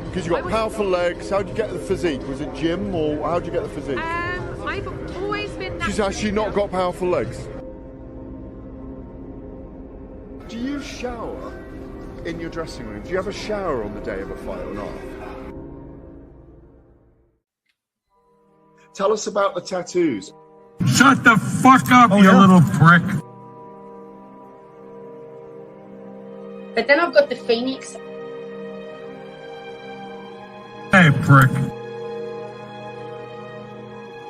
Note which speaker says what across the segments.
Speaker 1: Because you got powerful legs. How did you get the physique? Was it gym or how did you get the physique?
Speaker 2: I've always been.
Speaker 1: She's actually not got powerful legs. Do you shower in your dressing room? Do you have a shower on the day of a fight or not? Tell us about the tattoos.
Speaker 3: Shut the fuck up, you little prick.
Speaker 4: But then I've got the Phoenix.
Speaker 3: Hey, prick.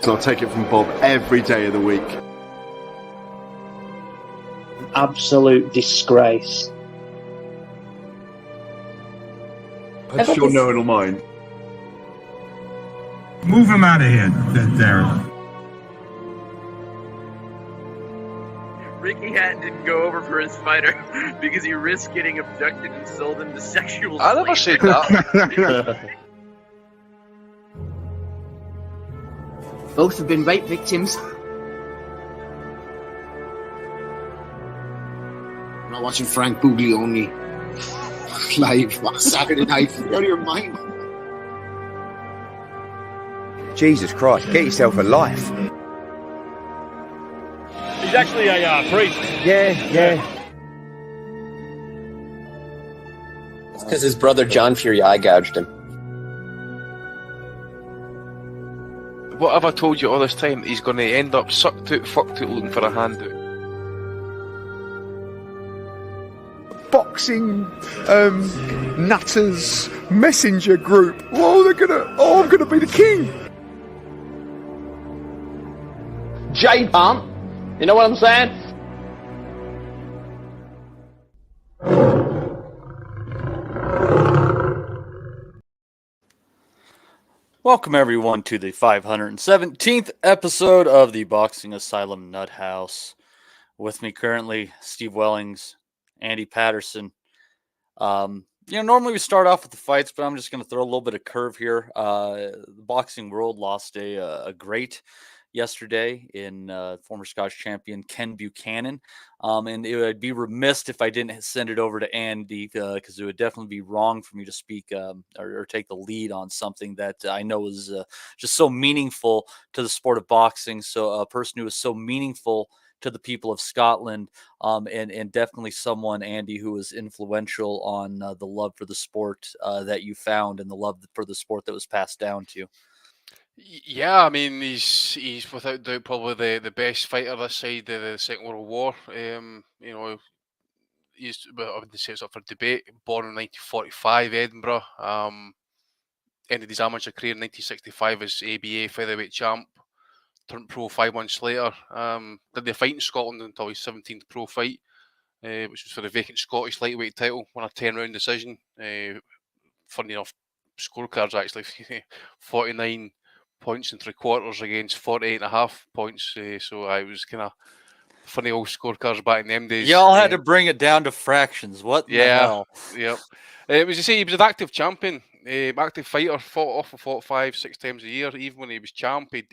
Speaker 1: So I'll take it from Bob every day of the week.
Speaker 5: Absolute disgrace.
Speaker 1: I'm sure no one will mind.
Speaker 3: Move him out of here, Derek.
Speaker 6: Ricky Hatton didn't go over for his fighter because he risked getting abducted and sold into sexual
Speaker 7: I never said that.
Speaker 8: Both have been rape victims. I'm not watching Frank Buglioni live on Saturday night. You're out of your mind.
Speaker 9: Jesus Christ, get yourself a life.
Speaker 10: He's actually a priest.
Speaker 9: Yeah.
Speaker 11: It's because his brother John Fury eye gouged him.
Speaker 7: What have I told you all this time? He's going to end up sucked out, fucked out, looking for a handout.
Speaker 9: Boxing nutters messenger group. I'm gonna be the king.
Speaker 5: J-Pump. You know what I'm saying?
Speaker 12: Welcome everyone to the 517th episode of the Boxing Asylum Nuthouse. With me currently, Steve Wellings, Andy Patterson. Normally we start off with the fights, but I'm just going to throw a little bit of curve here. The boxing world lost a great yesterday in former Scottish champion Ken Buchanan. And it would be remiss if I didn't send it over to Andy because it would definitely be wrong for me to speak or take the lead on something that I know is just so meaningful to the sport of boxing. So a person who is so meaningful to the people of Scotland, and definitely someone, Andy, who was influential on the love for the sport that you found and the love for the sport that was passed down to you.
Speaker 7: Yeah, I mean, he's without doubt probably the best fighter this side of the Second World War. He's, well, I wouldn't say it's up for debate. Born in 1945, Edinburgh. Ended his amateur career in 1965 as ABA featherweight champ. Turned pro 5 months later. Did the fight in Scotland until his 17th pro fight, which was for the vacant Scottish lightweight title. Won a 10-round decision. Funny enough, scorecards actually 49 points and 3/4 against 48.5 points. So I was kind of funny old scorecards back in them days.
Speaker 12: Y'all had to bring it down to fractions. What the hell?
Speaker 7: Yep. It was to say he was an active champion, active fighter, fought 5-6 times a year. Even when he was champ, he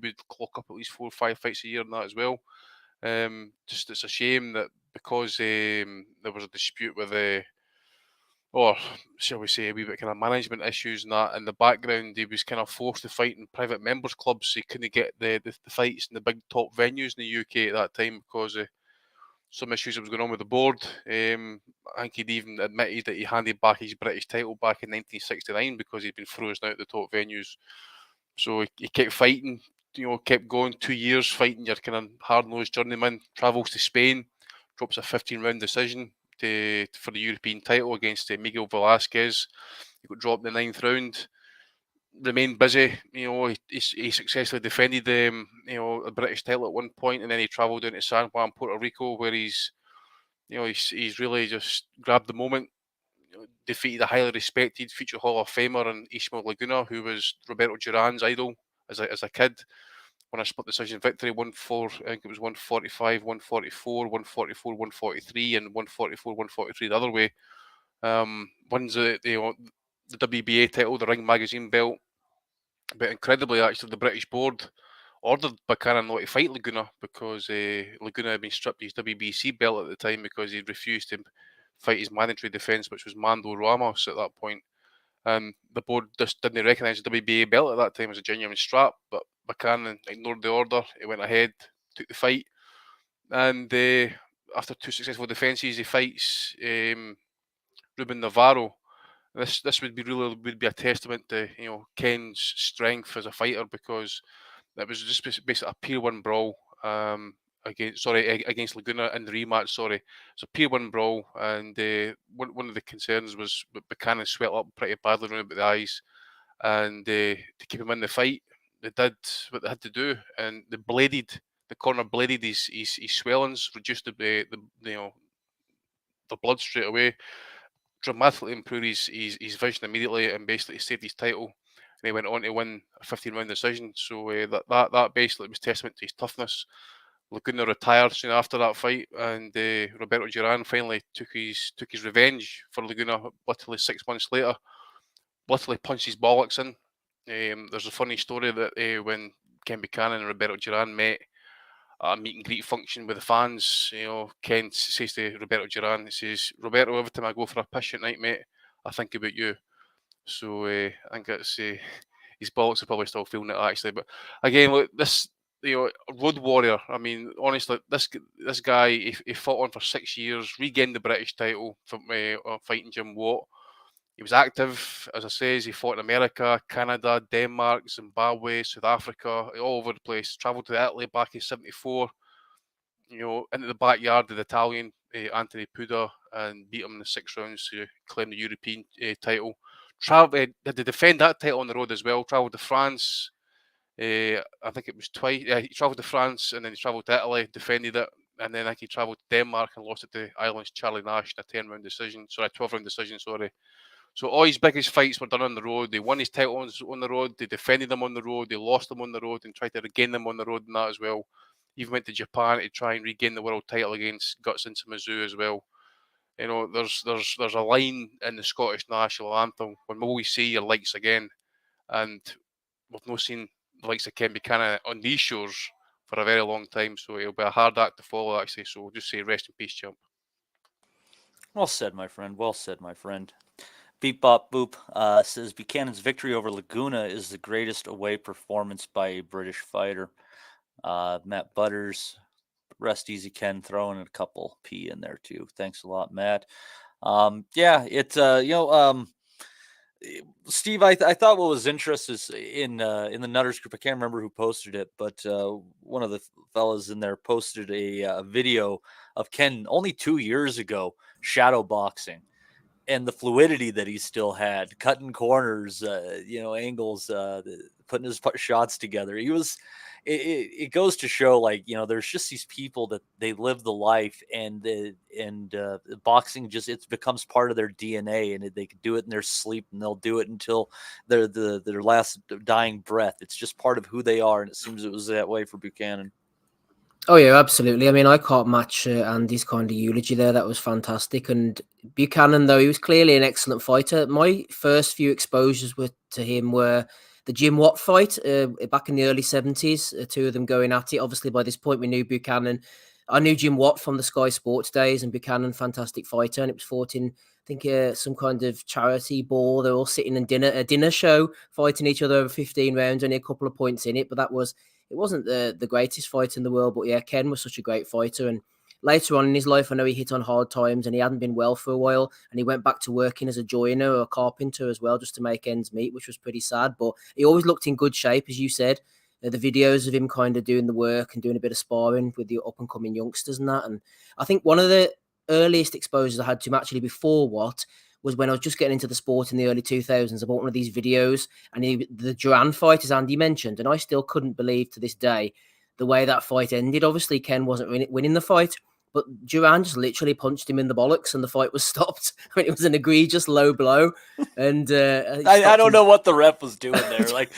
Speaker 7: would clock up at least 4 or 5 fights a year and that as well. Just it's a shame that because there was a dispute with or shall we say a wee bit kind of management issues and that in the background, he was kind of forced to fight in private members clubs. So he couldn't get the fights in the big top venues in the UK at that time because of some issues that was going on with the board. I think he'd even admitted that he handed back his British title back in 1969 because he'd been frozen out of the top venues. So he kept fighting, kept going 2 years fighting your kind of hard-nosed journeyman, travels to Spain, drops a 15-round decision for the European title against Miguel Velasquez. He got dropped in the 9th round. Remained busy. He successfully defended a British title at one point, and then he travelled down to San Juan, Puerto Rico, where he's really just grabbed the moment. Defeated a highly respected future Hall of Famer and Ismael Laguna, who was Roberto Duran's idol as a kid. Won a split decision victory, 1-4, I think it was 145, 144, 144, 143, and 144, 143 the other way. Wins the WBA title, the Ring Magazine belt. But incredibly, actually, the British board ordered Buchanan not to fight Laguna because Laguna had been stripped his WBC belt at the time because he refused to fight his mandatory defence, which was Mando Ramos at that point. The board just didn't recognise the WBA belt at that time as a genuine strap, but Buchanan ignored the order. He went ahead, took the fight, and after 2 successful defences, he fights Ruben Navarro. This would be a testament to Ken's strength as a fighter, because it was just basically a Pier 1 brawl against Laguna in the rematch. Sorry, it's a Pier 1 brawl, and one of the concerns was Buchanan sweat up pretty badly around about the eyes, and to keep him in the fight, they did what they had to do, and the corner bladed his swellings, reduced the blood straight away, dramatically improved his vision immediately, and basically saved his title. And he went on to win a 15-round decision. So that basically was testament to his toughness. Laguna retired soon after that fight, and Roberto Duran finally took his revenge for Laguna. Literally 6 months later, literally punched his bollocks in. There's a funny story that when Ken Buchanan and Roberto Duran met at a meet and greet function with the fans, Ken says to Roberto Duran, he says, "Roberto, every time I go for a piss at night, mate, I think about you." So I think it's his bollocks are probably still feeling it, actually. But again, look, this road warrior. I mean, honestly, this guy he fought on for 6 years, regained the British title from fighting Jim Watt. He was active, as I says. He fought in America, Canada, Denmark, Zimbabwe, South Africa, all over the place. Travelled to Italy back in '74. Into the backyard of the Italian Anthony Puda, and beat him in the 6 rounds to claim the European title. Had to defend that title on the road as well. Travelled to France. I think it was twice. Yeah, he travelled to France, and then he travelled to Italy, defended it, and then I think he travelled to Denmark and lost it to Ireland's Charlie Nash in a 12-round decision. Sorry. So all his biggest fights were done on the road. They won his titles on the road. They defended them on the road. They lost them on the road and tried to regain them on the road and that as well. Even went to Japan to try and regain the world title against Guts into Mizzou as well. There's a line in the Scottish national anthem, "When will we see your likes again?" And we've not seen the likes of Ken Buchanan on these shores for a very long time. So it'll be a hard act to follow, actually. So we'll just say rest in peace, champ.
Speaker 12: Well said, my friend. Well said, my friend. Beep Bop Boop says Buchanan's victory over Laguna is the greatest away performance by a British fighter. Matt Butters, rest easy Ken, throwing a couple P in there too. Thanks a lot, Matt. Steve, I thought what was interesting is in the Nutters group. I can't remember who posted it, but one of the fellas in there posted a video of Ken only 2 years ago shadow boxing, and the fluidity that he still had, cutting corners, angles, putting his shots together. It goes to show, like, there's just these people that they live the life, and boxing it becomes part of their DNA, and they can do it in their sleep, and they'll do it until their last dying breath. It's just part of who they are, and it seems it was that way for Buchanan.
Speaker 13: Oh, yeah, absolutely. I mean, I can't match Andy's kind of eulogy there. That was fantastic. And Buchanan, though, he was clearly an excellent fighter. My first few exposures to him were the Jim Watt fight back in the early 70s, two of them going at it. Obviously, by this point, we knew Buchanan. I knew Jim Watt from the Sky Sports days, and Buchanan, fantastic fighter. And it was fought in, I think, some kind of charity ball. They were all sitting in a dinner show, fighting each other over 15 rounds, only a couple of points in it. But it wasn't the greatest fight in the world. But yeah, Ken was such a great fighter. And later on in his life, I know he hit on hard times, and he hadn't been well for a while. And he went back to working as a joiner or a carpenter as well, just to make ends meet, which was pretty sad. But he always looked in good shape, as you said. The videos of him kind of doing the work and doing a bit of sparring with the up-and-coming youngsters and that. And I think one of the earliest exposures I had to him actually before Watt was when I was just getting into the sport in the early 2000s. I bought one of these videos, and the Duran fight, as Andy mentioned, and I still couldn't believe to this day the way that fight ended. Obviously, Ken wasn't winning the fight, but Duran just literally punched him in the bollocks, and the fight was stopped. I mean, it was an egregious low blow. And
Speaker 12: I don't know what the ref was doing there. Like,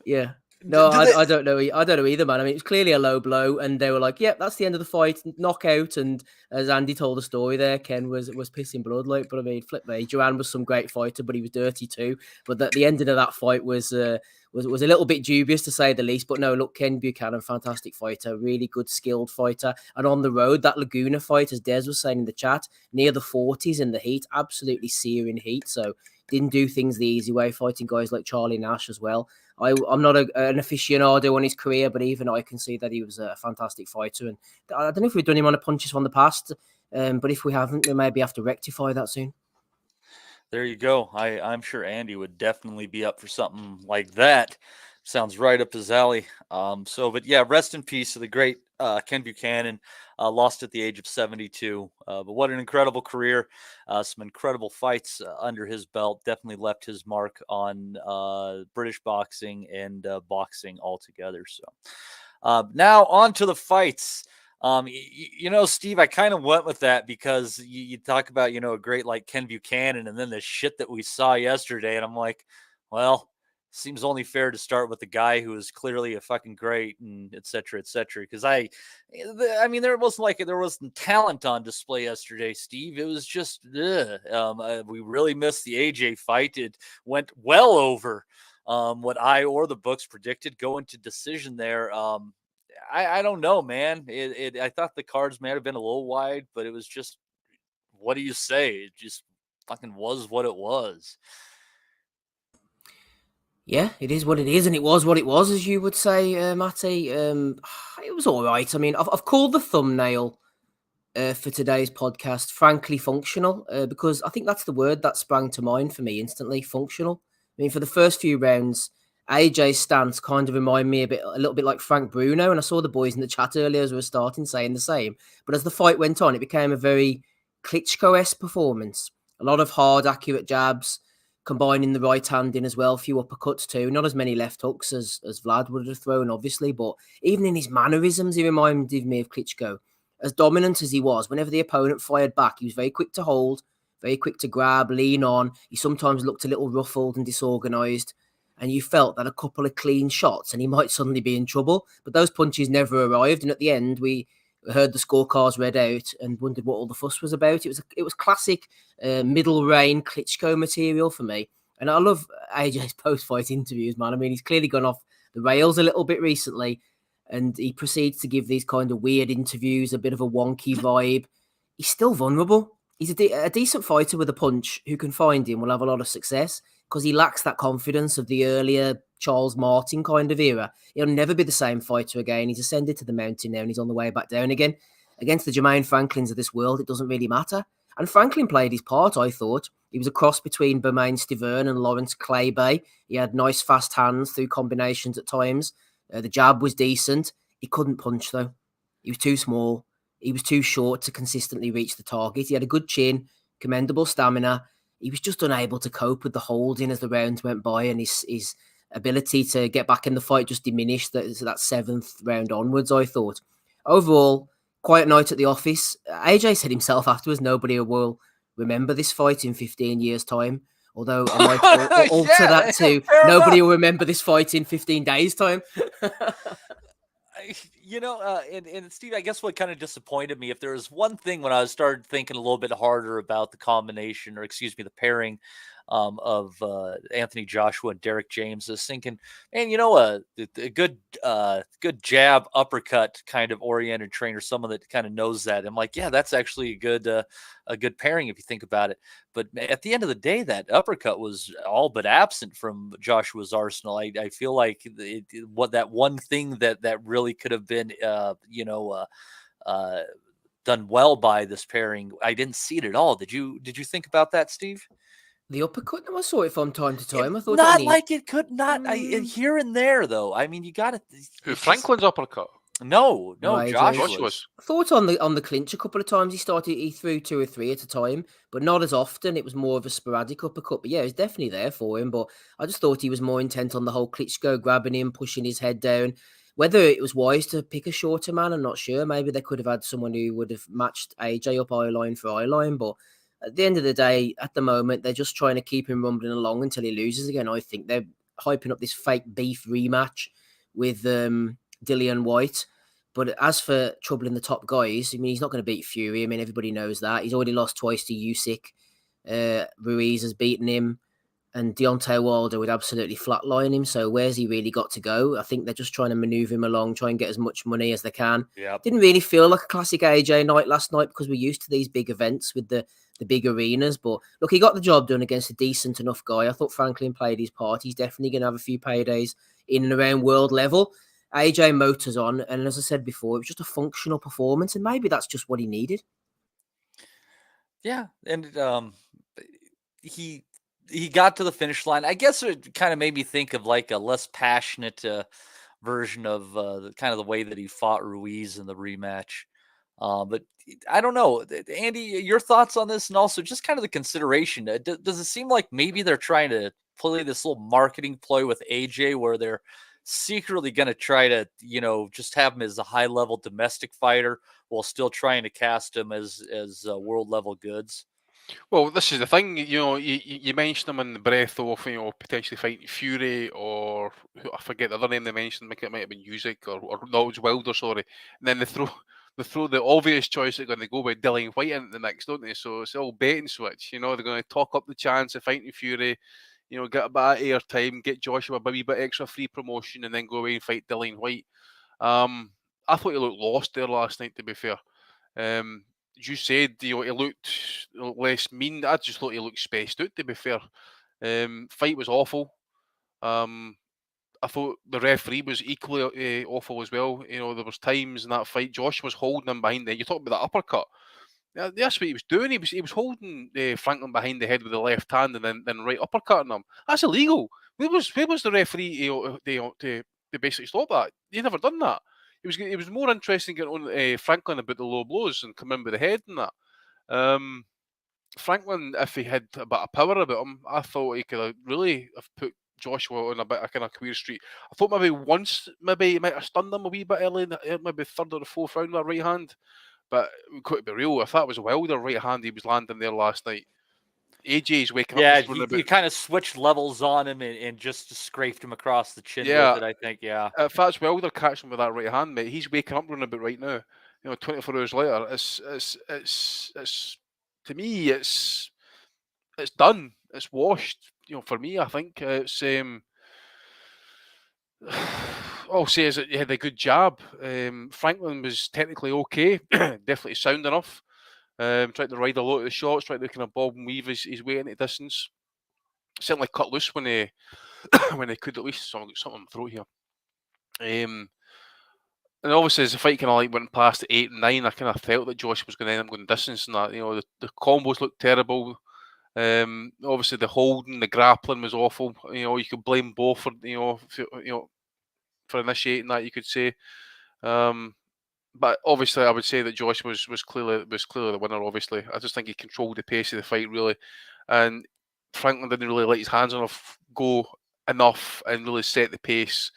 Speaker 13: yeah. No, I don't know. I don't know either, man. I mean, it was clearly a low blow, and they were like, "Yep, that's the end of the fight, knockout." And as Andy told the story there, Ken was pissing blood, like. But I mean, flip me, Duran was some great fighter, but he was dirty too. But the ending of that fight was a little bit dubious, to say the least. But no, look, Ken Buchanan, fantastic fighter, really good, skilled fighter. And on the road, that Laguna fight, as Des was saying in the chat, near the 40s in the heat, absolutely searing heat. So didn't do things the easy way, fighting guys like Charlie Nash as well. I'm not an aficionado on his career, but even I can see that he was a fantastic fighter. And I don't know if we've done him on a punches from the past, but if we haven't, we maybe have to rectify that soon.
Speaker 12: There you go. I'm sure Andy would definitely be up for something like that. Sounds right up his alley. But yeah, rest in peace to the great Ken Buchanan, lost at the age of 72. But what an incredible career. Some incredible fights under his belt. Definitely left his mark on British boxing and boxing altogether. So now on to the fights. Steve, I kind of went with that because you talk about, a great like Ken Buchanan and then the shit that we saw yesterday. And I'm like, well, seems only fair to start with the guy who is clearly a fucking great and et cetera, et cetera. Because there wasn't talent on display yesterday, Steve. It was just, we really missed the AJ fight. It went well over what I or the books predicted, going to decision there. I don't know, man. I thought the cards may have been a little wide, but it was just, what do you say? It just fucking was what it was.
Speaker 13: Yeah, it is what it is, and it was what it was, as you would say, Matty. It was all right. I mean, I've called the thumbnail for today's podcast frankly functional, because I think that's the word that sprang to mind for me instantly, functional. I mean, for the first few rounds, AJ's stance kind of reminded me a little bit like Frank Bruno, and I saw the boys in the chat earlier as we were starting saying the same. But as the fight went on, it became a very Klitschko-esque performance. A lot of hard, accurate jabs, combining the right hand in as well, a few uppercuts too. Not as many left hooks as Vlad would have thrown, obviously, but even in his mannerisms, he reminded me of Klitschko. As dominant as he was, whenever the opponent fired back, he was very quick to hold, very quick to grab, lean on. He sometimes looked a little ruffled and disorganised, and you felt that a couple of clean shots and he might suddenly be in trouble. But those punches never arrived, and at the end, we heard the scorecards read out and wondered what all the fuss was about. It was classic middle reign Klitschko material for me. And I love AJ's post-fight interviews, man. I mean, he's clearly gone off the rails a little bit recently, and he proceeds to give these kind of weird interviews, a bit of a wonky vibe. He's still vulnerable. He's a decent fighter with a punch. Who can find him will have a lot of success, because he lacks that confidence of the earlier Charles Martin kind of era. He'll never be the same fighter again. He's ascended to the mountain now and he's on the way back down again. Against the Jermaine Franklins of this world, it doesn't really matter. And Franklin played his part, I thought. He was a cross between Bermain Stiverne and Lawrence Claybay. He had nice fast hands through combinations at times. The jab was decent. He couldn't punch, though. He was too small. He was too short to consistently reach the target. He had a good chin, commendable stamina. He was just unable to cope with the holding as the rounds went by, and his ability to get back in the fight just diminished that seventh round onwards, I thought. Overall, quiet night at the office. AJ said himself afterwards, nobody will remember this fight in 15 years' time. Although I might alter that to nobody will remember this fight in 15 days' time.
Speaker 12: And Steve, I guess what kind of disappointed me, if there was one thing when I started thinking a little bit harder about the combination, or excuse me, the pairing of Anthony Joshua and Derek James, is thinking, man, a good jab uppercut kind of oriented trainer, someone that kind of knows that. I'm like, yeah, that's actually a good pairing if you think about it. But at the end of the day, that uppercut was all but absent from Joshua's arsenal. I feel like what that one thing that really could have been, done well by this pairing, I didn't see it at all. Did you think about that, Steve?
Speaker 13: The uppercut? I saw it from time to time. I thought
Speaker 12: not like it could not. Here and there, though. I mean, you got it.
Speaker 7: Who, Franklin's uppercut?
Speaker 12: No, Joshua's.
Speaker 13: I thought on the clinch a couple of times he threw 2 or 3 at a time, but not as often. It was more of a sporadic uppercut. But yeah, it was definitely there for him. But I just thought he was more intent on the whole Klitschko grabbing him, pushing his head down. Whether it was wise to pick a shorter man, I'm not sure. Maybe they could have had someone who would have matched AJ up eye line for eye line, but at the end of the day, at the moment, they're just trying to keep him rumbling along until he loses again. I think they're hyping up this fake beef rematch with Dillian White. But as for troubling the top guys, I mean, he's not going to beat Fury. I mean, everybody knows that. He's already lost twice to Usyk. Ruiz has beaten him. and Deontay Wilder would absolutely flatline him. So where's he really got to go? I think they're just trying to maneuver him along, try and get as much money as they can.
Speaker 12: Yep.
Speaker 13: Didn't really feel like a classic AJ night last night because we're used to these big events with the big arenas. But look, he got the job done against a decent enough guy. I thought Franklin played his part. He's definitely going to have a few paydays in and around world level. AJ motors on, and as I said before, it was just a functional performance, and maybe that's just what he needed.
Speaker 12: Yeah, and he got to the finish line. I guess it kind of made me think of like a less passionate version of the way that he fought Ruiz in the rematch. But I don't know, Andy, your thoughts on this, and also just kind of the consideration. Does it seem like maybe they're trying to play this little marketing ploy with AJ where they're secretly going to try to, just have him as a high-level domestic fighter while still trying to cast him as world-level goods?
Speaker 7: Well, this is the thing, you mentioned him in the breath of, potentially fighting Fury, or I forget the other name they mentioned, it might have been Usyk, or no, it was Wilder, sorry. And then they throw the obvious choice they're going to go with Dillian White into the mix, don't they? So it's all bait and switch, they're going to talk up the chance of fighting Fury, get a bit of airtime, get Joshua a wee bit extra free promotion, and then go away and fight Dillian White. I thought he looked lost there last night, to be fair. You said he looked less mean. I just thought he looked spaced out, to be fair. Fight was awful. I thought the referee was equally awful as well. There was times in that fight, Josh was holding him behind you talk about that uppercut. Yeah, that's what he was doing. He was holding Franklin behind the head with the left hand and then right uppercutting him. That's illegal. Where was the referee to basically stop that? He never done that. He was more interested in getting on Franklin about the low blows and coming in with the head and that. Franklin, if he had a bit of power about him, I thought he could have really have put Joshua on a bit of kind of queer street. I thought maybe once, he might have stunned him a wee bit early, maybe third or the fourth round with a right hand. But we could be real. If that was a Wilder right hand he was landing there last night, AJ's waking up.
Speaker 12: Yeah, he kind of switched levels on him and just scraped him across the chin with it, I think, yeah.
Speaker 7: If that's Wilder catching him with that right hand, mate, he's waking up running about right now. 24 hours later, it's to me, it's done. It's washed. For me, I think it's. All I'll say is that he had a good jab. Franklin was technically okay, definitely sound enough. Tried to ride a lot of the shots, tried to kind of bob and weave his way into distance. Certainly cut loose when he when he could at least. So I've got something in my throat here. And obviously as the fight kind of went past 8 and 9, I kind of felt that Josh was going to end up going distance and that. The combos looked terrible. Obviously the holding, the grappling was awful. You could blame both for for initiating that, you could say. But obviously I would say that Josh was clearly the winner. Obviously, I just think he controlled the pace of the fight really, and Franklin didn't really let his hands go enough and really set the pace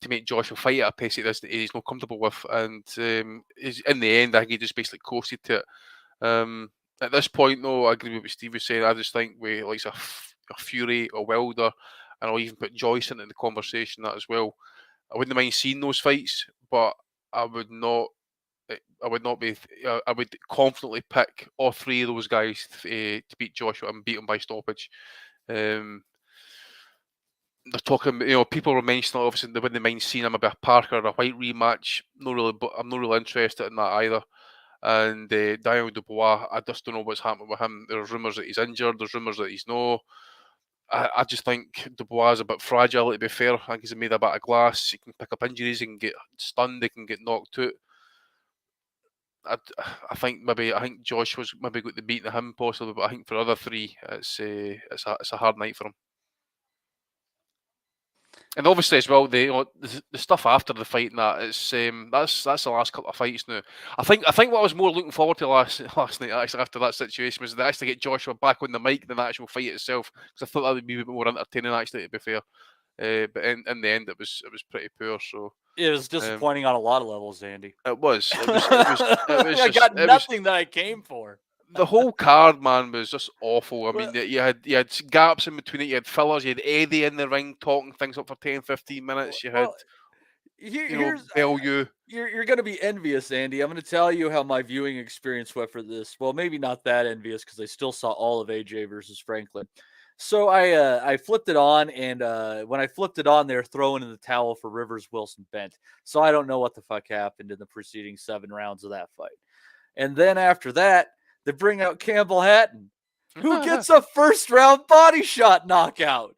Speaker 7: to make Joshua fight at a pace he's not comfortable with. And in the end, I think he just basically coasted to it. At this point, though, I agree with what Steve was saying. I just think with like a Fury or Wilder, and I'll even put Joyce into the conversation that as well. I wouldn't mind seeing those fights, but I would not be. I would confidently pick all three of those guys to beat Joshua and beat him by stoppage. They're talking, people were mentioning obviously they wouldn't mind seeing him a Parker or a White rematch. But I'm not really interested in that either. And Daniel Dubois, I just don't know what's happening with him. There's rumours that he's injured. There's rumours that he's no. I just think Dubois is a bit fragile, to be fair. I think he's made a bit of glass. He can pick up injuries. He can get stunned. He can get knocked out. I think Josh was maybe got the beating of him possibly, but I think for other three, it's a hard night for him. And obviously as well, the stuff after the fight and that it's that's the last couple of fights now. I think what I was more looking forward to last night actually after that situation was to actually get Joshua back on the mic than the actual fight itself, because I thought that would be a bit more entertaining actually, to be fair. But in the end, it was pretty poor. So
Speaker 12: it was disappointing on a lot of levels, Andy.
Speaker 7: It was.
Speaker 12: I got nothing that I came for.
Speaker 7: The whole card, man, was just awful. I mean, you had gaps in between it. You had fillers. You had Eddie in the ring talking things up for 10, 15 minutes. You had, Bellew.
Speaker 12: You're going to be envious, Andy. I'm going to tell you how my viewing experience went for this. Well, maybe not that envious because I still saw all of AJ versus Franklin. So I flipped it on, and when I flipped it on, they were throwing in the towel for Rivers Wilson Bent. So I don't know what the fuck happened in the preceding 7 rounds of that fight. And then after that, they bring out Campbell Hatton, who gets a first-round body shot knockout.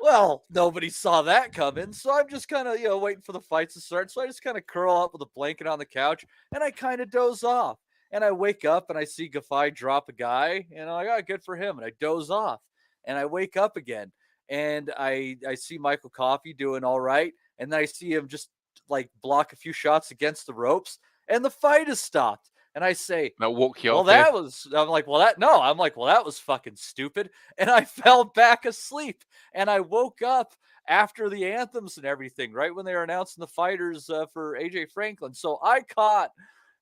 Speaker 12: Well, nobody saw that coming, so I'm just kind of, waiting for the fights to start. So I just kind of curl up with a blanket on the couch, and I kind of doze off. And I wake up, and I see Gaffai drop a guy, and I'm like, oh, good for him. And I doze off, and I wake up again, and I see Michael Coffey doing all right, and then I see him just, like, block a few shots against the ropes, and the fight is stopped. And I say,
Speaker 7: that woke you
Speaker 12: well,
Speaker 7: up.
Speaker 12: that was, I'm like, well, that was fucking stupid. And I fell back asleep. And I woke up after the anthems and everything, right when they were announcing the fighters for AJ Franklin. So I caught,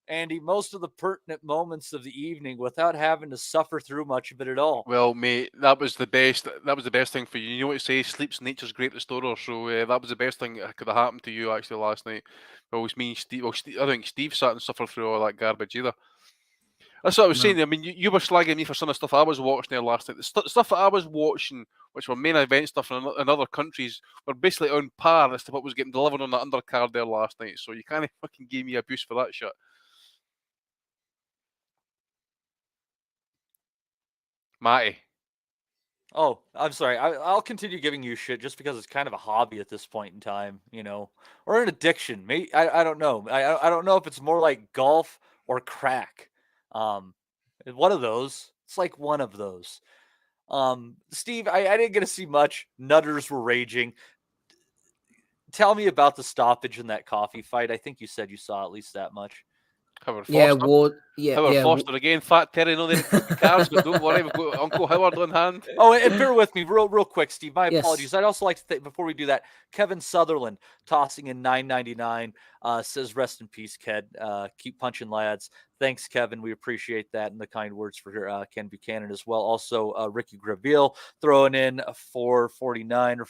Speaker 12: Andy, most of the pertinent moments of the evening without having to suffer through much of it at all.
Speaker 7: Well, mate, that was the best. That was the best thing for you. You know what to say? Sleep's nature's great restorer. So that was the best thing that could have happened to you actually last night. Well, it was me, and Steve. Well, I think Steve sat and suffered through all that garbage either. That's what I was saying. I mean, you were slagging me for some of the stuff I was watching there last night. The stuff that I was watching, which were main event stuff in other countries, were basically on par as to what was getting delivered on the undercard there last night. So you kind of fucking gave me a boost for that shit. Matty.
Speaker 12: Oh, I'm sorry. I'll continue giving you shit just because it's kind of a hobby at this point in time, or an addiction. Maybe I don't know. I don't know if it's more like golf or crack. One of those. It's like one of those. Steve, I didn't get to see much. Nutters were raging. Tell me about the stoppage in that Coffey fight. I think you said you saw at least that much.
Speaker 7: Howard
Speaker 13: Foster.
Speaker 7: Howard Foster again. Fat Terry, no, they didn't put the cards, but don't worry, we've got Uncle Howard on hand.
Speaker 12: Oh, and bear with me real quick, Steve. My apologies.
Speaker 13: Yes.
Speaker 12: I'd also like to think, before we do that, Kevin Sutherland tossing in $9.99 says, rest in peace, Ked. Keep punching, lads. Thanks, Kevin. We appreciate that, and the kind words for Ken Buchanan as well. Also, Ricky Graville throwing in a $4.49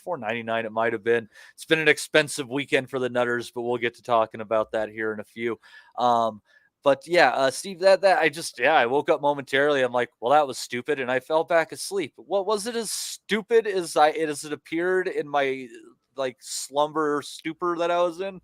Speaker 12: or $4.99 it might have been. It's been an expensive weekend for the Nutters, but we'll get to talking about that here in a few. But yeah, Steve, I woke up momentarily. I'm like, well, that was stupid, and I fell back asleep. What was it as stupid as it appeared in my slumber stupor that I was in?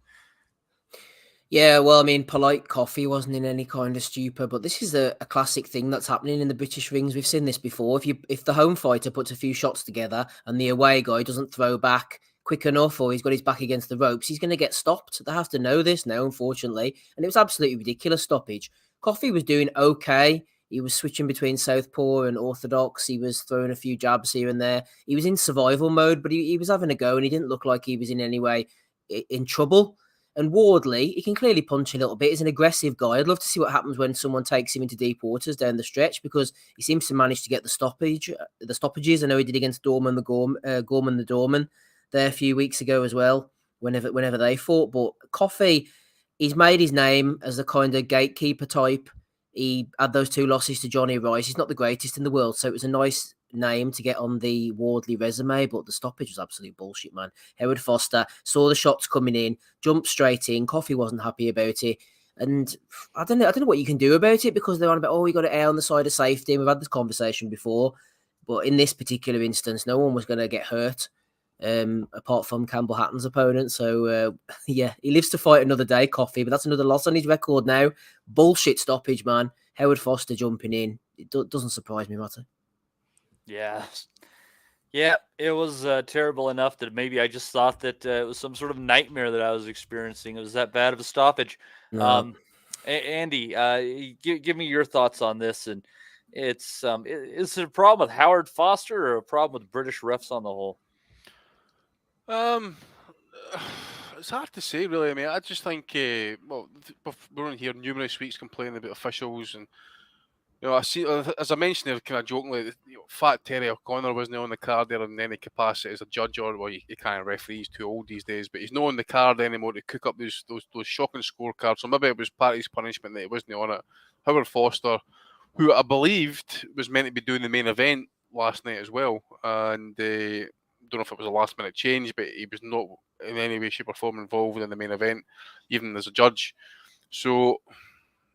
Speaker 13: Yeah, well, I mean, Polite Coffee wasn't in any kind of stupor, but this is a classic thing that's happening in the British rings. We've seen this before. If the home fighter puts a few shots together and the away guy doesn't throw back quick enough, or he's got his back against the ropes, he's going to get stopped. They have to know this now, unfortunately. And it was absolutely ridiculous stoppage. Coffey was doing okay. He was switching between southpaw and orthodox. He was throwing a few jabs here and there. He was in survival mode, but he was having a go, and he didn't look like he was in any way in trouble. And Wardley, he can clearly punch a little bit. He's an aggressive guy. I'd love to see what happens when someone takes him into deep waters down the stretch, because he seems to manage to get the stoppages. I know he did against Gorman the Dorman there a few weeks ago as well, whenever they fought. But Coffey, he's made his name as a kind of gatekeeper type. He had those 2 losses to Johnny Rice. He's not the greatest in the world, so it was a nice name to get on the Wardley resume, but the stoppage was absolute bullshit, man. Howard Foster saw the shots coming in, jumped straight in. Coffey wasn't happy about it, and I don't know what you can do about it, because they're on about, we got to err on the side of safety. And we've had this conversation before, but in this particular instance, no one was going to get hurt, apart from Campbell Hatton's opponent. So yeah, he lives to fight another day, Coffey, but that's another loss on his record now. Bullshit stoppage, man. Howard Foster jumping in. It doesn't surprise me, Matty.
Speaker 12: Yeah, it was terrible enough that maybe I just thought that it was some sort of nightmare that I was experiencing. It was that bad of a stoppage.
Speaker 13: No.
Speaker 12: Andy, give me your thoughts on this. And is it a problem with Howard Foster or a problem with British refs on the whole?
Speaker 7: It's hard to say, really. I mean, I just think, we're on here numerous weeks complaining about officials, and I see, as I mentioned there, kind of jokingly, Fat Terry O'Connor wasn't on the card there in any capacity as a judge, or he kind of referee. He's too old these days, but he's not on the card anymore to cook up those shocking scorecards. So maybe it was part of his punishment that he wasn't on it. Howard Foster, who I believed was meant to be doing the main event last night as well, and don't know if it was a last minute change, but he was not in any way, shape or form involved in the main event, even as a judge. So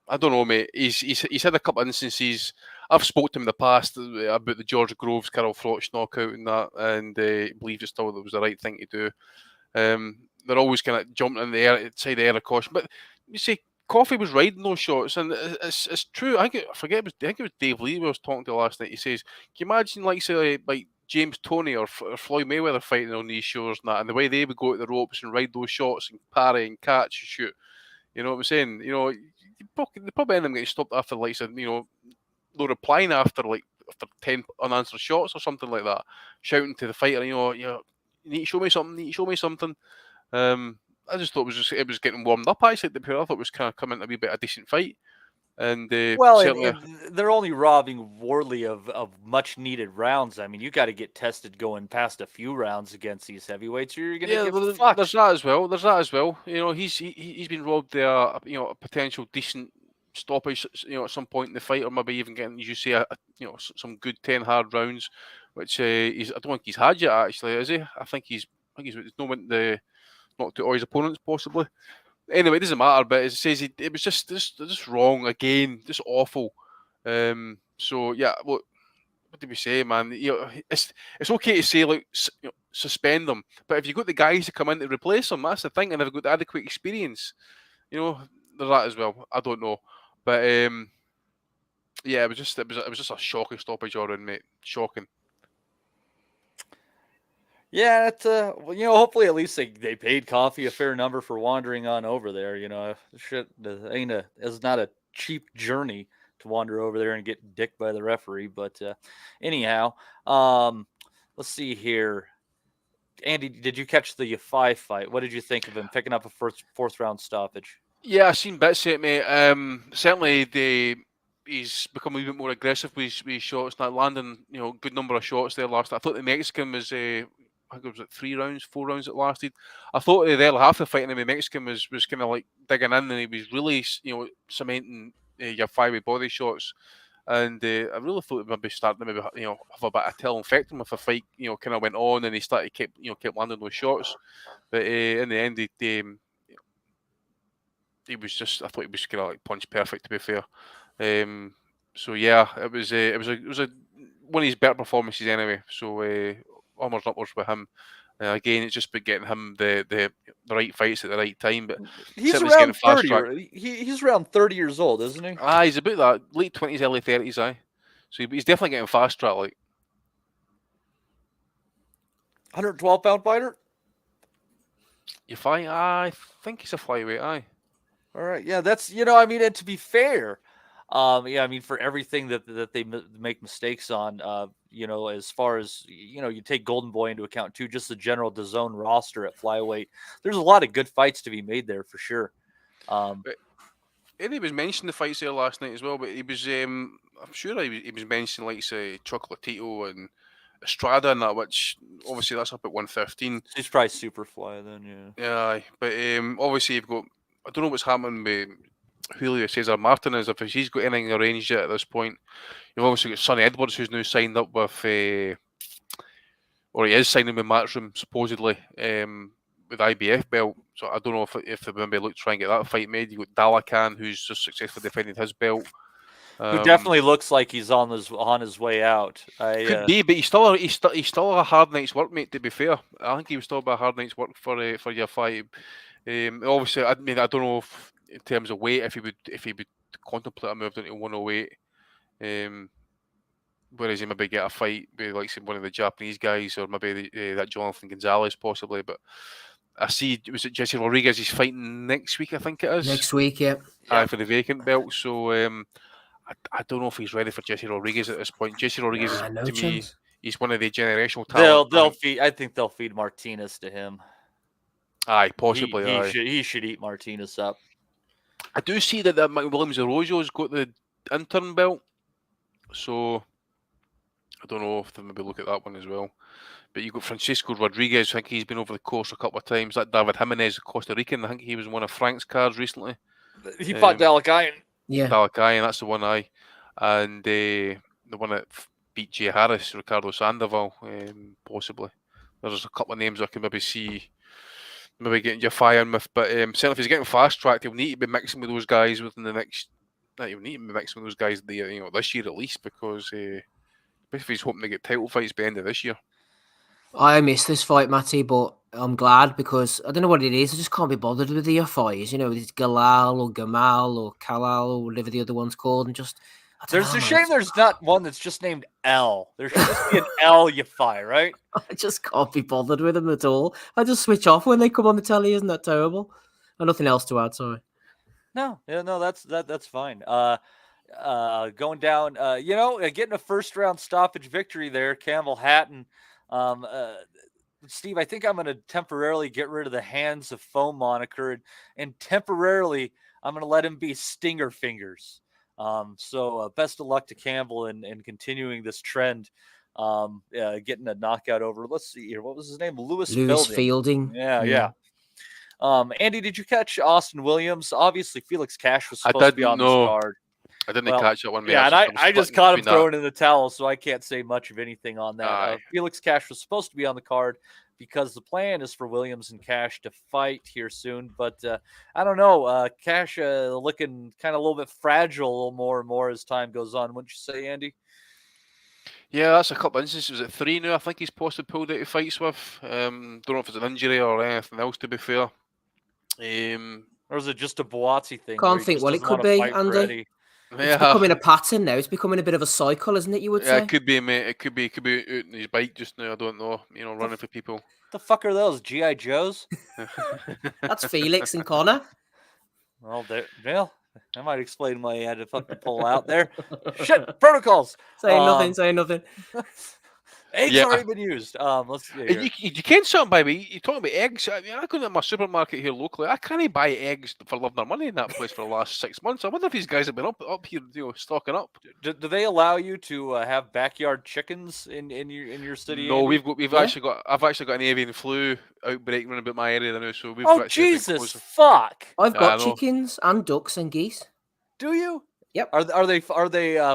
Speaker 7: I don't know, mate. He's had a couple of instances. I've spoke to him in the past about the George Groves, Carol Froch knockout and that, and believe it still that was the right thing to do. They're always kind of jumping in the air, side the air of caution. But you see, Coffey was riding those shots, and it's true. I think it was Dave Lee we was talking to last night. He says, "Can you imagine like James Toney or Floyd Mayweather fighting on these shores and the way they would go at the ropes and ride those shots and parry and catch and shoot? You know what I'm saying? You know, the probably end of them getting stopped after like no replying after 10 unanswered shots or something like that, shouting to the fighter, you need to show me something, you need to show me something." I just thought it was getting warmed up actually. I thought it was kind of coming to be a bit a decent fight. And
Speaker 12: and they're only robbing Wardley of much needed rounds. I mean, you got to get tested going past a few rounds against these heavyweights, or you're going to get fucked.
Speaker 7: There's that as well. You know, he's been robbed there. A potential decent stoppage. At some point in the fight, or maybe even getting, as you say, some good 10 hard rounds, which I don't think he's had yet. Actually, is he? I think he's no went the knocked out all his opponents possibly. Anyway, it doesn't matter, but it says it was just wrong again, just awful. So yeah, what did we say, man? It's okay to say suspend them, but if you got the guys to come in to replace them, that's the thing, and they've got the adequate experience. There's that as well. I don't know, but yeah, it was just a shocking stoppage, all around, mate. Shocking.
Speaker 12: Yeah, hopefully at least they paid Coffey a fair number for wandering on over there. Shit is not a cheap journey to wander over there and get dicked by the referee. But anyhow, let's see here. Andy, did you catch the Yafai fight? What did you think of him picking up a fourth round stoppage?
Speaker 7: Yeah, I seen bits of it, mate. Certainly he's become a wee bit more aggressive with his shots, not landing good number of shots there last. I thought the Mexican was I think it was 4 rounds it lasted. I thought the early half of the fight, and the Mexican was kind of like digging in, and he was really cementing Yafai with body shots. And I really thought it maybe started to have a bit of telling effect on him if the fight kind of went on, and he kept landing those shots. But in the end, he was just, I thought he was kind of like punch perfect, to be fair. So yeah, it was one of his better performances anyway. So onwards and upwards with him. Again, it's just been getting him the right fights at the right time. But
Speaker 12: he's around 30. He's around 30 years old, isn't he?
Speaker 7: He's about that late 20s, early 30s. So he's definitely getting fast track. Like
Speaker 12: 112-pound fighter.
Speaker 7: You fight? I think he's a flyweight. Aye.
Speaker 12: All right. Yeah, that's I mean, and to be fair, I mean, for everything that they make mistakes on, as far as you take Golden Boy into account too, just the general DAZN roster at flyweight, there's a lot of good fights to be made there for sure.
Speaker 7: Eddie was mentioning the fights there last night as well, but he was I'm sure he was mentioning like say Chocolatito and Estrada and that, which obviously that's up at 115.
Speaker 12: He's probably Superfly then, yeah.
Speaker 7: Yeah, but obviously you've got, I don't know what's happening with Julio Cesar Martinez, if he's got anything arranged yet at this point. You've obviously got Sonny Edwards, who's now signed up with, or he is signing with Matchroom supposedly, with IBF belt. So I don't know if they maybe look to try and get that fight made. You've got Dalakan, who's just successfully defending his belt.
Speaker 12: Who definitely looks like he's on his way out.
Speaker 7: Could be, but he's still a hard night's work, mate. To be fair, I think he was still a hard night's work for your fight. Obviously, I mean, I don't know if, in terms of weight, if he would contemplate a move down to 108. Whereas he maybe get a fight with like one of the Japanese guys, or maybe that Jonathan Gonzalez possibly. But I see, was it Jesse Rodriguez? He's fighting next week, I think it is.
Speaker 13: Next week, yeah.
Speaker 7: For the vacant belt. So I don't know if he's ready for Jesse Rodriguez at this point. Jesse Rodriguez, to me, he's one of the generational talent.
Speaker 12: They'll feed. I think they'll feed Martinez to him.
Speaker 7: Aye, possibly.
Speaker 12: He should eat Martinez up.
Speaker 7: I do see that Mike Williams Arroyo's got the interim belt, so I don't know if they maybe look at that one as well. But you've got Francisco Rodriguez. I think he's been over the course a couple of times. That David Jimenez, Costa Rican. I think he was one of Frank's cards recently.
Speaker 12: He fought Dalakayan.
Speaker 13: Yeah,
Speaker 7: Dalakayan, that's the one. And the one that beat Jay Harris, Ricardo Sandoval, possibly. There's a couple of names I can maybe see. Maybe getting your fire in with, but certainly if he's getting fast tracked, he'll need to be mixing with those guys within the next not even need to mix with those guys this year at least, because if he's hoping to get title fights by the end of this year.
Speaker 13: I missed this fight, Matty, but I'm glad because I don't know what it is. I just can't be bothered with the FIs. It's Galal or Gamal or Kalal or whatever the other one's called, and just
Speaker 12: there's a shame there's not one that's just named L. There should just be an L Yafai, right?
Speaker 13: I just can't be bothered with them at all. I just switch off when they come on the telly. Isn't that terrible? Nothing else to add. Sorry.
Speaker 12: No, that's fine. Going down, getting a first round stoppage victory there, Campbell Hatton. Steve, I think I'm going to temporarily get rid of the Hands of Foam moniker and temporarily I'm going to let him be Stinger Fingers. So best of luck to Campbell and continuing this trend, getting a knockout over. Let's see here. What was his name? Lewis
Speaker 13: Fielding.
Speaker 12: Yeah. Andy, did you catch Austin Williams? Obviously, Felix Cash was supposed to be on this card.
Speaker 7: I didn't catch that one.
Speaker 12: Yeah, and I just caught him throwing in the towel, so I can't say much of anything on that. Felix Cash was supposed to be on the card because the plan is for Williams and Cash to fight here soon. But I don't know. Cash looking kind of a little bit fragile a little more and more as time goes on. Wouldn't you say, Andy?
Speaker 7: Yeah, that's a couple of instances. Was it 3 now? I think he's possibly pulled out of fights with. Don't know if it's an injury or anything else, to be fair.
Speaker 12: Or is it just a Boazzi thing?
Speaker 13: Can't think what it could be, Andy. It's becoming a pattern now. It's becoming a bit of a cycle, isn't it? You would say.
Speaker 7: It could be, mate. It could be out on his bike just now. I don't know. Running for people.
Speaker 12: The fuck are those? G.I. Joes?
Speaker 13: That's Felix and Connor.
Speaker 12: Well, that might explain why he had to fucking pull out there. Shit, protocols.
Speaker 13: Saying nothing.
Speaker 12: Eggs already been used. Let's see.
Speaker 7: You can't something by me. You're talking about eggs. I go to my supermarket here locally. I can't buy eggs for love nor money in that place for the last 6 months. I wonder if these guys have been up here, stocking up.
Speaker 12: Do they allow you to have backyard chickens in your city?
Speaker 7: No,
Speaker 12: Andy?
Speaker 7: I've actually got an avian flu outbreak running about my area now. So we've
Speaker 12: Jesus fuck!
Speaker 13: I've got chickens and ducks and geese.
Speaker 12: Do you?
Speaker 13: Yep.
Speaker 12: Are they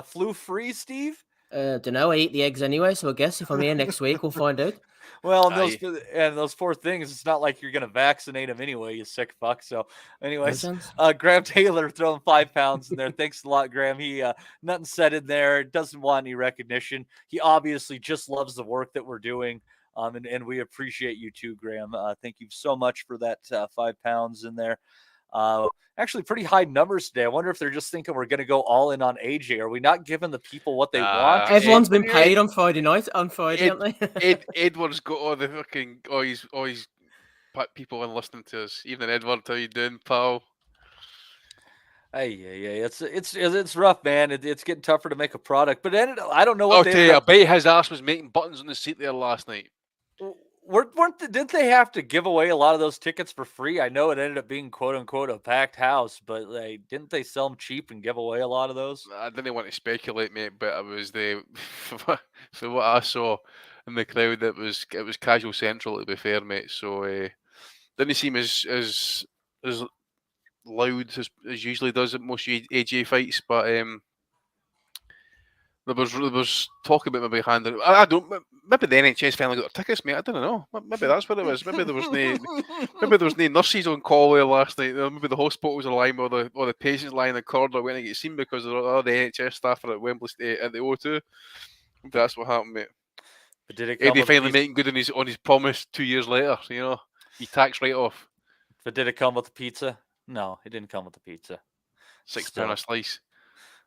Speaker 12: flu free, Steve?
Speaker 13: Don't know. I eat the eggs anyway, so I guess if I'm here next week, we'll find out.
Speaker 12: Well, those 4 things, it's not like you're going to vaccinate them anyway, you sick fuck. So, anyways, Graham Taylor throwing 5 pounds in there. Thanks a lot, Graham. He nothing said in there. Doesn't want any recognition. He obviously just loves the work that we're doing. And we appreciate you too, Graham. Thank you so much for that 5 pounds in there. Actually pretty high numbers today. I wonder if they're just thinking we're going to go all in on AJ. Are we not giving the people what they want?
Speaker 13: Everyone's been paid on Friday night. On Friday, haven't they?
Speaker 7: Edward's got all his people in listening to us. Even Edward, how you doing, pal?
Speaker 12: Hey, it's rough, man. It's getting tougher to make a product. But I don't know what.
Speaker 7: I'll tell you, I bet his ass was making buttons on the seat there last night.
Speaker 12: Didn't they have to give away a lot of those tickets for free? I know it ended up being quote unquote a packed house, but didn't they sell them cheap and give away a lot of those?
Speaker 7: I didn't want to speculate, mate, but it was for what I saw in the crowd, it was casual central, to be fair, mate. So didn't seem as loud as usually does at most AJ fights, but there was talk about maybe handing. I don't. Maybe the NHS finally got their tickets, mate. I don't know. Maybe that's what it was. Maybe there was no nurses on call there last night. Maybe the hospitals are lying, or the patients lying in the corridor waiting to get seen because all the NHS staff are at Wembley at the O2. Maybe that's what happened, mate.
Speaker 12: But did it?
Speaker 7: Eddie finally making good on his promise 2 years later. He tax write off.
Speaker 12: But did it come with the pizza? No, it didn't come with the pizza.
Speaker 7: £6 a slice.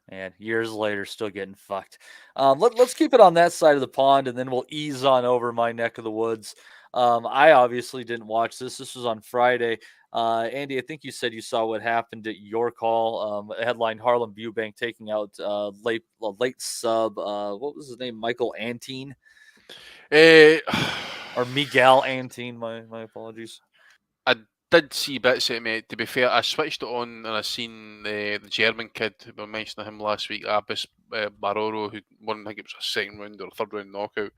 Speaker 12: And years later, still getting fucked. Let's keep it on that side of the pond, and then we'll ease on over my neck of the woods. I obviously didn't watch this. This was on Friday. Andy, I think you said you saw what happened at York Hall. Headline: Harlem Eubank taking out late sub. What was his name? Michael Antine, or Miguel Antine. My apologies.
Speaker 7: I did see bits of it, mate. To be fair, I switched it on and I seen the German kid. We mentioned him last week, Abis Baroro, who won. I think it was a second round or a third round knockout.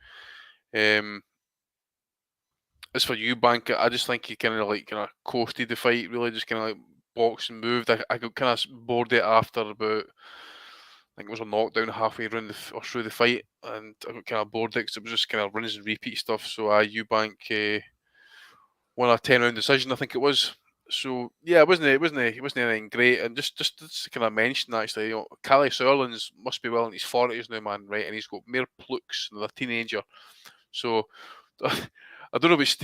Speaker 7: As for Eubank, I just think he kind of coasted the fight. Really, just kind of boxed and moved. I got kind of bored it after about. I think it was a knockdown halfway around or through the fight, and I got kind of bored because it was just kind of rinse and repeat stuff. So Eubank won a 10-round decision, I think it was. So yeah, it wasn't anything great. And just to kind of mention actually, Callie Sörlins must be well in his 40s now, man, right? And he's got more plooks than a teenager. So I don't know about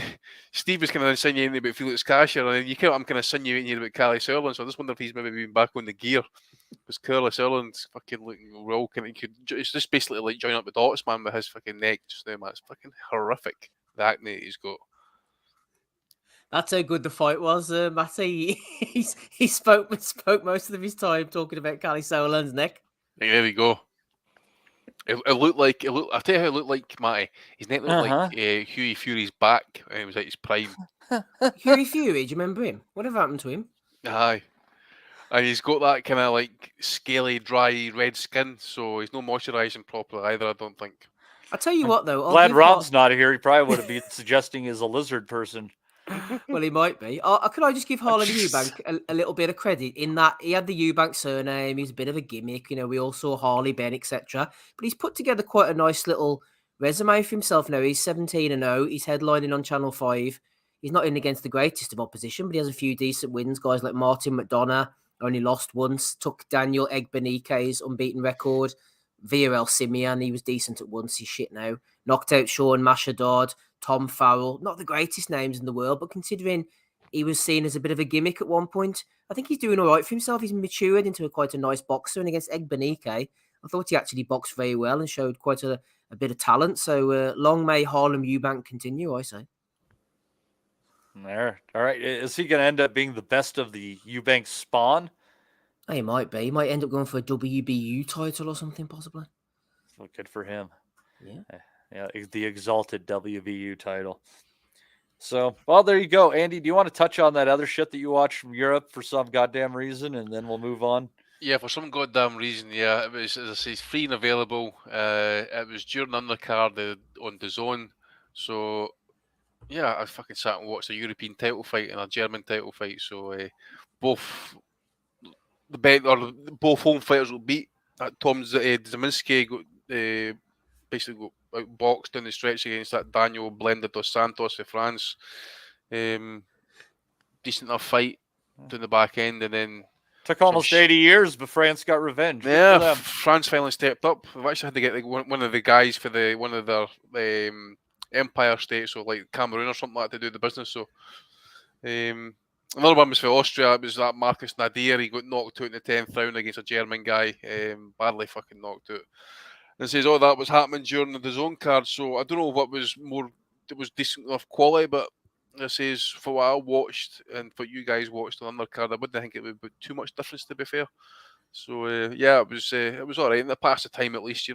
Speaker 7: Steve was kind of insinuating about Felix Casher, and I'm kind of insinuating here about Callie Sörlins. So I just wonder if he's maybe been back on the gear, because Callie Sörlins fucking looking real it's just basically like joining up the dots, man, with his fucking neck just now, man. It's fucking horrific, the acne he's got.
Speaker 13: That's how good the fight was. Matty, he spoke most of his time talking about Callie Sörlin's neck.
Speaker 7: There we go. It looked like I tell you how it looked like, Matty. His neck looked like Hughie Fury's back when he was at his prime.
Speaker 13: Hughie Fury, do you remember him? Whatever happened to him?
Speaker 7: Aye. And he's got that kind of like scaly, dry, red skin, so he's no moisturising properly either, I don't think.
Speaker 13: I tell you what, though.
Speaker 12: Glad Rob's not here. He probably would have been suggesting he's a lizard person.
Speaker 13: Well, he might be. Could I just give Harlem Eubank a little bit of credit in that he had the Eubank surname. He's a bit of a gimmick. We all saw Harley, Ben, etc. But he's put together quite a nice little resume for himself now. He's 17-0. He's headlining on Channel 5. He's not in against the greatest of opposition, but he has a few decent wins. Guys like Martin McDonough only lost once. Took Daniel Egbenike's unbeaten record. VRL Simeon, he was decent at once. He's shit now. Knocked out Sean Mashadard. Tom Farrell, not the greatest names in the world, but considering he was seen as a bit of a gimmick at one point, I think he's doing all right for himself. He's matured into quite a nice boxer, and against Egbenike, I thought he actually boxed very well and showed quite a bit of talent. So long may Harlem Eubank continue, I say.
Speaker 12: There. All right. Is he going to end up being the best of the Eubank spawn?
Speaker 13: He might be. He might end up going for a WBU title or something, possibly.
Speaker 12: So good for him.
Speaker 13: Yeah.
Speaker 12: Yeah, the exalted WBU title. So, well, there you go. Andy, do you want to touch on that other shit that you watched from Europe for some goddamn reason, and then we'll move on?
Speaker 7: Yeah, for some goddamn reason, yeah. It was, as I say, free and available. It was during Undercard on DAZN. So, yeah, I fucking sat and watched a European title fight and a German title fight. So, both home fighters will beat. Tom Zeminski got basically got outboxed down the stretch against that Daniel Blenda dos Santos of France. Decent enough fight down the back end, and then
Speaker 12: took almost 80 years, but France got revenge.
Speaker 7: Yeah, France finally stepped up. We've actually had to get one of the guys for one of their Empire states, so like Cameroon or something like that, to do the business. So another one was for Austria. It was that Marcus Nadir. He got knocked out in the 10th round against a German guy, badly fucking knocked out. And says all that was happening during the DAZN card, so I don't know what was more. It was decent enough quality, but it says for what I watched and for you guys watched on Undercard, I wouldn't think it would be too much difference, to be fair. So yeah, it was all right. And it passed the time at least,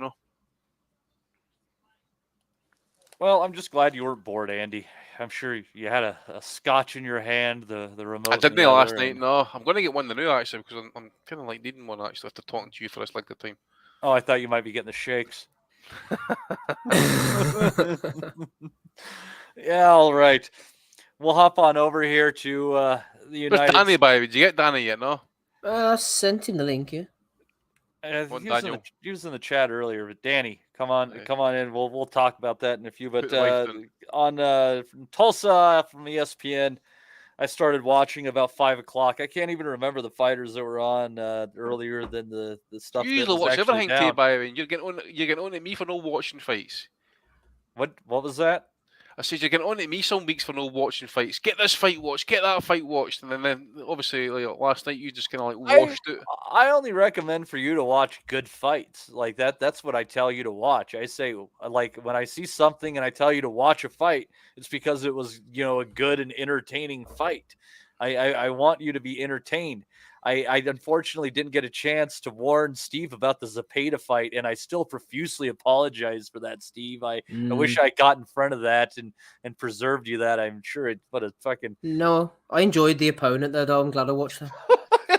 Speaker 12: Well, I'm just glad you weren't bored, Andy. I'm sure you had a scotch in your hand, the remote.
Speaker 7: I didn't last night. No, I'm going to get one now actually, because I'm kind of like needing one actually after talking to you for this length of time.
Speaker 12: Oh, I thought you might be getting the shakes. Yeah, all right. We'll hop on over here to the United.
Speaker 7: Where's Danny, by the way? Did you get Danny yet? No.
Speaker 13: I sent him the link. Yeah.
Speaker 12: He was in the chat earlier, but Danny, come on in. We'll talk about that in a few. But on from Tulsa from ESPN, I started watching about 5 o'clock. I can't even remember the fighters that were on earlier than the stuff.
Speaker 7: You usually watch everything, Tay, by the way. You're getting on at me for no watching fights.
Speaker 12: What was that?
Speaker 7: I said you're getting on at me some weeks for no watching fights. Get this fight watched, get that fight watched, and then obviously like last night you just kind of like washed it.
Speaker 12: I only recommend for you to watch good fights like that. That's what I tell you to watch. I say like when I see something and I tell you to watch a fight, it's because it was a good and entertaining fight. I want you to be entertained. I unfortunately didn't get a chance to warn Steve about the Zepeda fight, and I still profusely apologize for that, Steve. I wish I got in front of that and preserved you that. I'm sure it put a fucking...
Speaker 13: No, I enjoyed the opponent, though. I'm glad I watched that.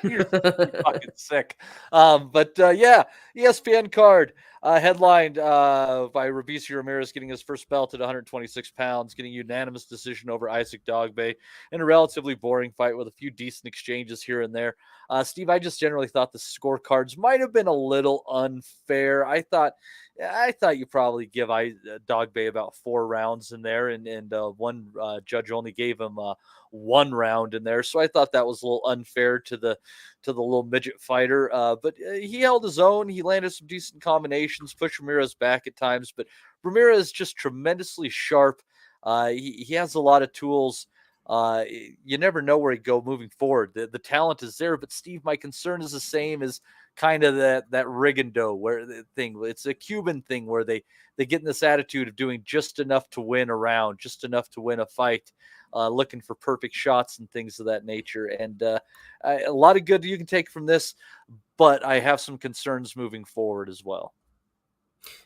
Speaker 12: You're fucking sick. But yeah, ESPN card. Headlined by Robeisy Ramirez getting his first belt at 126 pounds, getting a unanimous decision over Isaac Dogboe in a relatively boring fight with a few decent exchanges here and there. Steve, I just generally thought the scorecards might have been a little unfair. I thought you probably give Dogboe about 4 rounds in there, and one judge only gave him 1 round in there. So I thought that was a little unfair to the little midget fighter. But he held his own. He landed some decent combinations, pushed Ramirez back at times. But Ramirez just tremendously sharp. He has a lot of tools. You never know where he'd go moving forward. The talent is there, but Steve, my concern is the same as kind of that Rigondo thing. It's a Cuban thing where they get in this attitude of doing just enough to win a round, just enough to win a fight, looking for perfect shots and things of that nature. And a lot of good you can take from this, but I have some concerns moving forward as well.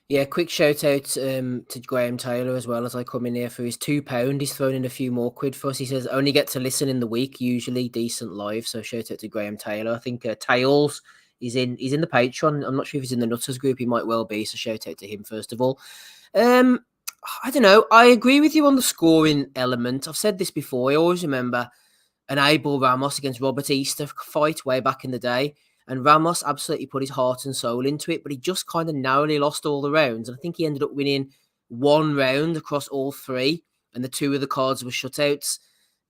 Speaker 13: Yeah, quick shout out to Graham Taylor as well as I come in here for his £2. He's thrown in a few more quid for us. He says only get to listen in the week, usually decent live. So shout out to Graham Taylor. I think Tails he's in the Patreon. I'm not sure if he's in the Nutters group. He might well be. So shout out to him first of all. I don't know. I agree with you on the scoring element. I've said this before. I always remember an Abel Ramos against Robert Easter fight way back in the day. And Ramos absolutely put his heart and soul into it, but he just kind of narrowly lost all the rounds. And I think he ended up winning 1 round across all 3, and the 2 of the cards were shutouts.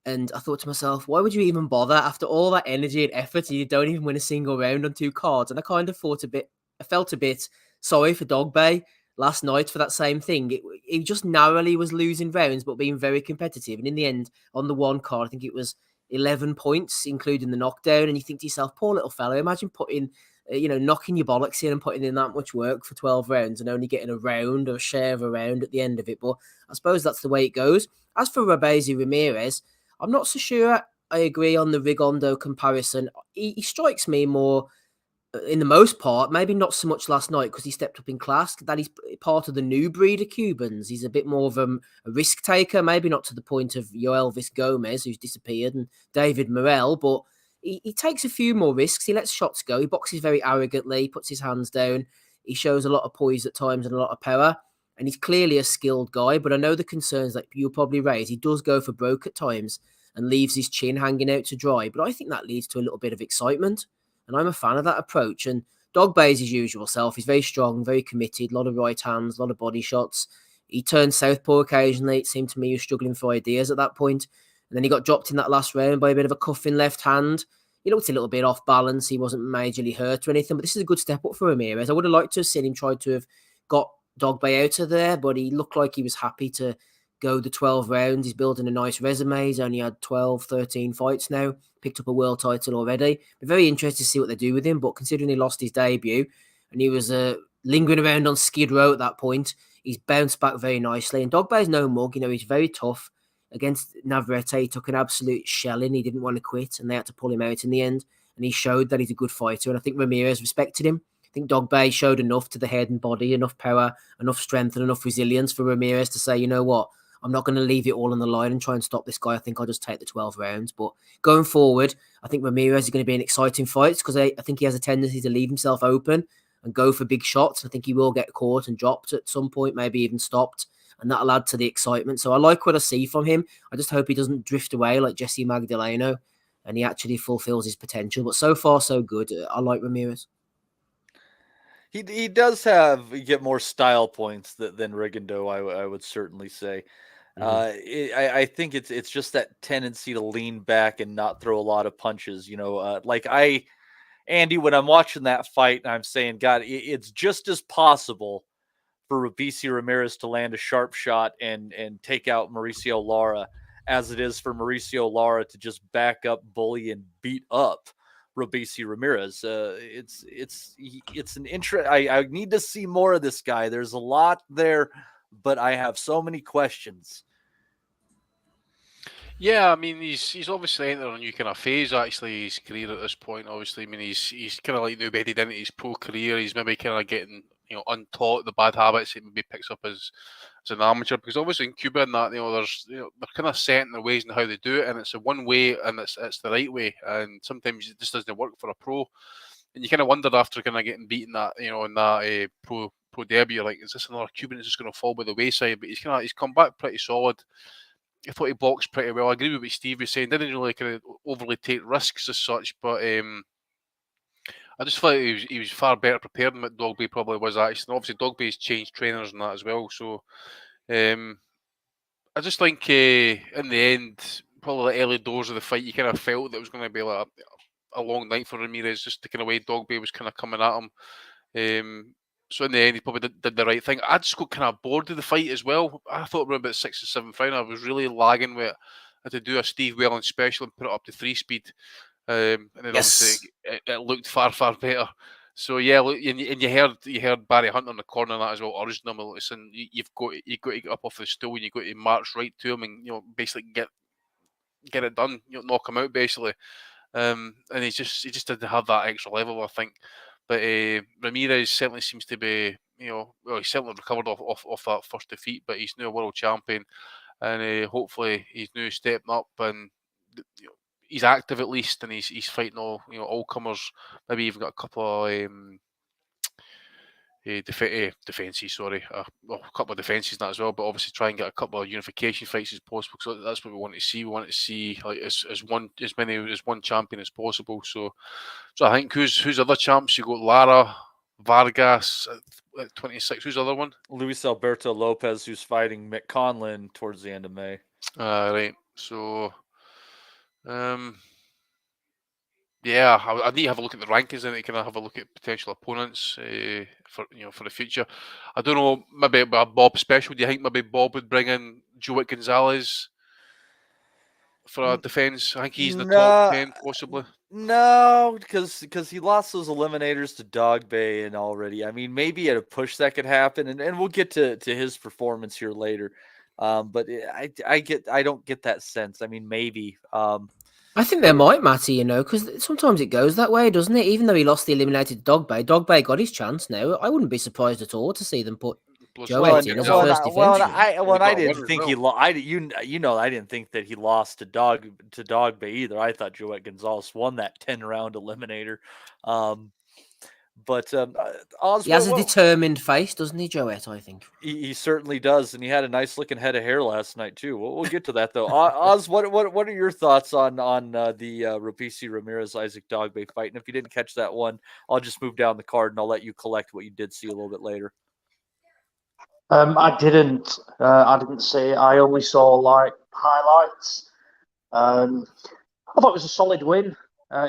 Speaker 13: And I thought to myself, why would you even bother after all that energy and effort? You don't even win a single round on 2 cards. And I kind of felt a bit sorry for Dogboe last night for that same thing. He just narrowly was losing rounds, but being very competitive. And in the end, on the 1 card, I think it was 11 points, including the knockdown. And you think to yourself, poor little fellow, imagine putting, knocking your bollocks in and putting in that much work for 12 rounds and only getting a round or a share of a round at the end of it. But I suppose that's the way it goes. As for Robeisy Ramirez, I'm not so sure I agree on the Rigondo comparison. He strikes me more, in the most part, maybe not so much last night because he stepped up in class, that he's part of the new breed of Cubans. He's a bit more of a risk taker, maybe not to the point of Yoelvis Gomez, who's disappeared, and David Morrell, but he takes a few more risks. He lets shots go. He boxes very arrogantly, puts his hands down. He shows a lot of poise at times and a lot of power, and he's clearly a skilled guy, but I know the concerns that you'll probably raise. He does go for broke at times and leaves his chin hanging out to dry, but I think that leads to a little bit of excitement. And I'm a fan of that approach. And Dogboe is his usual self. He's very strong, very committed, a lot of right hands, a lot of body shots. He turned southpaw occasionally. It seemed to me he was struggling for ideas at that point. And then he got dropped in that last round by a bit of a cuffing left hand. He looked a little bit off balance. He wasn't majorly hurt or anything, but this is a good step up for Ramirez. I would have liked to have seen him try to have got Dogboe out of there, but he looked like he was happy to go the 12 rounds. He's building a nice resume. He's only had 12, 13 fights now. Picked up a world title already. Be very interested to see what they do with him, but considering he lost his debut and he was lingering around on Skid Row at that point, he's bounced back very nicely. And Dogboe's no mug. He's very tough. Against Navarrete, he took an absolute shelling. He didn't want to quit, and they had to pull him out in the end. And he showed that he's a good fighter, and I think Ramirez respected him. I think Dogboe showed enough to the head and body, enough power, enough strength, and enough resilience for Ramirez to say, you know what, I'm not going to leave it all on the line and try and stop this guy. I think I'll just take the 12 rounds. But going forward, I think Ramirez is going to be an exciting fight because I think he has a tendency to leave himself open and go for big shots. I think he will get caught and dropped at some point, maybe even stopped, and that'll add to the excitement. So I like what I see from him. I just hope he doesn't drift away like Jesse Magdaleno and he actually fulfills his potential. But so far, so good. I like Ramirez.
Speaker 12: He does get more style points than Rigondo, I would certainly say. I think it's just that tendency to lean back and not throw a lot of punches. Andy, when I'm watching that fight, I'm saying, God, it's just as possible for Robeisy Ramirez to land a sharp shot and take out Mauricio Lara as it is for Mauricio Lara to just back up, bully, and beat up Robeisy Ramirez. It's an interest. I need to see more of this guy. There's a lot there, but I have so many questions.
Speaker 7: Yeah, I mean, he's obviously entered a new kind of phase, actually, his career at this point. Obviously, I mean, he's kind of like now bedded into his pro career. He's maybe kind of getting, untaught the bad habits he maybe picks up as an amateur. Because obviously in Cuba and that, they're kind of set in their ways and how they do it, and it's a one way and it's the right way. And sometimes it just doesn't work for a pro. And you kind of wonder after kind of getting beaten that, in that pro pro debut, you're like, is this another Cuban that's just going to fall by the wayside? But he's come back pretty solid. I thought he boxed pretty well. I agree with what Steve was saying. Didn't really kind of overly take risks as such, but I just thought he was far better prepared than what Dogboe probably was actually. And obviously, Dogboe's changed trainers and that as well. So I just think in the end, probably the early doors of the fight, you kind of felt that it was going to be like a long night for Ramirez, just the kind of way Dogboe was kind of coming at him. So in the end, he probably did the right thing. I just got kind of bored of the fight as well. I thought around about 6th or 7th round, I was really lagging with it. I had to do a Steve Wellens special and put it up to 3-speed. And then obviously it looked far, far better. So yeah, and you heard Barry Hunt on the corner and that as well, urging him, listen, you've got to get up off the stool and you've got to march right to him and basically get it done, knock him out basically. And he just didn't have that extra level, I think. But Ramirez certainly seems to be, he certainly recovered off that first defeat, but he's now a world champion, and hopefully he's now stepping up and he's active at least, and he's fighting all comers. Maybe even got a couple of defences. Sorry, a couple of defences in that as well. But obviously, try and get a couple of unification fights as possible. So that's what we want to see. We want to see like as many as one champion as possible. So I think who's other champs? You got Lara, Vargas at 26. Who's the other one?
Speaker 12: Luis Alberto Lopez, who's fighting Mick Conlon towards the end of May.
Speaker 7: Right. So. Yeah, I need to have a look at the rankings and kind of have a look at potential opponents for the future. I don't know, maybe a Bob special. Do you think maybe Bob would bring in Joet Gonzalez for a defense? I think he's in the top 10 possibly.
Speaker 12: No, because he lost those eliminators to Dogboe and already. I mean, maybe at a push that could happen, and we'll get to his performance here later. But I don't get that sense. I mean, maybe.
Speaker 13: I think there might, Matty, because sometimes it goes that way, doesn't it? Even though he lost the eliminated Dogboe, Dogboe got his chance now. I wouldn't be surprised at all to see them put Joet in as a first defense.
Speaker 12: I didn't think he lost. I didn't think that he lost to Dogboe either. I thought Joet Gonzalez won that 10-round eliminator. But Oz,
Speaker 13: he has a determined face, doesn't he, Joet? I think
Speaker 12: he certainly does, and he had a nice looking head of hair last night too. We'll get to that though. Oz, what are your thoughts on the Robeisy Ramirez Isaac Dogboe fight? And if you didn't catch that one, I'll just move down the card and I'll let you collect what you did see a little bit later.
Speaker 14: I didn't see it. I only saw like highlights. I thought it was a solid win.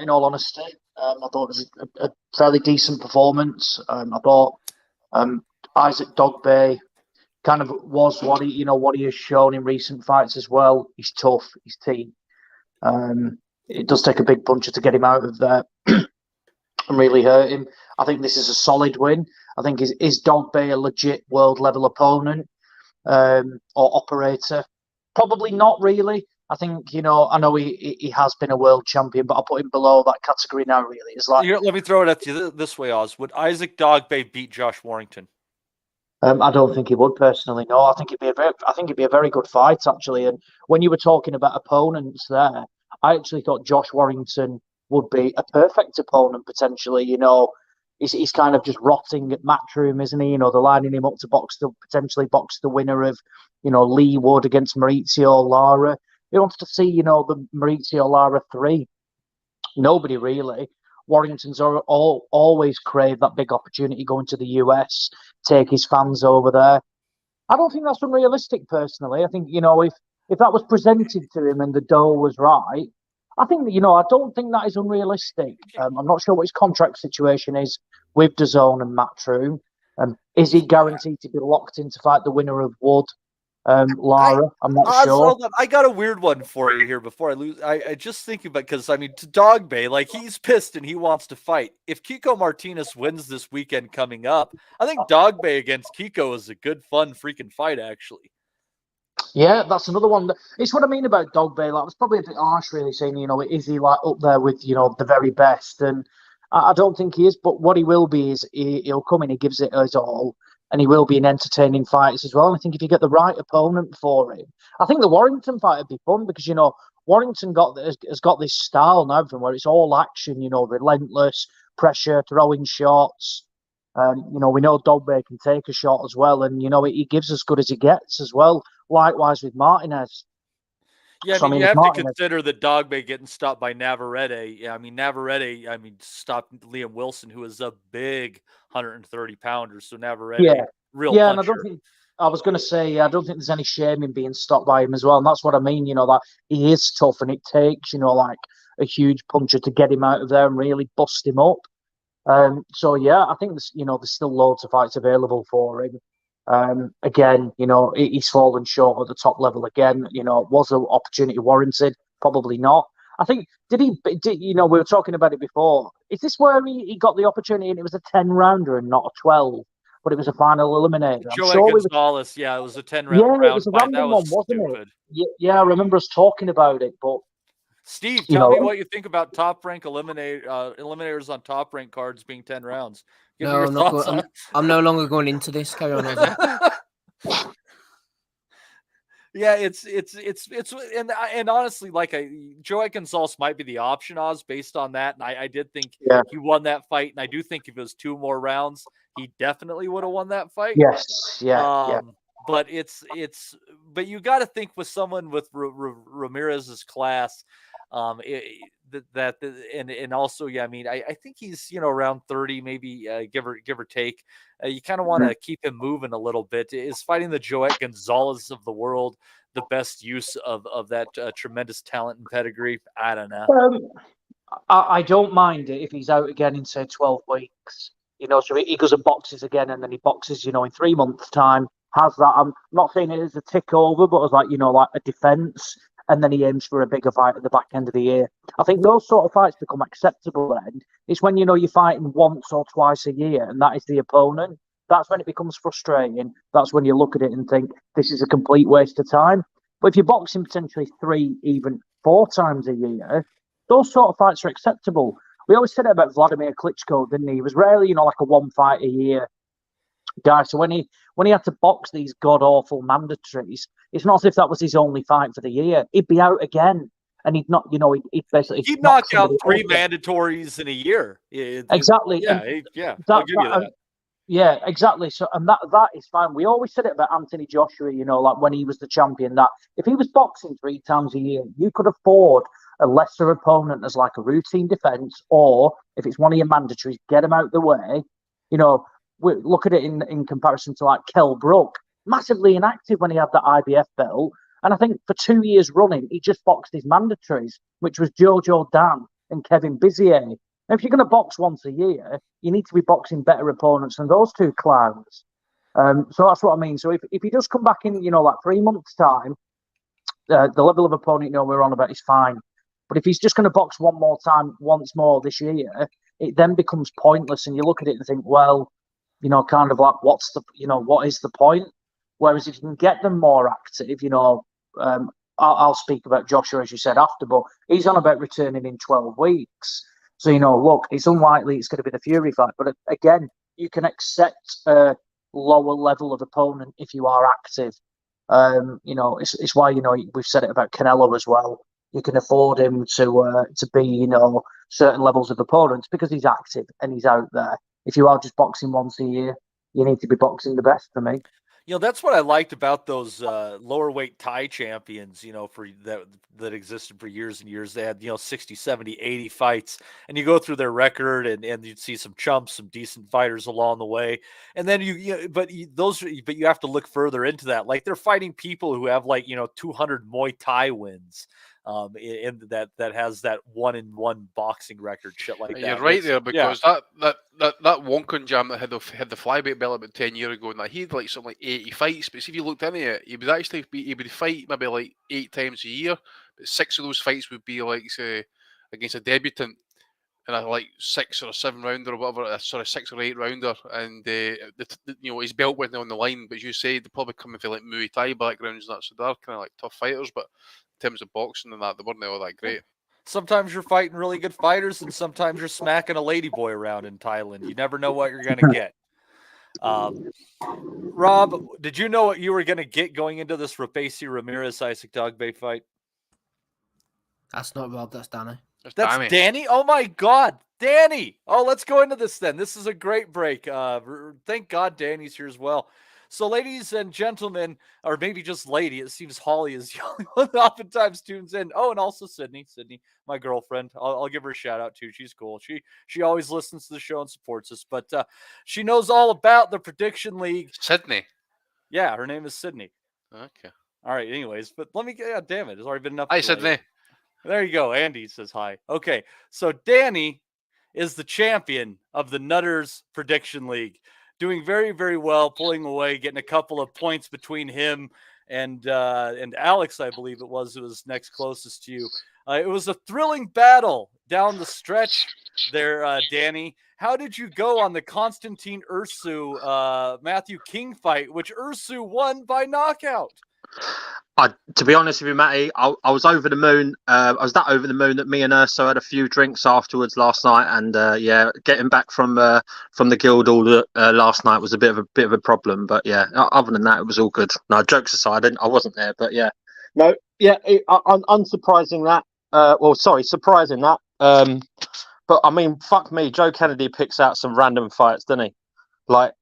Speaker 14: In all honesty. I thought it was a fairly decent performance. I thought Isaac Dogboe kind of was what he has shown in recent fights as well. He's tough. He's team. It does take a big puncher to get him out of there and really hurt him. I think this is a solid win. I think is Dogboe a legit world level opponent or operator? Probably not really. I think, I know he has been a world champion, but I'll put him below that category now, really. It's like,
Speaker 12: let me throw it at you this way, Oz. Would Isaac Dogboe beat Josh Warrington?
Speaker 14: I don't think he would personally. No, I think it'd be a very good fight, actually. And when you were talking about opponents there, I actually thought Josh Warrington would be a perfect opponent, potentially. He's kind of just rotting at Matchroom, isn't he? They're lining him up to potentially box the winner of, Lee Wood against Maurizio Lara. He wants to see, the Maurizio Lara 3. Nobody really. Warrington's always craved that big opportunity going to the US, take his fans over there. I don't think that's unrealistic, personally. I think, if that was presented to him and the dough was right, I think, I don't think that is unrealistic. I'm not sure what his contract situation is with DAZN and Matchroom. Is he guaranteed to be locked in to fight the winner of Wood? Lara, I'm not sure.
Speaker 12: I got a weird one for you here before I lose. I just think about, because to Dogboe, like, he's pissed and he wants to fight. If Kiko Martinez wins this weekend coming up, I think Dogboe against Kiko is a good, fun, freaking fight, actually.
Speaker 14: Yeah, that's another one. It's what I mean about Dogboe. Like, it's probably a bit harsh, really, saying, is he like up there with, the very best? And I don't think he is, but what he will be is he'll come in, he gives it his all. And he will be in entertaining fights as well. And I think if you get the right opponent for him, I think the Warrington fight would be fun because, Warrington has got this style now from where it's all action, relentless, pressure, throwing shots. You know, we know Dogboe can take a shot as well, and you know he gives as good as he gets as well. Likewise with Martinez.
Speaker 12: Yeah,
Speaker 14: So,
Speaker 12: I mean, you
Speaker 14: if
Speaker 12: have to
Speaker 14: Martinez,
Speaker 12: consider the Dogboe getting stopped by Navarrete. Yeah, I mean, Navarrete, stopped Liam Wilson, who is a big 130 pounder. So Navarrete, real
Speaker 14: and I
Speaker 12: puncher.
Speaker 14: don't think I was going to say I don't think there's any shame in being stopped by him as well, and that's what I mean. You know, that he is tough, and it takes like a huge puncher to get him out of there and really bust him up. So yeah, I think there's still loads of fights available for him. Again, he's fallen short at the top level again. Was the opportunity warranted? Probably not. I think we were talking about it before. Is this where he got the opportunity and it was a 10-rounder and not a 12, but it was a final eliminator?
Speaker 12: Joey Gonzalez, yeah, it was a 10-round
Speaker 14: it was a
Speaker 12: fight.
Speaker 14: random one, wasn't
Speaker 12: stupid.
Speaker 14: it? Yeah, I remember us talking about it, but
Speaker 12: Steve, tell me what you think about top rank eliminators on top rank cards being 10 rounds.
Speaker 13: No, I'm no longer going into this. Carry on.
Speaker 12: Yeah, it's and honestly, Joey Gonzalez might be the option, Oz, based on that. And I did think he won that fight, and I do think if it was 2 more rounds, he definitely would have won that fight.
Speaker 14: Yes, yeah.
Speaker 12: But but you got to think with someone with Ramirez's class, and also, yeah, I mean, I think he's around 30, maybe give or take. You kind of want to keep him moving a little bit. Is fighting the Joet Gonzalez of the world the best use of that tremendous talent and pedigree? I don't know.
Speaker 14: I don't mind it if he's out again in say 12 weeks. So he goes and boxes again, and then he boxes, in 3 months' time. Has that? I'm not saying it is a tick over, but as like a defense. And then he aims for a bigger fight at the back end of the year. I think those sort of fights become acceptable then. It's when, you're fighting once or twice a year and that is the opponent. That's when it becomes frustrating. That's when you look at it and think, this is a complete waste of time. But if you're boxing potentially 3, even 4 times a year, those sort of fights are acceptable. We always said it about Vladimir Klitschko, didn't he? He was rarely, like a 1 fight a year guy. So when he had to box these god-awful mandatories, it's not as if that was his only fight for the year. He'd be out again, and he'd not, he'd basically...
Speaker 12: He'd knock out 3 mandatories in a year.
Speaker 14: Exactly.
Speaker 12: I'll give you that.
Speaker 14: Yeah, exactly. So, and that is fine. We always said it about Anthony Joshua, like when he was the champion, that if he was boxing 3 times a year, you could afford a lesser opponent as like a routine defense, or if it's one of your mandatories, get him out the way. We look at it in comparison to like Kell Brook, massively inactive when he had that IBF belt. And I think for 2 years running, he just boxed his mandatories, which was Jojo Dan and Kevin Bizier. And if you're going to box once a year, you need to be boxing better opponents than those 2 clowns. So that's what I mean. So if he does come back in, like 3 months' time, the level of opponent we're on about is fine. But if he's just going to box one more time, once more this year, it then becomes pointless. And you look at it and think, well, kind of like, what is the point? Whereas if you can get them more active, I'll speak about Joshua, as you said, after, but he's on about returning in 12 weeks. So, look, it's unlikely it's going to be the Fury fight. But again, you can accept a lower level of opponent if you are active. It's why, we've said it about Canelo as well. You can afford him to be, certain levels of opponents because he's active and he's out there. If you are just boxing once a year, you need to be boxing the best for me.
Speaker 12: That's what I liked about those lower weight Thai champions, for that existed for years and years. They had, 60, 70, 80 fights, and you go through their record and you'd see some chumps, some decent fighters along the way. And then but you have to look further into that. Like they're fighting people who have 200 Muay Thai wins. In that has that 1-1 boxing record, shit like that.
Speaker 7: You're right there, because that Wonkin jam that had the flyweight belt about 10 years ago, and that he had something like 80 fights. But see, if you looked into it, he would fight maybe 8 times a year, but 6 of those fights would be say against a debutant in a 6 or 7 rounder or whatever, 6 or 8 rounder, and his belt wasn't on the line. But as you say, they probably coming from Muay Thai backgrounds and that, so they're kind of tough fighters, but in terms of boxing and that, they weren't all that great.
Speaker 12: Sometimes you're fighting really good fighters, and sometimes you're smacking a ladyboy around in Thailand. You never know what you're going to get. Rob, did you know what you were going to get going into this Robeisy Ramirez Isaac Dogboe fight?
Speaker 13: That's not Rob, that's Danny.
Speaker 12: That's Danny? Oh my God. Danny. Oh, let's go into this then. This is a great break. Thank God Danny's here as well. So, ladies and gentlemen, or maybe just lady, it seems Holly is the only one that oftentimes tunes in. Oh, and also Sydney, my girlfriend. I'll give her a shout out too. She's cool. She always listens to the show and supports us. But she knows all about the Prediction League.
Speaker 7: Sydney.
Speaker 12: Yeah, her name is Sydney.
Speaker 7: Okay.
Speaker 12: All right. Anyways, but let me get. God damn it! It's already been enough.
Speaker 7: Hi, Sydney.
Speaker 12: There you go. Andy says hi. Okay, so Danny is the champion of the Nutters Prediction League. Doing very, very well, pulling away, getting a couple of points between him and Alex, I believe it was, who was next closest to you. It was a thrilling battle down the stretch there, Danny. How did you go on the Constantine Ursu Matthew King fight, which Ursu won by knockout?
Speaker 15: To be honest with you, Matty, I was over the moon. I was that over the moon that me and Urso had a few drinks afterwards last night, and getting back from the Guildhall last night was a bit of a problem. But yeah, other than that, it was all good. No, jokes aside, I wasn't there, but yeah, no, yeah, surprising that. But I mean, fuck me, Joe Kennedy picks out some random fights, doesn't he? Like,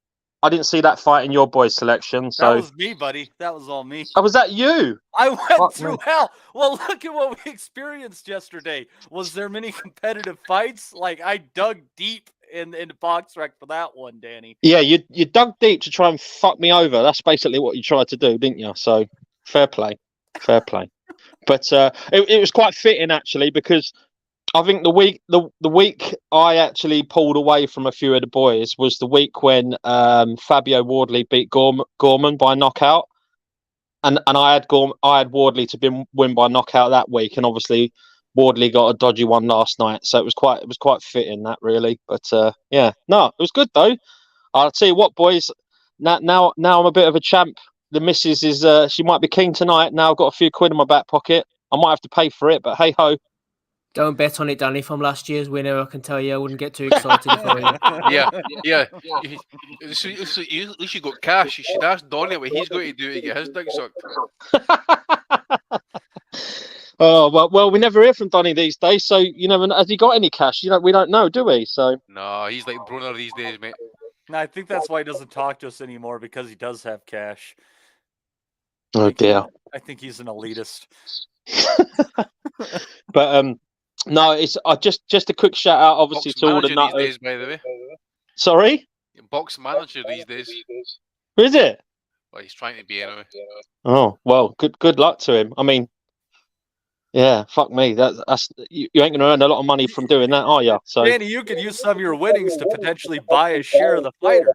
Speaker 15: I didn't see that fight in your boys' selection. So
Speaker 12: that was me, buddy. That was all me.
Speaker 15: Oh, was that you?
Speaker 12: I went through hell. Well, look at what we experienced yesterday. Was there many competitive fights? Like, I dug deep in the box rec for that one, Danny.
Speaker 15: Yeah, you dug deep to try and fuck me over. That's basically what you tried to do, didn't you? So fair play. But it was quite fitting actually, because I think the week I actually pulled away from a few of the boys was the week when Fabio Wardley beat Gorman by knockout, and I had Wardley to win by knockout that week, and obviously Wardley got a dodgy one last night, so it was quite fitting that really. But it was good though. I'll tell you what, boys. Now I'm a bit of a champ. The missus is she might be keen tonight. Now I've got a few quid in my back pocket. I might have to pay for it, but hey ho.
Speaker 13: Don't bet on it, Danny, from last year's winner. I can tell you, I wouldn't get too excited if I were you.
Speaker 7: Yeah. So at least you got cash. You should ask Donny what he's going to do to get his dick sucked.
Speaker 15: Oh well, we never hear from Donny these days. So you never know. Has he got any cash? We don't know, do we? So
Speaker 7: no, he's like Brunner these days, mate.
Speaker 12: No, I think that's why he doesn't talk to us anymore, because he does have cash.
Speaker 15: Oh dear.
Speaker 12: I think he's an elitist.
Speaker 15: But no, it's just a quick shout out, obviously,
Speaker 7: Box
Speaker 15: to all the
Speaker 7: manager
Speaker 15: nutters.
Speaker 7: these days, by the way.
Speaker 15: Sorry,
Speaker 7: box manager these days.
Speaker 15: Who is it?
Speaker 7: Well, he's trying to be anyway.
Speaker 15: Oh well, good luck to him. I mean, yeah, fuck me. That's you ain't gonna earn a lot of money from doing that, are you? So,
Speaker 12: Danny, you could use some of your winnings to potentially buy a share of the fighter.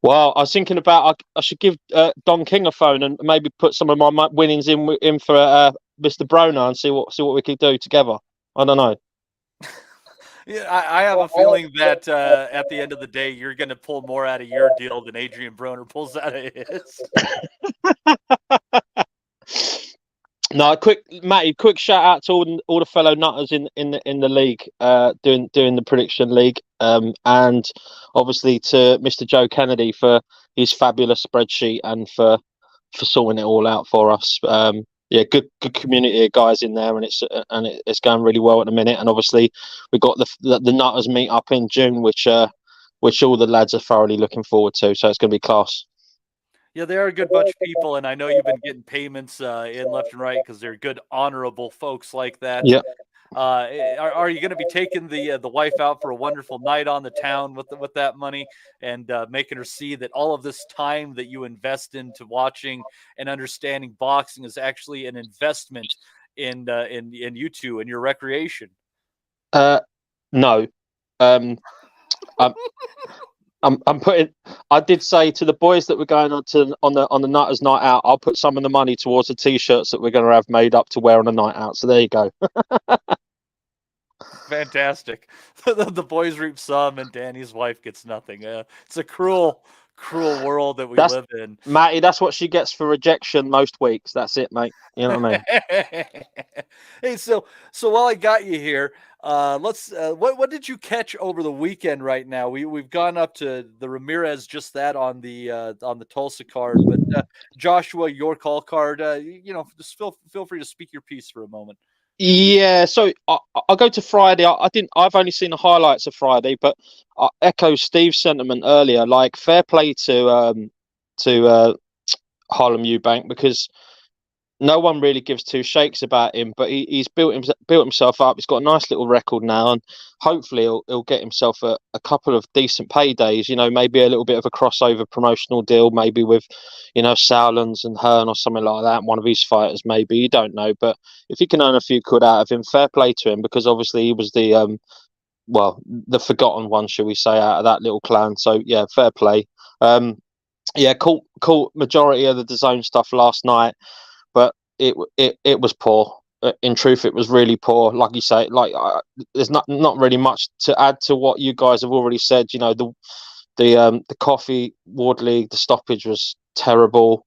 Speaker 15: Well, I was thinking about I should give Don King a phone and maybe put some of my winnings in for Mr. Broner and see what we could do together. I don't know.
Speaker 12: Yeah, I have a feeling that at the end of the day, you're going to pull more out of your deal than Adrian Broner pulls out of his.
Speaker 15: No, quick shout out to all the fellow nutters in the league, doing the prediction league, and obviously to Mr. Joe Kennedy for his fabulous spreadsheet and for sorting it all out for us. Yeah, good community of guys in there, and it's going really well at the minute. And obviously we've got the nutters meet up in June, which all the lads are thoroughly looking forward to. So it's going to be class.
Speaker 12: Yeah, they are a good bunch of people, and I know you've been getting payments in left and right because they're good, honorable folks like that.
Speaker 15: Yeah.
Speaker 12: Are you going to be taking the wife out for a wonderful night on the town with that money, and making her see that all of this time that you invest into watching and understanding boxing is actually an investment in you two and your recreation?
Speaker 15: No. I'm putting. I did say to the boys that we're going on the Nutters Night Out, I'll put some of the money towards the t-shirts that we're going to have made up to wear on the night out. So there you go.
Speaker 12: Fantastic. The boys reap some, and Danny's wife gets nothing. It's a cruel world that we live in.
Speaker 15: Matty, that's what she gets for rejection most weeks. That's it, mate. You know what I mean?
Speaker 12: Hey, so while I got you here, let's. What did you catch over the weekend? Right now, we've gone up to the Ramirez, just that on the Tulsa card, but Joshua, your call card. Just feel free to speak your piece for a moment.
Speaker 15: Yeah, so I'll go to Friday. I've only seen the highlights of Friday, but I echo Steve's sentiment earlier. Like, fair play to Harlem Eubank, because no one really gives two shakes about him, but he's built himself up. He's got a nice little record now, and hopefully he'll get himself a couple of decent paydays. You know, maybe a little bit of a crossover promotional deal, maybe with, you know, Sowlands and Hearn or something like that. One of his fighters, maybe, you don't know. But if you can earn a few quid out of him, fair play to him, because obviously he was the the forgotten one, shall we say, out of that little clan. So yeah, fair play. Yeah, caught majority of the DAZN stuff last night, but it was poor. In truth, it was really poor. Like you say, there's not really much to add to what you guys have already said. You know, the coffee Wardley, the stoppage was terrible.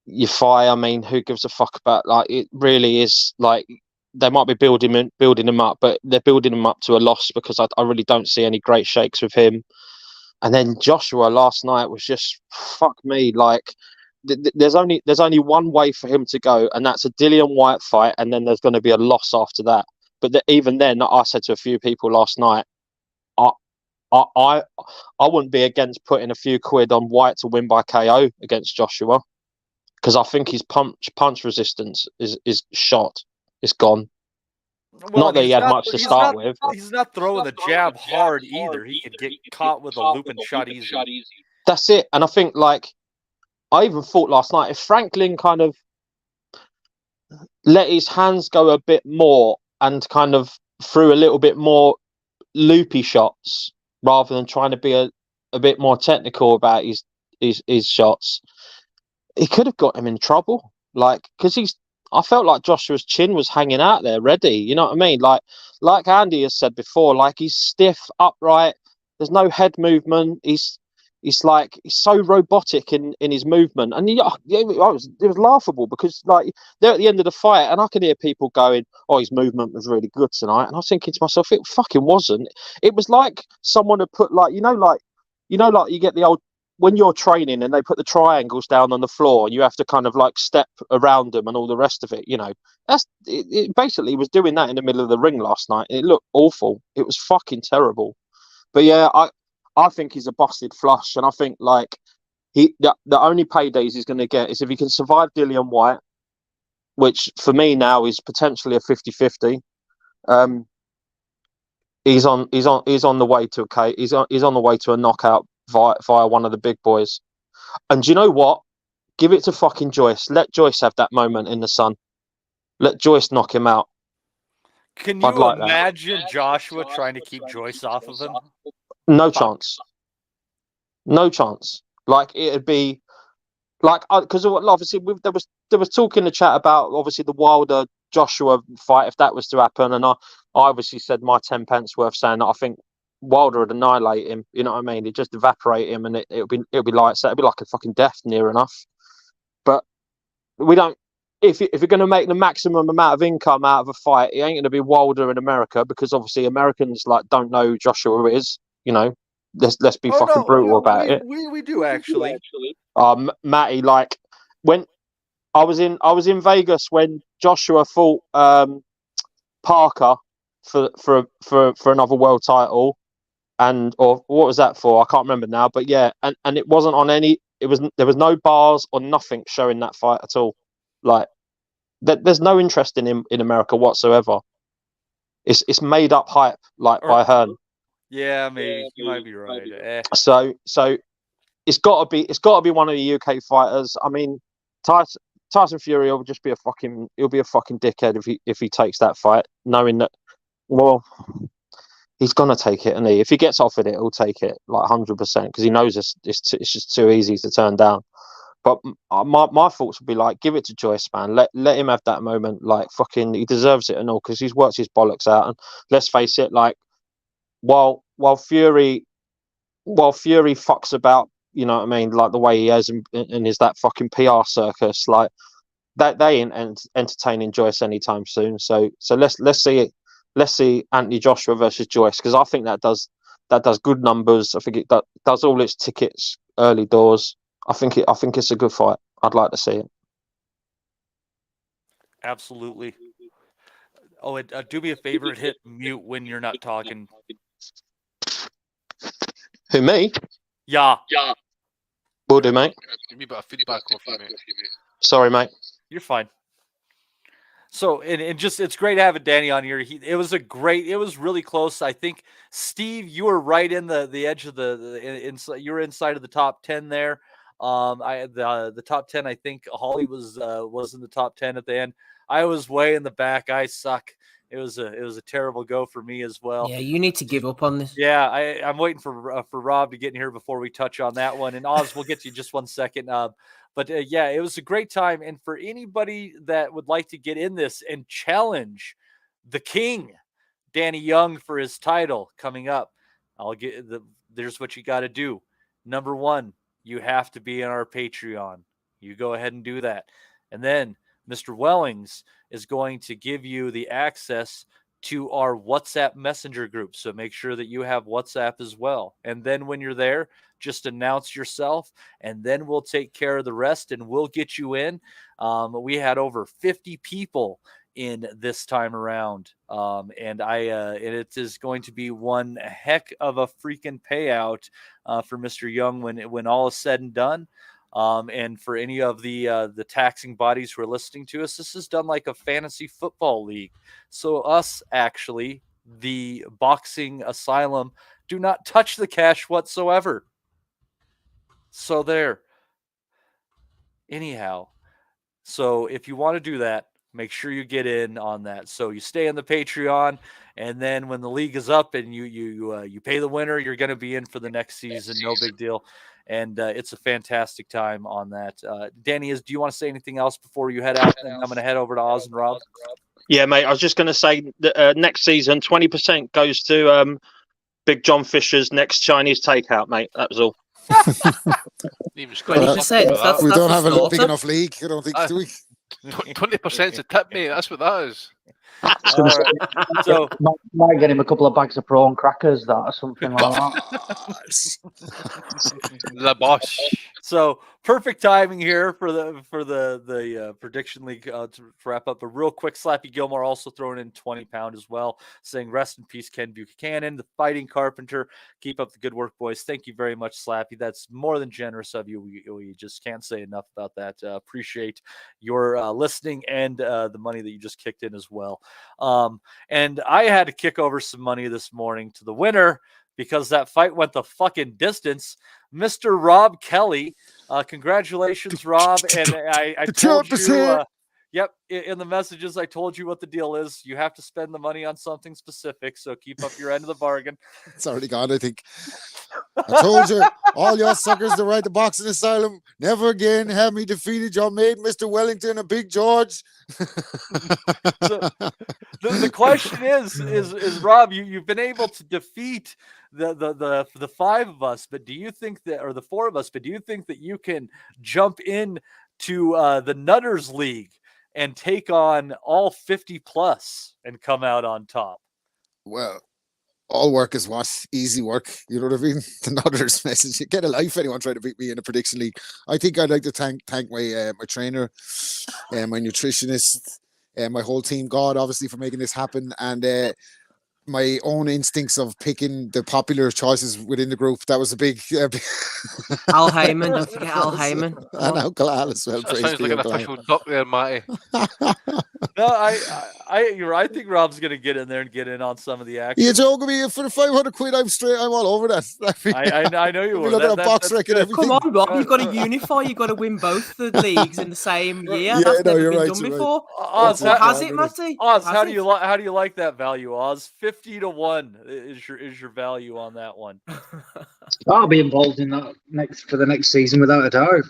Speaker 15: You fire. I mean, who gives a fuck about? Like, it really is like they might be building him up, but they're building him up to a loss, because I really don't see any great shakes with him. And then Joshua last night was just, fuck me, like. There's only one way for him to go, and that's a Dillian Whyte fight, and then there's going to be a loss after that. But even then, I said to a few people last night, I wouldn't be against putting a few quid on Whyte to win by KO against Joshua, because I think his punch resistance is shot. It's gone.
Speaker 12: Well,
Speaker 15: not that he had much to start with.
Speaker 12: He's not throwing the jab hard either. He could get caught with a looping shot easy.
Speaker 15: That's it. And I think, like, I even thought last night, if Franklin kind of let his hands go a bit more and kind of threw a little bit more loopy shots, rather than trying to be a bit more technical about his shots, he could have got him in trouble. Like, because I felt like Joshua's chin was hanging out there ready. You know what I mean? Like Andy has said before, like, he's stiff, upright. There's no head movement. He's so robotic in his movement, and it was laughable, because like they're at the end of the fight, and I can hear people going, "Oh, his movement was really good tonight," and I was thinking to myself, it fucking wasn't. It was like someone had put like you get the old, when you're training and they put the triangles down on the floor and you have to kind of like step around them and all the rest of it. You know, it basically was doing that in the middle of the ring last night. It looked awful. It was fucking terrible. But yeah, I think he's a busted flush, and I think like the only paydays he's going to get is if he can survive Dillian Whyte, which for me now is potentially a 50-50. He's on the way to he's on the way to a knockout via one of the big boys. And do you know what? Give it to fucking Joyce. Let Joyce have that moment in the sun. Let Joyce knock him out.
Speaker 12: Can you imagine Joshua trying to keep Joyce off of him?
Speaker 15: No chance. No chance. Like, it'd be like, because obviously there was talk in the chat about obviously the Wilder Joshua fight, if that was to happen, and I obviously said my 10 pence worth, saying that I think Wilder would annihilate him. You know what I mean? He'd just evaporate him, and it'll be like that. It'd be like a fucking death near enough. But we don't. If you're going to make the maximum amount of income out of a fight, it ain't going to be Wilder in America, because obviously Americans like don't know who Joshua is. You know, let's be brutal about it.
Speaker 12: We do actually.
Speaker 15: Matty, like, when I was in Vegas when Joshua fought Parker for another world title, or what was that for? I can't remember now. But yeah, and it wasn't on any. There was no bars or nothing showing that fight at all. Like, there's no interest in him in America whatsoever. It's made up hype, like, by Hearn.
Speaker 12: Yeah, maybe you might be right.
Speaker 15: So it's got to be one of the UK fighters. I mean, Tyson Fury will just be he'll be a fucking dickhead if he takes that fight, knowing that, well, he's gonna take it, and if he gets offered it, he'll take it like 100%, because he knows it's just too easy to turn down. But my thoughts would be like, give it to Joyce, man. Let him have that moment. Like, fucking, he deserves it and all, because he's worked his bollocks out. And let's face it, like, while Fury fucks about, you know what I mean, like the way he has, and is that fucking PR circus, like that, they ain't entertaining Joyce anytime soon. So let's see Anthony Joshua versus Joyce, because I think that does good numbers. I think it does all its tickets early doors. I think it's a good fight. I'd like to see it.
Speaker 12: Absolutely. Oh, do me a favor and hit mute when you're not talking.
Speaker 15: Who, me?
Speaker 12: Yeah.
Speaker 15: Will do, mate.
Speaker 7: Give me a bit of feedback off you, mate.
Speaker 15: Sorry, mate.
Speaker 12: You're fine. So, and just, it's great having Danny on here. It was really close. I think, Steve, you were right in the edge of you were inside of the top 10 there. The top 10, I think Holly was in the top 10 at the end. I was way in the back. I suck. It was a terrible go for me as well.
Speaker 13: Yeah, you need to give up on this.
Speaker 12: Yeah, I'm waiting for Rob to get in here before we touch on that one. And Oz, we'll get to you just 1 second. But yeah, it was a great time. And for anybody that would like to get in this and challenge the king, Danny Young, for his title coming up, there's what you got to do. Number 1, you have to be in our Patreon. You go ahead and do that. And then Mr. Wellings is going to give you the access to our WhatsApp messenger group. So make sure that you have WhatsApp as well. And then when you're there, just announce yourself, and then we'll take care of the rest and we'll get you in. We had over 50 people in this time around. And it is going to be one heck of a freaking payout for Mr. Young when all is said and done. And for any of the taxing bodies who are listening to us, this is done like a fantasy football league. So us, actually, the Boxing Asylum, do not touch the cash whatsoever. So there. Anyhow, so if you want to do that, make sure you get in on that. So you stay in the Patreon, and then when the league is up and you pay the winner, you're going to be in for the next season. No big deal. And it's a fantastic time on that. Danny, do you want to say anything else before you head out? And I'm going to head over to Oz and Rob.
Speaker 15: Yeah, mate. I was just going to say that next season, 20% goes to Big John Fisher's next Chinese takeout, mate. That was all.
Speaker 9: We don't have a big enough league, I don't think, do we?
Speaker 7: 20% is a tip, mate. That's what that is.
Speaker 14: So might get him a couple of bags of prawn crackers, that or something like that.
Speaker 7: The boss.
Speaker 12: So perfect timing here for the prediction league to wrap up. A real quick, Slappy Gilmore also throwing in 20 pound as well, saying rest in peace, Ken Buchanan, the fighting carpenter. Keep up the good work, boys. Thank you very much, Slappy. That's more than generous of you. We just can't say enough about that. Appreciate your listening and the money that you just kicked in as well. And I had to kick over some money this morning to the winner because that fight went the fucking distance. Mr. Rob Kelly. Congratulations, Rob. And I told you, yep, in the messages, I told you what the deal is. You have to spend the money on something specific, so keep up your end of the bargain.
Speaker 9: It's already gone, I think. I told you, all y'all suckers that ride the Boxing Asylum, never again have me defeated. Y'all made Mr. Wellington a Big George.
Speaker 12: So, the question is Rob, you've been able to defeat the five of us, but do you think that, or the four of us, but do you think that you can jump in to the Nutters League and take on all 50 plus and come out on top?
Speaker 9: Well, all work is what? Easy work. You know what I mean? The Nutters message. Get a life, anyone trying to beat me in a prediction league. I think I'd like to thank my my trainer, my nutritionist, my whole team, God, obviously, for making this happen, and my own instincts of picking the popular choices within the group. That was a big...
Speaker 13: Al Heyman, don't forget Al Heyman.
Speaker 9: And Uncle Al as well.
Speaker 7: That sounds like an official duck there, Matty.
Speaker 12: No, I think Rob's going to get in there and get in on some of the action.
Speaker 9: You're joking me. For the 500 quid, I'm all over that.
Speaker 12: I know you were.
Speaker 9: Look at a box record.
Speaker 13: Come on, Rob. You've got to unify. You've got to win both the leagues in the same year.
Speaker 9: Yeah,
Speaker 13: That's never been
Speaker 9: right,
Speaker 13: done before.
Speaker 12: Oz,
Speaker 13: has it, Matty?
Speaker 12: Oz, how do you like that value, Oz? 50-1 is your value on that one.
Speaker 14: I'll be involved in that for the next season without a doubt.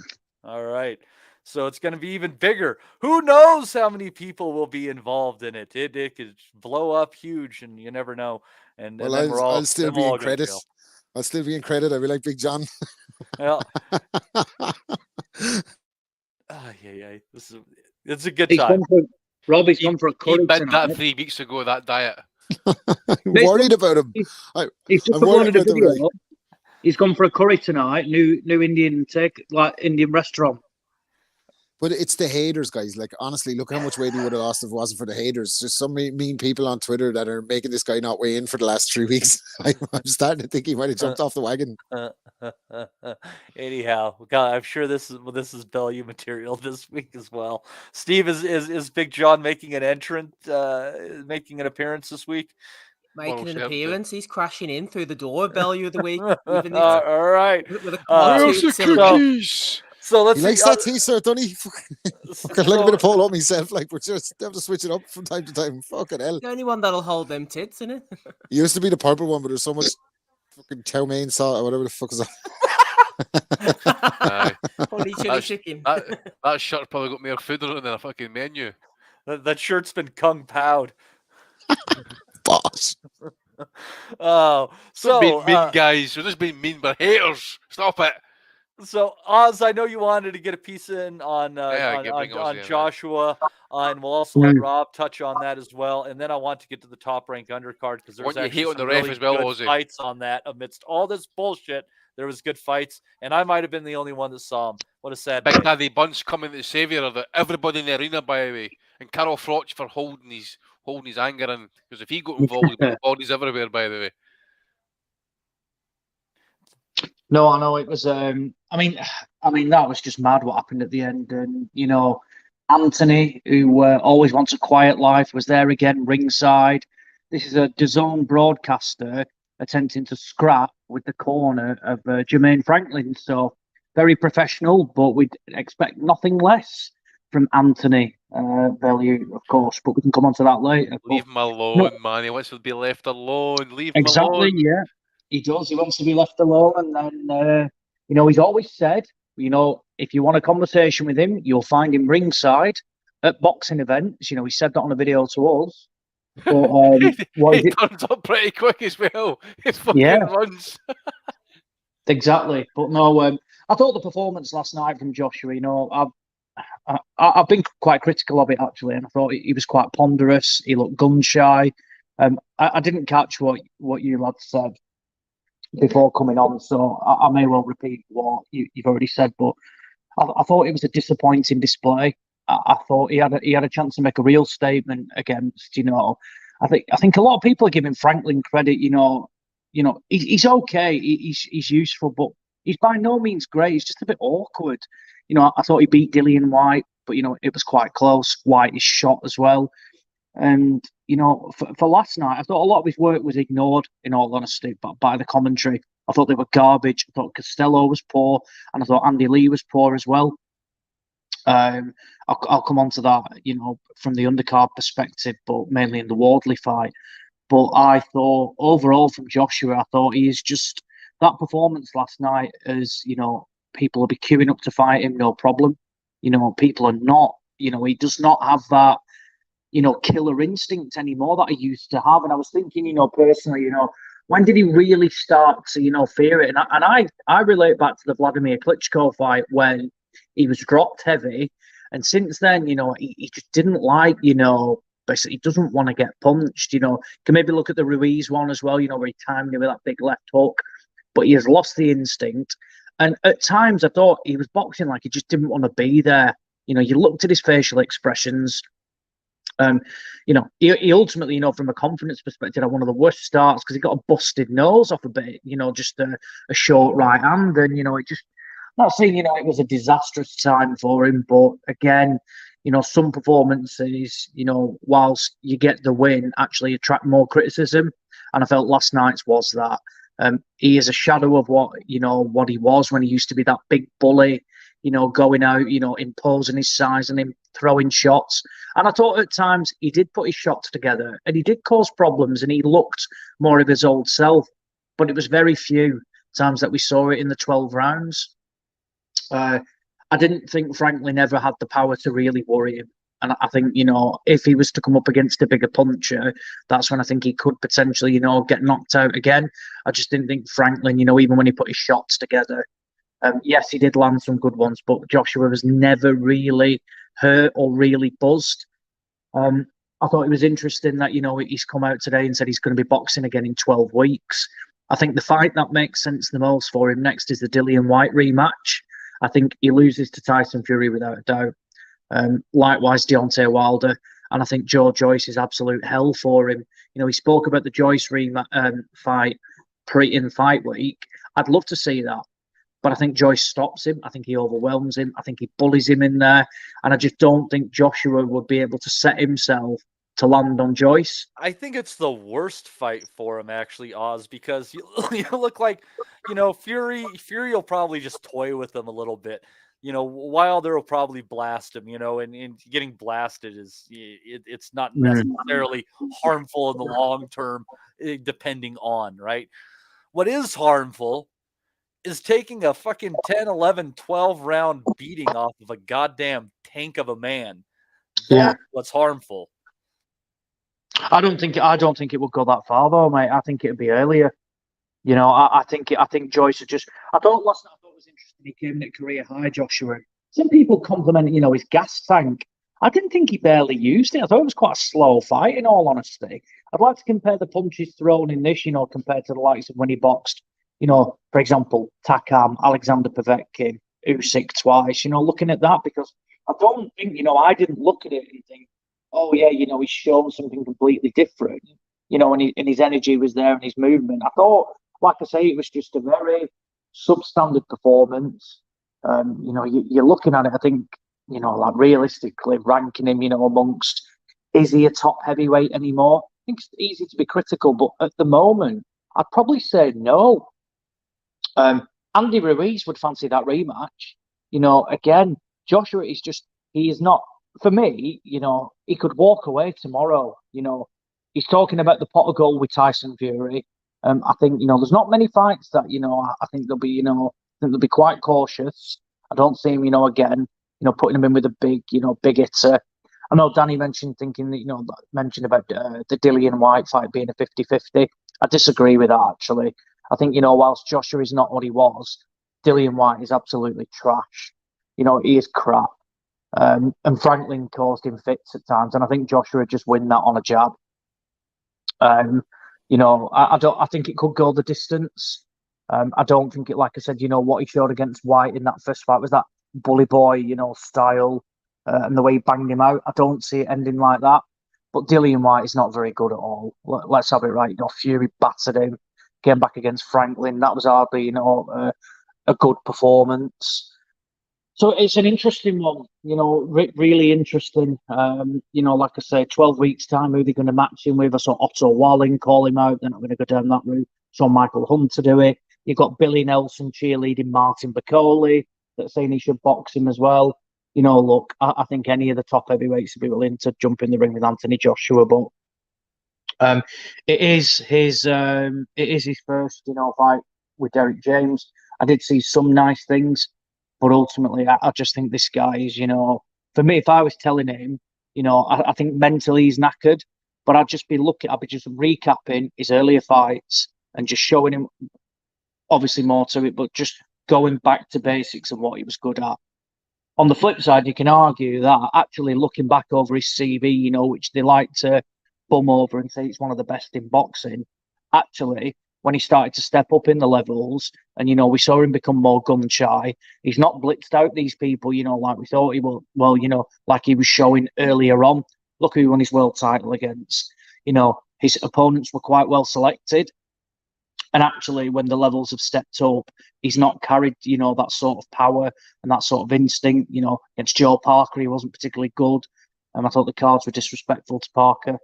Speaker 12: All right. So it's going to be even bigger. Who knows how many people will be involved in it? It could blow up huge, and you never know. And
Speaker 9: well,
Speaker 12: and
Speaker 9: I'll still be in credit. I'll still be in credit. I'll be like Big John.
Speaker 12: Well, it's a good time.
Speaker 14: Robbie's gone for a curry.
Speaker 7: He bid that 3 weeks ago, that diet.
Speaker 9: I'm worried about him.
Speaker 14: He's just uploaded a video. He's gone for a curry tonight. New Indian Indian restaurant.
Speaker 9: But it's the haters, guys. Like, honestly, look how much weight he would have lost if it wasn't for the haters. There's some mean people on Twitter that are making this guy not weigh in for the last 3 weeks. I'm starting to think he might have jumped off the wagon.
Speaker 12: Anyhow, God, I'm sure this is Bellew material this week as well. Steve, is Big John making an making an appearance this week?
Speaker 13: Making an appearance. He's crashing in through the door of Bellew of the week. Even
Speaker 12: all right.
Speaker 13: With a
Speaker 9: Where's the cookies?
Speaker 12: So let's
Speaker 9: he likes that t-shirt, doesn't he? Fucking like a bit of pole on myself. Like, we're just have to switch it up from time to time. Fucking hell.
Speaker 13: The only one that'll hold them tits, isn't it?
Speaker 9: It used to be the purple one, but there's so much fucking chow mein salt or whatever the fuck is that.
Speaker 13: Holy chili chicken.
Speaker 7: That shirt probably got more food on it than a fucking menu.
Speaker 12: That shirt's been kung paoed.
Speaker 9: Boss.
Speaker 12: Oh, so
Speaker 7: being mean, guys. We're just being mean, but haters. Stop it.
Speaker 12: So Oz, I know you wanted to get a piece in on Joshua, and we'll also let Rob touch on that as well. And then I want to get to the top rank undercard because there's actually some really good fights on that. Amidst all this bullshit, there was good fights, and I might have been the only one that saw them. What a sad
Speaker 7: Big Daddy Bunch coming to the saviour of everybody in the arena, by the way, and Carol Froch for holding his anger in, because if he got involved, there'd be bodies everywhere, by the way.
Speaker 14: No, I know it was. I mean, that was just mad what happened at the end. And Anthony, who always wants a quiet life, was there again ringside. This is a DAZN broadcaster attempting to scrap with the corner of Jermaine Franklin. So very professional, but we'd expect nothing less from Anthony Bellew, of course. But we can come on to that later.
Speaker 7: Leave him alone, man. He wants to be left alone. Leave him
Speaker 14: alone. Exactly, yeah. He does. He wants to be left alone. And then, he's always said, if you want a conversation with him, you'll find him ringside at boxing events. He said that on a video to us. But,
Speaker 7: he turns up pretty quick as well. He fucking runs.
Speaker 14: Exactly. But no, I thought the performance last night from Joshua, I've been quite critical of it, actually. And I thought he was quite ponderous. He looked gun shy. I didn't catch what you lads said before coming on, so I may well repeat what you've already said, but I thought it was a disappointing display. I thought he had a chance to make a real statement against, I think a lot of people are giving Franklin credit, he's okay, he's useful, but he's by no means great. He's just a bit awkward. I thought he beat Dillian White, but it was quite close. White is shot as well. And, for last night, I thought a lot of his work was ignored, in all honesty, by the commentary. I thought they were garbage. I thought Costello was poor, and I thought Andy Lee was poor as well. I'll come on to that, from the undercard perspective, but mainly in the Wardley fight. But I thought, overall, from Joshua, I thought he is just, that performance last night is, people will be queuing up to fight him, no problem. People are not, he does not have that, killer instinct anymore that he used to have. And I was thinking, personally, when did he really start to, fear it? And I relate back to the Vladimir Klitschko fight when he was dropped heavy. And since then, he just didn't like, basically he doesn't want to get punched, Can maybe look at the Ruiz one as well, where he timed him with that big left hook. But he has lost the instinct. And at times I thought he was boxing like he just didn't want to be there. You looked at his facial expressions. He ultimately, from a confidence perspective, had one of the worst starts because he got a busted nose off a bit, just a short right hand. And, it just, not saying, it was a disastrous time for him. But again, some performances, whilst you get the win, actually attract more criticism. And I felt last night's was that. He is a shadow of what he was when he used to be that big bully, going out, imposing his size and him throwing shots. And I thought at times he did put his shots together and he did cause problems and he looked more of his old self. But it was very few times that we saw it in the 12 rounds. I didn't think Franklin ever had the power to really worry him. And I think, if he was to come up against a bigger puncher, that's when I think he could potentially, get knocked out again. I just didn't think Franklin, even when he put his shots together, yes, he did land some good ones, but Joshua was never really hurt or really buzzed. I thought it was interesting that, he's come out today and said he's going to be boxing again in 12 weeks. I think the fight that makes sense the most for him next is the Dillian White rematch. I think he loses to Tyson Fury without a doubt. Likewise, Deontay Wilder. And I think Joe Joyce is absolute hell for him. You know, he spoke about the Joyce fight in fight week. I'd love to see that. But I think Joyce stops him. I think he overwhelms him. I think he bullies him in there. And I just don't think Joshua would be able to set himself to land on Joyce.
Speaker 12: I think it's the worst fight for him, actually, Oz, because you look like, Fury will probably just toy with him a little bit. Wilder will probably blast him, and getting blasted it's not necessarily harmful in the long term, depending on, right? What is harmful is taking a fucking 10, 11, 12 round beating off of a goddamn tank of a man. That's what's harmful.
Speaker 14: I don't think it would go that far though, mate. I think it'd be earlier. I think Joyce would just. Last night I thought it was interesting. He came in at career high, Joshua. Some people compliment, his gas tank. I didn't think he barely used it. I thought it was quite a slow fight, in all honesty. I'd like to compare the punches thrown in this, compared to the likes of when he boxed, for example, Takam, Alexander Povetkin, Usyk twice, looking at that, because I don't think, I didn't look at it and think, oh yeah, he's shown something completely different, and his energy was there and his movement. I thought, like I say, it was just a very substandard performance. You're looking at it, I think, like realistically ranking him, amongst, is he a top heavyweight anymore? I think it's easy to be critical, but at the moment, I'd probably say no. Andy Ruiz would fancy that rematch. Again, Joshua is he is not, for me, he could walk away tomorrow. He's talking about the pot of gold with Tyson Fury. I think, there's not many fights that, I think they'll be quite cautious. I don't see him, again, putting him in with a big hitter. I know Danny mentioned about the Dillian White fight being a 50-50. I disagree with that, actually. I think, whilst Joshua is not what he was, Dillian White is absolutely trash. He is crap. And Franklin caused him fits at times, and I think Joshua just win that on a jab. I think it could go the distance. I don't think it, like I said, what he showed against White in that first fight was that bully boy, style, and the way he banged him out. I don't see it ending like that. But Dillian White is not very good at all. Let's have it right. Fury battered him, came back against Franklin. That was hardly, a good performance. So it's an interesting one, really interesting. Like I say, 12 weeks time, who they're going to match him with. I saw Otto Walling call him out. They're not going to go down that route. Saw Michael Hunter do it. You've got Billy Nelson cheerleading Martin Bacoli, that's saying he should box him as well. Look, I think any of the top heavyweights would be willing to jump in the ring with Anthony Joshua, but it is his first, fight with Derek James. I did see some nice things, but ultimately, I just think this guy is, for me, if I was telling him, I think mentally he's knackered, but I'd just be just recapping his earlier fights and just showing him, obviously more to it, but just going back to basics and what he was good at. On the flip side, you can argue that actually looking back over his CV, which they like to bum over and say it's one of the best in boxing, actually, when he started to step up in the levels and, we saw him become more gun shy, he's not blitzed out these people, like we thought he would. Well, like he was showing earlier on. Look who he won his world title against. His opponents were quite well selected. And actually, when the levels have stepped up, he's not carried, that sort of power and that sort of instinct. Against Joe Parker, he wasn't particularly good. And I thought the cards were disrespectful to Parker.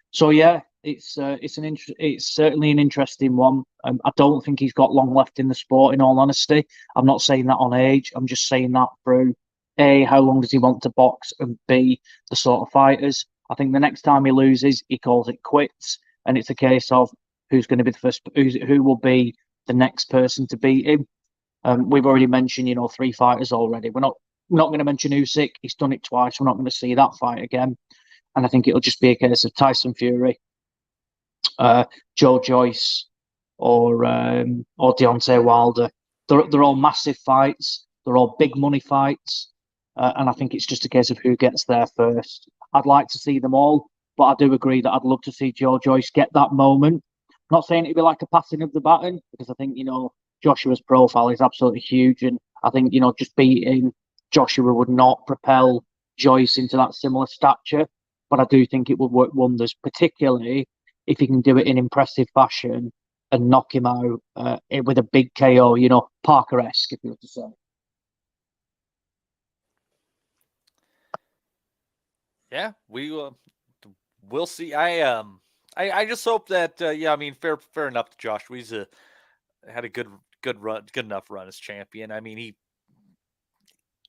Speaker 14: So, yeah, it's certainly an interesting one. I don't think he's got long left in the sport, in all honesty. I'm not saying that on age. I'm just saying that through, A, how long does he want to box, and B, the sort of fighters. I think the next time he loses, he calls it quits. And it's a case of who's going to be the first, who will be the next person to beat him. We've already mentioned, 3 fighters already. We're not going to mention Usyk. He's done it twice. We're not going to see that fight again. And I think it'll just be a case of Tyson Fury, Joe Joyce, or Deontay Wilder. They're all massive fights. They're all big money fights. And I think it's just a case of who gets there first. I'd like to see them all, but I do agree that I'd love to see Joe Joyce get that moment. I'm not saying it'd be like a passing of the baton, because I think, Joshua's profile is absolutely huge. And I think, just beating Joshua would not propel Joyce into that similar stature. But I do think it would work wonders, particularly if he can do it in impressive fashion and knock him out with a big KO, Parker-esque, if you were to say.
Speaker 12: Yeah, we'll see. I just hope that fair enough to Josh. He's had a good enough run as champion. I mean,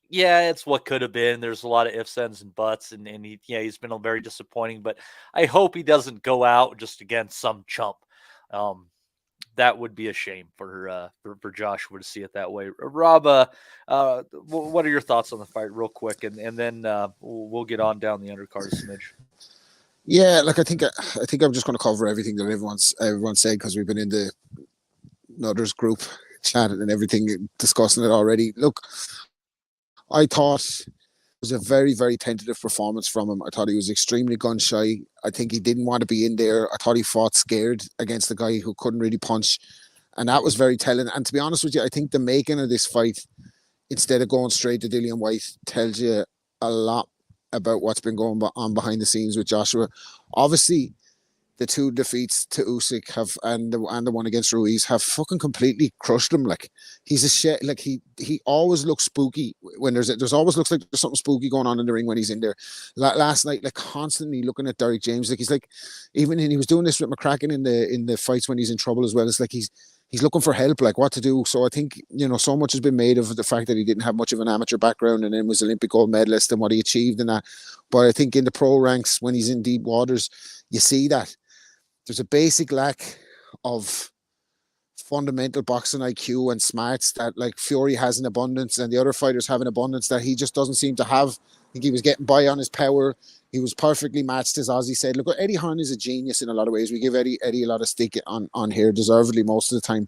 Speaker 12: it's what could have been. There's a lot of ifs, ands, and buts, and he's been very disappointing. But I hope he doesn't go out just against some chump. That would be a shame for Joshua to see it that way. Rob, what are your thoughts on the fight, real quick, and then we'll get on down the undercard smidge.
Speaker 9: Yeah, I think I'm just going to cover everything that everyone said, because we've been in the Nutters group chatting and everything, discussing it already. Look, I thought it was a very, very tentative performance from him. I thought he was extremely gun shy. I think he didn't want to be in there. I thought he fought scared against a guy who couldn't really punch, and that was very telling. And to be honest with you, I think the making of this fight, instead of going straight to Dillian White, tells you a lot about what's been going on behind the scenes with Joshua. Obviously, the two defeats to Usyk and the one against Ruiz have fucking completely crushed him. Like, he's a shit. Like, he always looks spooky when there's always looks like there's something spooky going on in the ring when he's in there. Last night, constantly looking at Derek James, he's like, even he was doing this with McCracken in the fights when he's in trouble as well. It's like he's looking for help, like what to do. So I think, so much has been made of the fact that he didn't have much of an amateur background and then was Olympic gold medalist and what he achieved in that. But I think in the pro ranks, when he's in deep waters, you see that there's a basic lack of fundamental boxing IQ and smarts that Fury has in abundance and the other fighters have in abundance that he just doesn't seem to have. I think he was getting by on his power. He was perfectly matched, as Ozzy said. Look, Eddie Hearn is a genius in a lot of ways. We give Eddie a lot of stick on here, deservedly most of the time.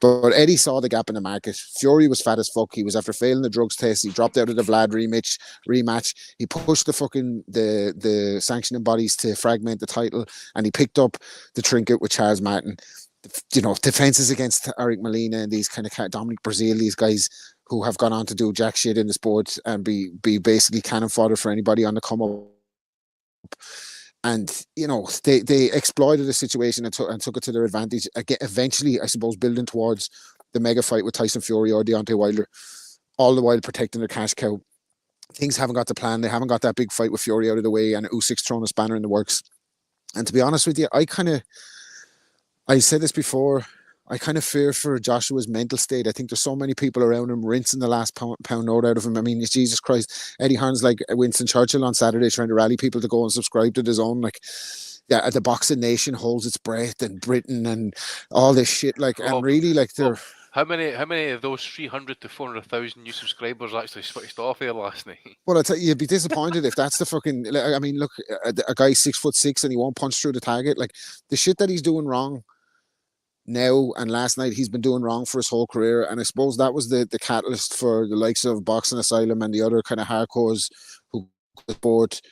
Speaker 9: But Eddie saw the gap in the market. Fury was fat as fuck. He was after failing the drugs test. He dropped out of the Vlad rematch. He pushed the sanctioning bodies to fragment the title, and he picked up the trinket with Charles Martin. Defenses against Eric Molina and these kind of Dominic Brazil, these guys who have gone on to do jack shit in the sport and be basically cannon fodder for anybody on the come up. And they exploited the situation and took it to their advantage. Again, eventually, I suppose, building towards the mega fight with Tyson Fury or Deontay Wilder, all the while protecting their cash cow. Things haven't got to plan. They haven't got that big fight with Fury out of the way, and Usyk's thrown a spanner in the works. And to be honest with you, I said this before, I kind of fear for Joshua's mental state. I think there's so many people around him rinsing the last pound note out of him. I mean, Jesus Christ, Eddie Hearn's like Winston Churchill on Saturday trying to rally people to go and subscribe to his own. The boxing nation holds its breath, and Britain and all this shit. And really, they're...
Speaker 7: How many of those 300 to 400,000 new subscribers actually switched off there last night?
Speaker 9: Well, I tell you, you'd be disappointed if that's the fucking... I mean, look, a guy's 6'6" and he won't punch through the target. The shit that he's doing wrong now and last night, he's been doing wrong for his whole career. And I suppose that was the catalyst for the likes of Boxing Asylum and the other kind of hardcores who sport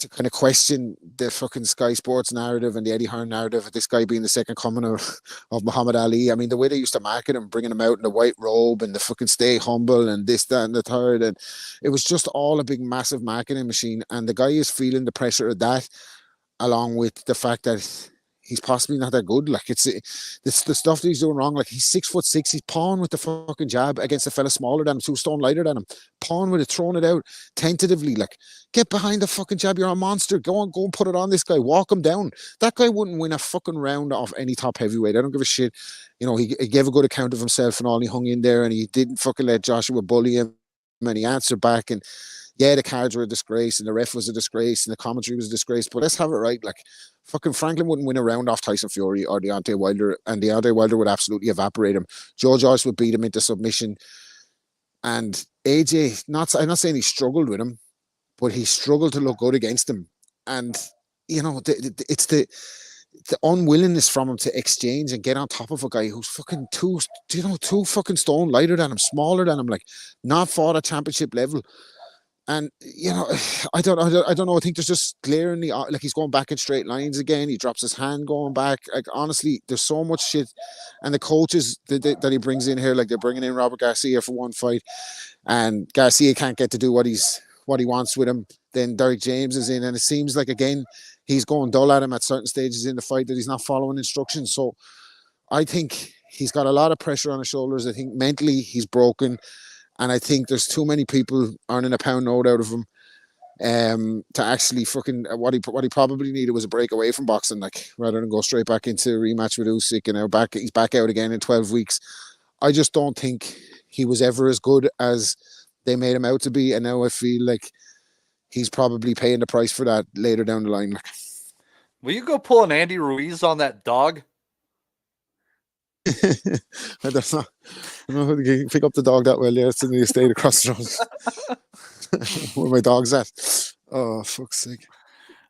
Speaker 9: to kind of question the fucking Sky Sports narrative and the Eddie Hearn narrative of this guy being the second coming of Muhammad Ali. I mean, the way they used to market him, bringing him out in the white robe and the fucking stay humble and this, that, and the third. And it was just all a big, massive marketing machine. And the guy is feeling the pressure of that, along with the fact that he's possibly not that good. It's the stuff that he's doing wrong. He's 6'6". He's pawing with the fucking jab against a fella smaller than him, 2 stone lighter than him. Pawing with it, throwing it out tentatively. Get behind the fucking jab. You're a monster. Go and put it on this guy. Walk him down. That guy wouldn't win a fucking round off any top heavyweight. I don't give a shit. He gave a good account of himself and all. He hung in there and he didn't fucking let Joshua bully him. And he answered back. And yeah, the cards were a disgrace and the ref was a disgrace and the commentary was a disgrace. But let's have it right. Fucking Franklin wouldn't win a round off Tyson Fury or Deontay Wilder, and Deontay Wilder would absolutely evaporate him. Joe Joyce would beat him into submission. And AJ, I'm not saying he struggled with him, but he struggled to look good against him. And, it's the unwillingness from him to exchange and get on top of a guy who's fucking two fucking stone lighter than him, smaller than him, not fought at championship level. And, I don't know. I think there's just glaringly, he's going back in straight lines again. He drops his hand going back. Honestly, there's so much shit. And the coaches that he brings in here, they're bringing in Robert Garcia for one fight. And Garcia can't get to do what he wants with him. then Derek James is in, and it seems like again he's going dull at him at certain stages in the fight, that he's not following instructions. So I think he's got a lot of pressure on his shoulders. I think mentally he's broken, and I think there's too many people earning a pound note out of him to actually fucking what he probably needed was a break away from boxing, like, rather than go straight back into a rematch with Usyk, and he's back out again in 12 weeks. I just don't think he was ever as good as they made him out to be, and now I feel like he's probably paying the price for that later down the line. Like,
Speaker 12: will you go pull an Andy Ruiz on that dog?
Speaker 9: I don't know how to pick up the dog that well. Yeah, it's in the estate across the road. Where my dog's at. Oh, fuck's sake.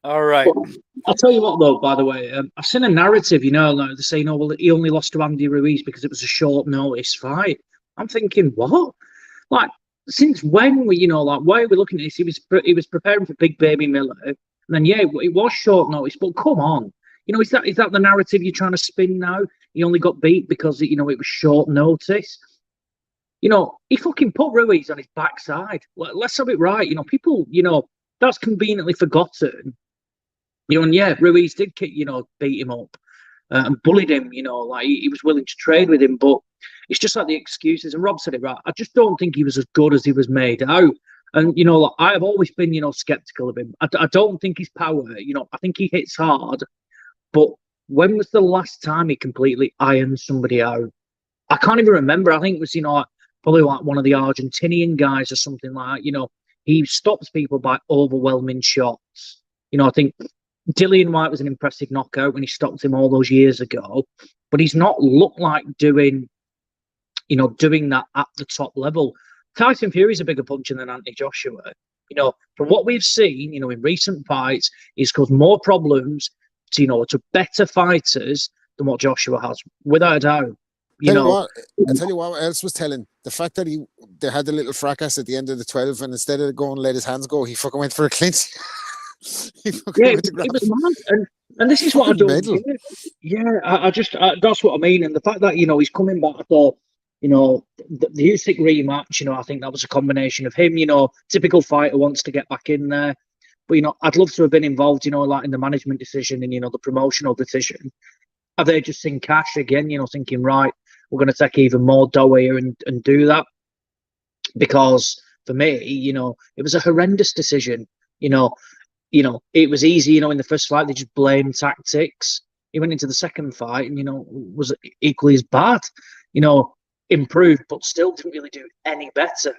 Speaker 12: All right.
Speaker 14: Well, I'll tell you what, though, by the way, I've seen a narrative, you know, like they're saying, oh, well, he only lost to Andy Ruiz because it was a short notice fight. I'm thinking, what? Like, since when were, you know, like, why are we looking at this? He was preparing for Big Baby Miller. And then, yeah, it was short notice, but come on. You know, is that the narrative you're trying to spin now? He only got beat because, you know, it was short notice. You know, he fucking put Ruiz on his backside. Let's have it right. You know, people, you know, that's conveniently forgotten. You know, and yeah, Ruiz did, you know, beat him up and bullied him, you know, like he was willing to trade with him. But it's just like the excuses. And Rob said it right. I just don't think he was as good as he was made out. And, you know, like, I have always been, you know, skeptical of him. I don't think his power, you know, I think he hits hard. But when was the last time he completely ironed somebody out? I can't even remember. I think it was, you know, probably like one of the Argentinian guys or something like that. You know, he stops people by overwhelming shots. You know, I think Dillian White was an impressive knockout when he stopped him all those years ago, but he's not looked like doing that at the top level. Tyson Fury's a bigger puncher than Anthony Joshua. You know, from what we've seen, you know, in recent fights, he's caused more problems to, you know, to better fighters than what Joshua has, without a doubt.
Speaker 9: I tell you what else was telling. The fact that they had the little fracas at the end of the 12, and instead of going let his hands go, he fucking went for a clinch.
Speaker 14: It was mad. And this is what I don't get. Yeah, I just that's what I mean. And the fact that, you know, he's coming back for, you know, the Usyk rematch, you know, I think that was a combination of him, you know, typical fighter wants to get back in there. But, you know, I'd love to have been involved, you know, like in the management decision and, you know, the promotional decision. Have they just seen cash again, you know, thinking, right, we're going to take even more dough here and do that? Because for me, you know, it was a horrendous decision. You know, it was easy, you know, in the first fight, they just blamed tactics. He went into the second fight and, you know, was equally as bad, you know, improved, but still didn't really do any better.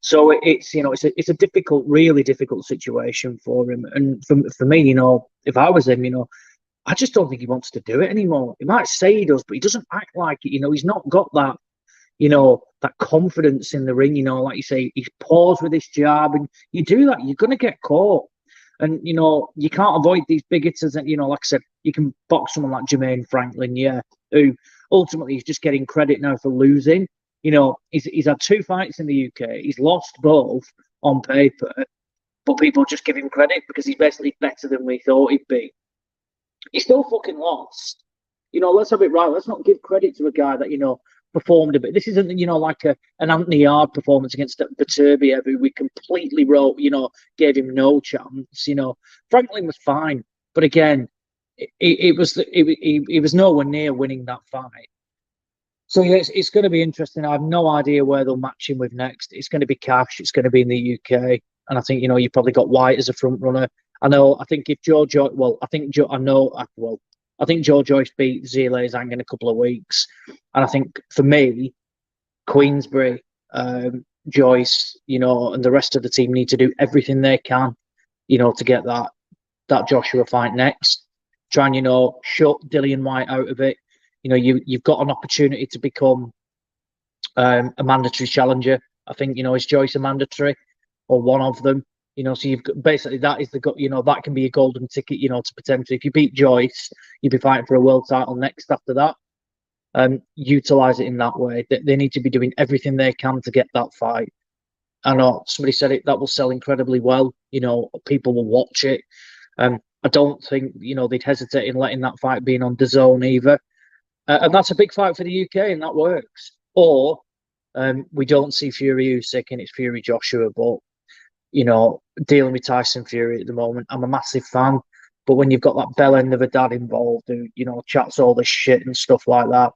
Speaker 14: So it's, you know, it's a difficult, really difficult situation for him. And for me, you know, if I was him, you know, I just don't think he wants to do it anymore. He might say he does, but he doesn't act like it. You know, he's not got that, you know, that confidence in the ring. You know, like you say, he's paused with his jab, and you do that, you're going to get caught. And, you know, you can't avoid these big hitters. And, you know, like I said, you can box someone like Jermaine Franklin, yeah, who ultimately is just getting credit now for losing. You know, he's had 2 fights in the UK. He's lost both on paper, but people just give him credit because he's basically better than we thought he'd be. He still fucking lost. You know, let's have it right. Let's not give credit to a guy that, you know, performed a bit. This isn't, you know, like an Anthony Yard performance against Beterbiev, who we completely wrote, you know, gave him no chance. You know, Franklin was fine, but again, it was nowhere near winning that fight. So yeah, it's going to be interesting. I have no idea where they'll match him with next. It's going to be cash. It's going to be in the UK, and I think, you know, you've probably got White as a front runner. I think if Joe Joyce beat Zhilei Zhang in a couple of weeks. And I think for me, Queensbury, Joyce, you know, and the rest of the team need to do everything they can, you know, to get that Joshua fight next. Try and, you know, shut Dillian White out of it. You know, you've got an opportunity to become a mandatory challenger. I think, you know, is Joyce a mandatory or one of them? You know, so you've got, basically that is that can be a golden ticket, you know, to potentially, if you beat Joyce, you'd be fighting for a world title next after that. Utilize it in that way. They need to be doing everything they can to get that fight. I know somebody said it, that will sell incredibly well. You know, people will watch it. I don't think, you know, they'd hesitate in letting that fight being on DAZN either. And that's a big fight for the UK, and that works. Or we don't see Fury Usyk and it's Fury Joshua, but dealing with Tyson Fury at the moment. I'm a massive fan. But when you've got that bell end of a dad involved who, chats all this shit and stuff like that,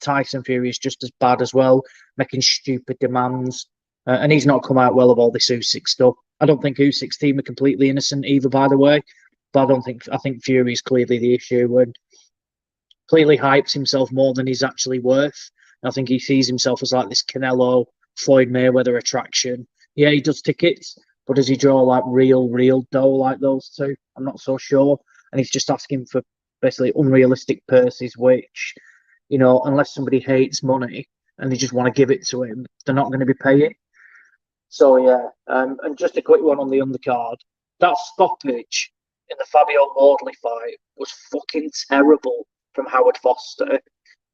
Speaker 14: Tyson Fury is just as bad as well, making stupid demands. And he's not come out well of all this Usyk stuff. I don't think Usyk's team are completely innocent either, by the way. But I think Fury's clearly the issue and clearly hypes himself more than he's actually worth. I think he sees himself as like this Canelo, Floyd Mayweather attraction. Yeah, he does tickets, but does he draw like real dough like those two? I'm not so sure. And he's just asking for basically unrealistic purses, which, unless somebody hates money and they just want to give it to him, they're not going to be paying. So, yeah. And just a quick one on the undercard. That stoppage in the Fabio Wardley fight was fucking terrible from Howard Foster.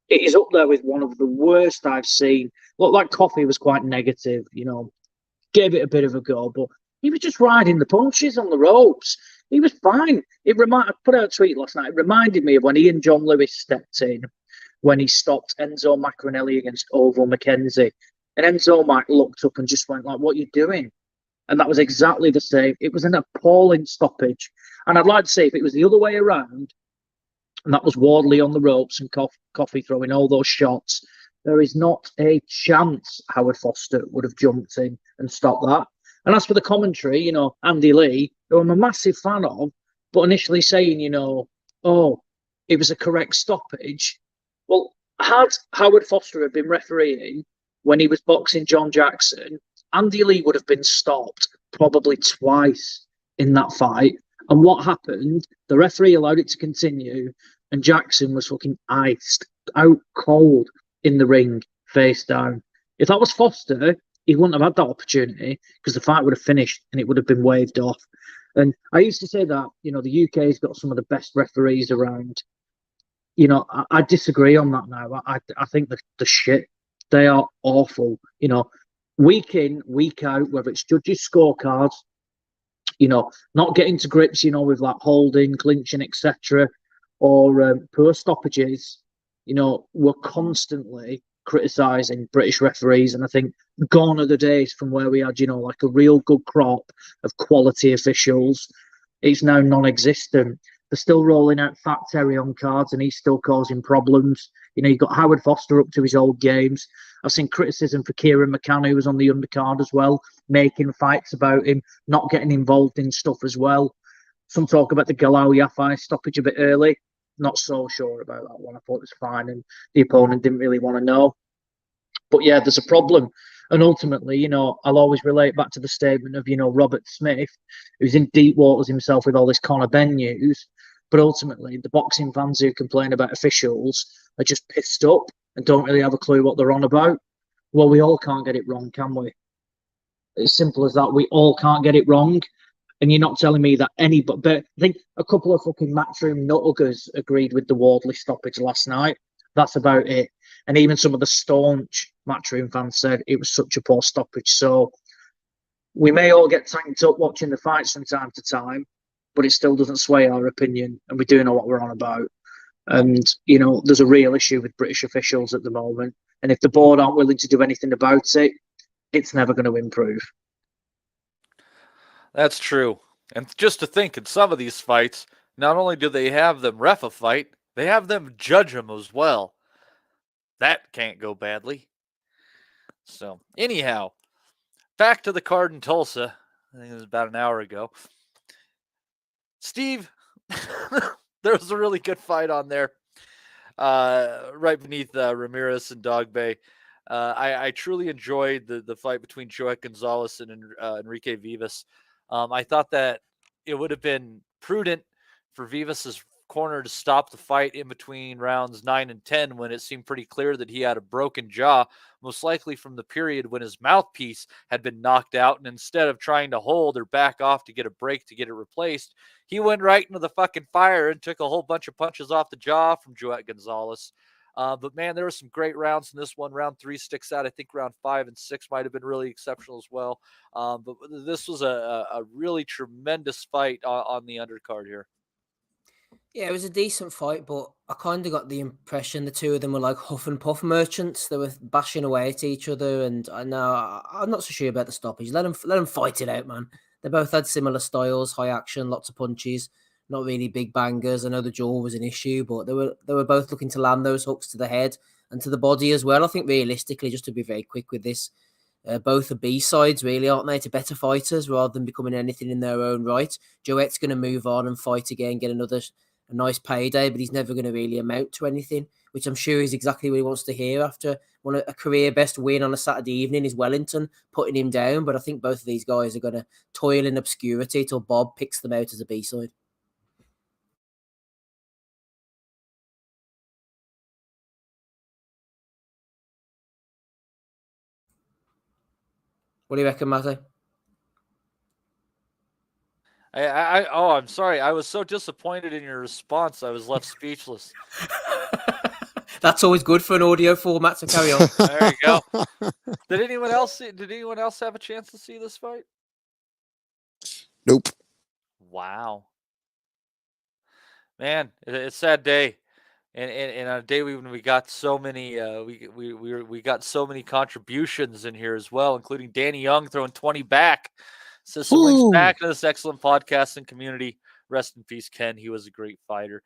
Speaker 14: It is up there with one of the worst I've seen. Look, like Coffey was quite negative, gave it a bit of a go, but he was just riding the punches on the ropes. He was fine. I put out a tweet last night. It reminded me of when Ian John Lewis stepped in when he stopped Enzo Macronelli against Oval McKenzie. And Enzo Mac looked up and just went like, "What are you doing?" And that was exactly the same. It was an appalling stoppage. And I'd like to say if it was the other way around, and that was Wardley on the ropes and Coffey throwing all those shots, there is not a chance Howard Foster would have jumped in and stopped that. And as for the commentary, Andy Lee, who I'm a massive fan of, but initially saying, it was a correct stoppage. Well, had Howard Foster had been refereeing when he was boxing John Jackson, Andy Lee would have been stopped probably twice in that fight. And what happened? The referee allowed it to continue, and Jackson was fucking iced, out cold in the ring, face down. If that was Foster, he wouldn't have had that opportunity because the fight would have finished and it would have been waved off. And I used to say that, the UK's got some of the best referees around. I disagree on that now. I think the shit. They are awful. Week in, week out, whether it's judges' scorecards, not getting to grips, with like holding, clinching, etc., or poor stoppages. We're constantly criticising British referees, and I think gone are the days from where we had, like a real good crop of quality officials. It's now non-existent. They're still rolling out Fat Terry on cards, and he's still causing problems. You've got Howard Foster up to his old games. I've seen criticism for Kieran McCann, who was on the undercard as well, making fights about him, not getting involved in stuff as well. Some talk about the Galal Yafai stoppage a bit early. Not so sure about that one. I thought it was fine, and the opponent didn't really want to know. But yeah, there's a problem. And ultimately, I'll always relate back to the statement of, Robert Smith, who's in deep waters himself with all this Conor Ben news. But ultimately, the boxing fans who complain about officials are just pissed up and don't really have a clue what they're on about. Well, we all can't get it wrong, can we? It's simple as that. We all can't get it wrong. And you're not telling me that anybody... But I think a couple of fucking matchroom nuthuggers agreed with the Wardley stoppage last night. That's about it. And even some of the staunch matchroom fans said it was such a poor stoppage. So we may all get tanked up watching the fights from time to time, but it still doesn't sway our opinion, and we do know what we're on about. And, there's a real issue with British officials at the moment. And if the board aren't willing to do anything about it, it's never going to improve.
Speaker 12: That's true. And just to think, in some of these fights, not only do they have them ref a fight, they have them judge them as well. That can't go badly. So, anyhow, back to the card in Tulsa. I think it was about an hour ago. Steve, there was a really good fight on there, right beneath Ramirez and Dogboe. I truly enjoyed the fight between Joet Gonzalez and Enrique Vivas. I thought that it would have been prudent for Vivas's corner to stop the fight in between rounds 9 and 10 when it seemed pretty clear that he had a broken jaw, most likely from the period when his mouthpiece had been knocked out. And instead of trying to hold or back off to get a break to get it replaced, he went right into the fucking fire and took a whole bunch of punches off the jaw from Joet Gonzalez. But man, there were some great rounds in this one. Round 3 sticks out. I think round 5 and 6 might have been really exceptional as well. But this was a really tremendous fight on the undercard here.
Speaker 13: Yeah, it was a decent fight, but I kind of got the impression the two of them were like huff and puff merchants. They were bashing away at each other, and I know I'm not so sure about the stoppage. Let them fight it out, man. They both had similar styles, high action, lots of punches, not really big bangers. I know the jaw was an issue, but they were both looking to land those hooks to the head and to the body as well. I think realistically, just to be very quick with this, both are B-sides, really, aren't they, to better fighters rather than becoming anything in their own right. Joette's going to move on and fight again, get a nice payday, but he's never going to really amount to anything, which I'm sure is exactly what he wants to hear after a career best win on a Saturday evening is Wellington putting him down. But I think both of these guys are going to toil in obscurity till Bob picks them out as a B-side. What do you reckon, Matty?
Speaker 12: I'm sorry. I was so disappointed in your response. I was left speechless.
Speaker 13: That's always good for an audio format, so carry on.
Speaker 12: There you go. Did anyone else have a chance to see this fight?
Speaker 9: Nope.
Speaker 12: Wow. Man, it's a sad day. And on a day when we got so many we got so many contributions in here as well, including Danny Young throwing 20 back. Says some links back to this excellent podcasting community. Rest in peace, Ken. He was a great fighter.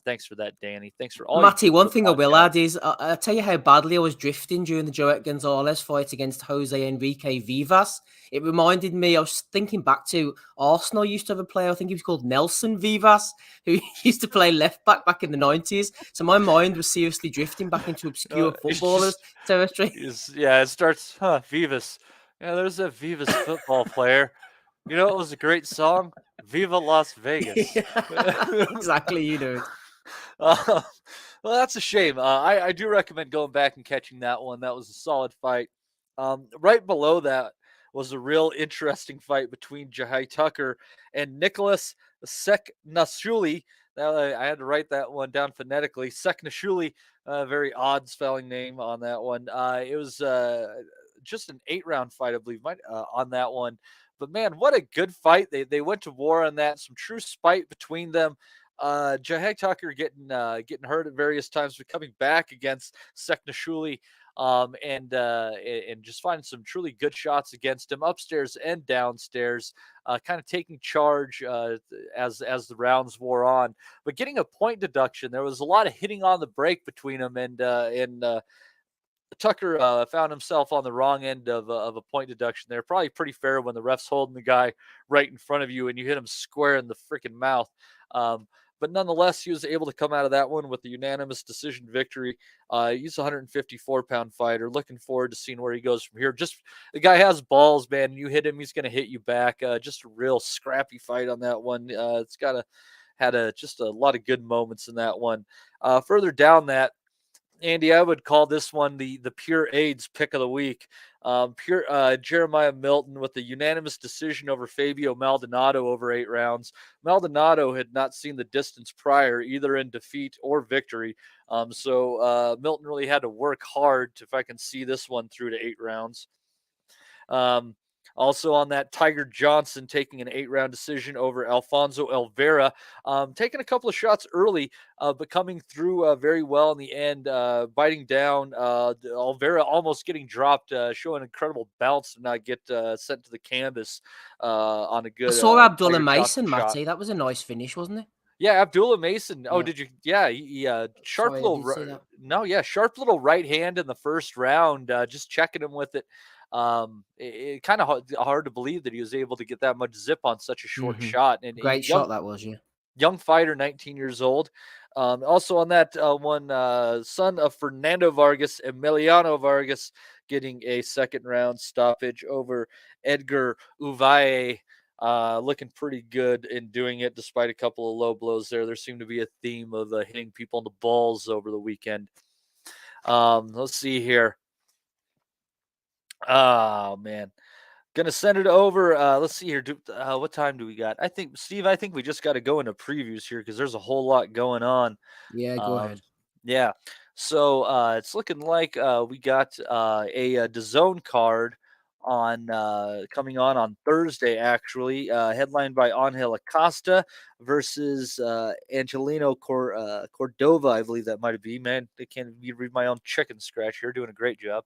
Speaker 12: Thanks for that, Danny. Thanks for all.
Speaker 13: Matty, one thing I will add is I'll tell you how badly I was drifting during the Joet Gonzalez fight against Jose Enrique Vivas. It reminded me, I was thinking back to Arsenal used to have a player, I think he was called Nelson Vivas, who used to play left back in the 90s. So my mind was seriously drifting back into obscure footballers territory.
Speaker 12: It starts, Vivas. Yeah, there's a Vivas football player. You know, it was a great song. Viva Las Vegas.
Speaker 13: Exactly, you know.
Speaker 12: Well, that's a shame. I do recommend going back and catching that one. That was a solid fight. Right below that was a real interesting fight between Jahai Tucker and Nicholas Seknashuli. I had to write that one down phonetically. Seknashuli, very odd spelling name on that one. It was just an 8-round fight, I believe, on that one. But man, what a good fight. They went to war on that. Some true spite between them. Jahai Tucker getting hurt at various times, but coming back against Seknashuli, and just finding some truly good shots against him upstairs and downstairs, kind of taking charge as the rounds wore on, but getting a point deduction. There was a lot of hitting on the break between them, and Tucker found himself on the wrong end of a point deduction there. Probably pretty fair when the ref's holding the guy right in front of you and you hit him square in the freaking mouth. But nonetheless, he was able to come out of that one with a unanimous decision victory. He's a 154-pound fighter. Looking forward to seeing where he goes from here. Just the guy has balls, man. You hit him, he's going to hit you back. Just a real scrappy fight on that one. It's had just a lot of good moments in that one. Further down that, Andy, I would call this one the pure AIDS pick of the week. Jeremiah Milton with the unanimous decision over Fabio Maldonado over 8 rounds. Maldonado had not seen the distance prior, either in defeat or victory. So Milton really had to work hard if I can see this one through to 8 rounds. Also on that, Tiger Johnson taking an 8-round decision over Alfonso Elvera, taking a couple of shots early, but coming through very well in the end, biting down. Elvera almost getting dropped, showing incredible bounce to not get sent to the canvas on a good.
Speaker 13: I saw Abdullah Mason, Matty. That was a nice finish, wasn't it?
Speaker 12: Yeah, Abdullah Mason. Oh, did you? Yeah, he sharp little. Sharp little right hand in the first round. Just checking him with it. It kind of hard to believe that he was able to get that much zip on such a short shot. And
Speaker 13: great shot that was, yeah.
Speaker 12: Young fighter, 19 years old. Also on that one, son of Fernando Vargas, Emiliano Vargas, getting a 2nd round stoppage over Edgar Uvae. Looking pretty good in doing it, despite a couple of low blows there. There seemed to be a theme of hitting people in the balls over the weekend. Let's see here. Oh, man. Gonna send it over. Let's see here. What time do we got? I think, Steve, we just got to go into previews here because there's a whole lot going on.
Speaker 13: Yeah, go ahead.
Speaker 12: Yeah. So it's looking like we got a DAZN card on coming on Thursday, actually, headlined by Angel Acosta versus Angelino Cordova, I believe that might be. Man, I can't even read my own chicken scratch here. Doing a great job.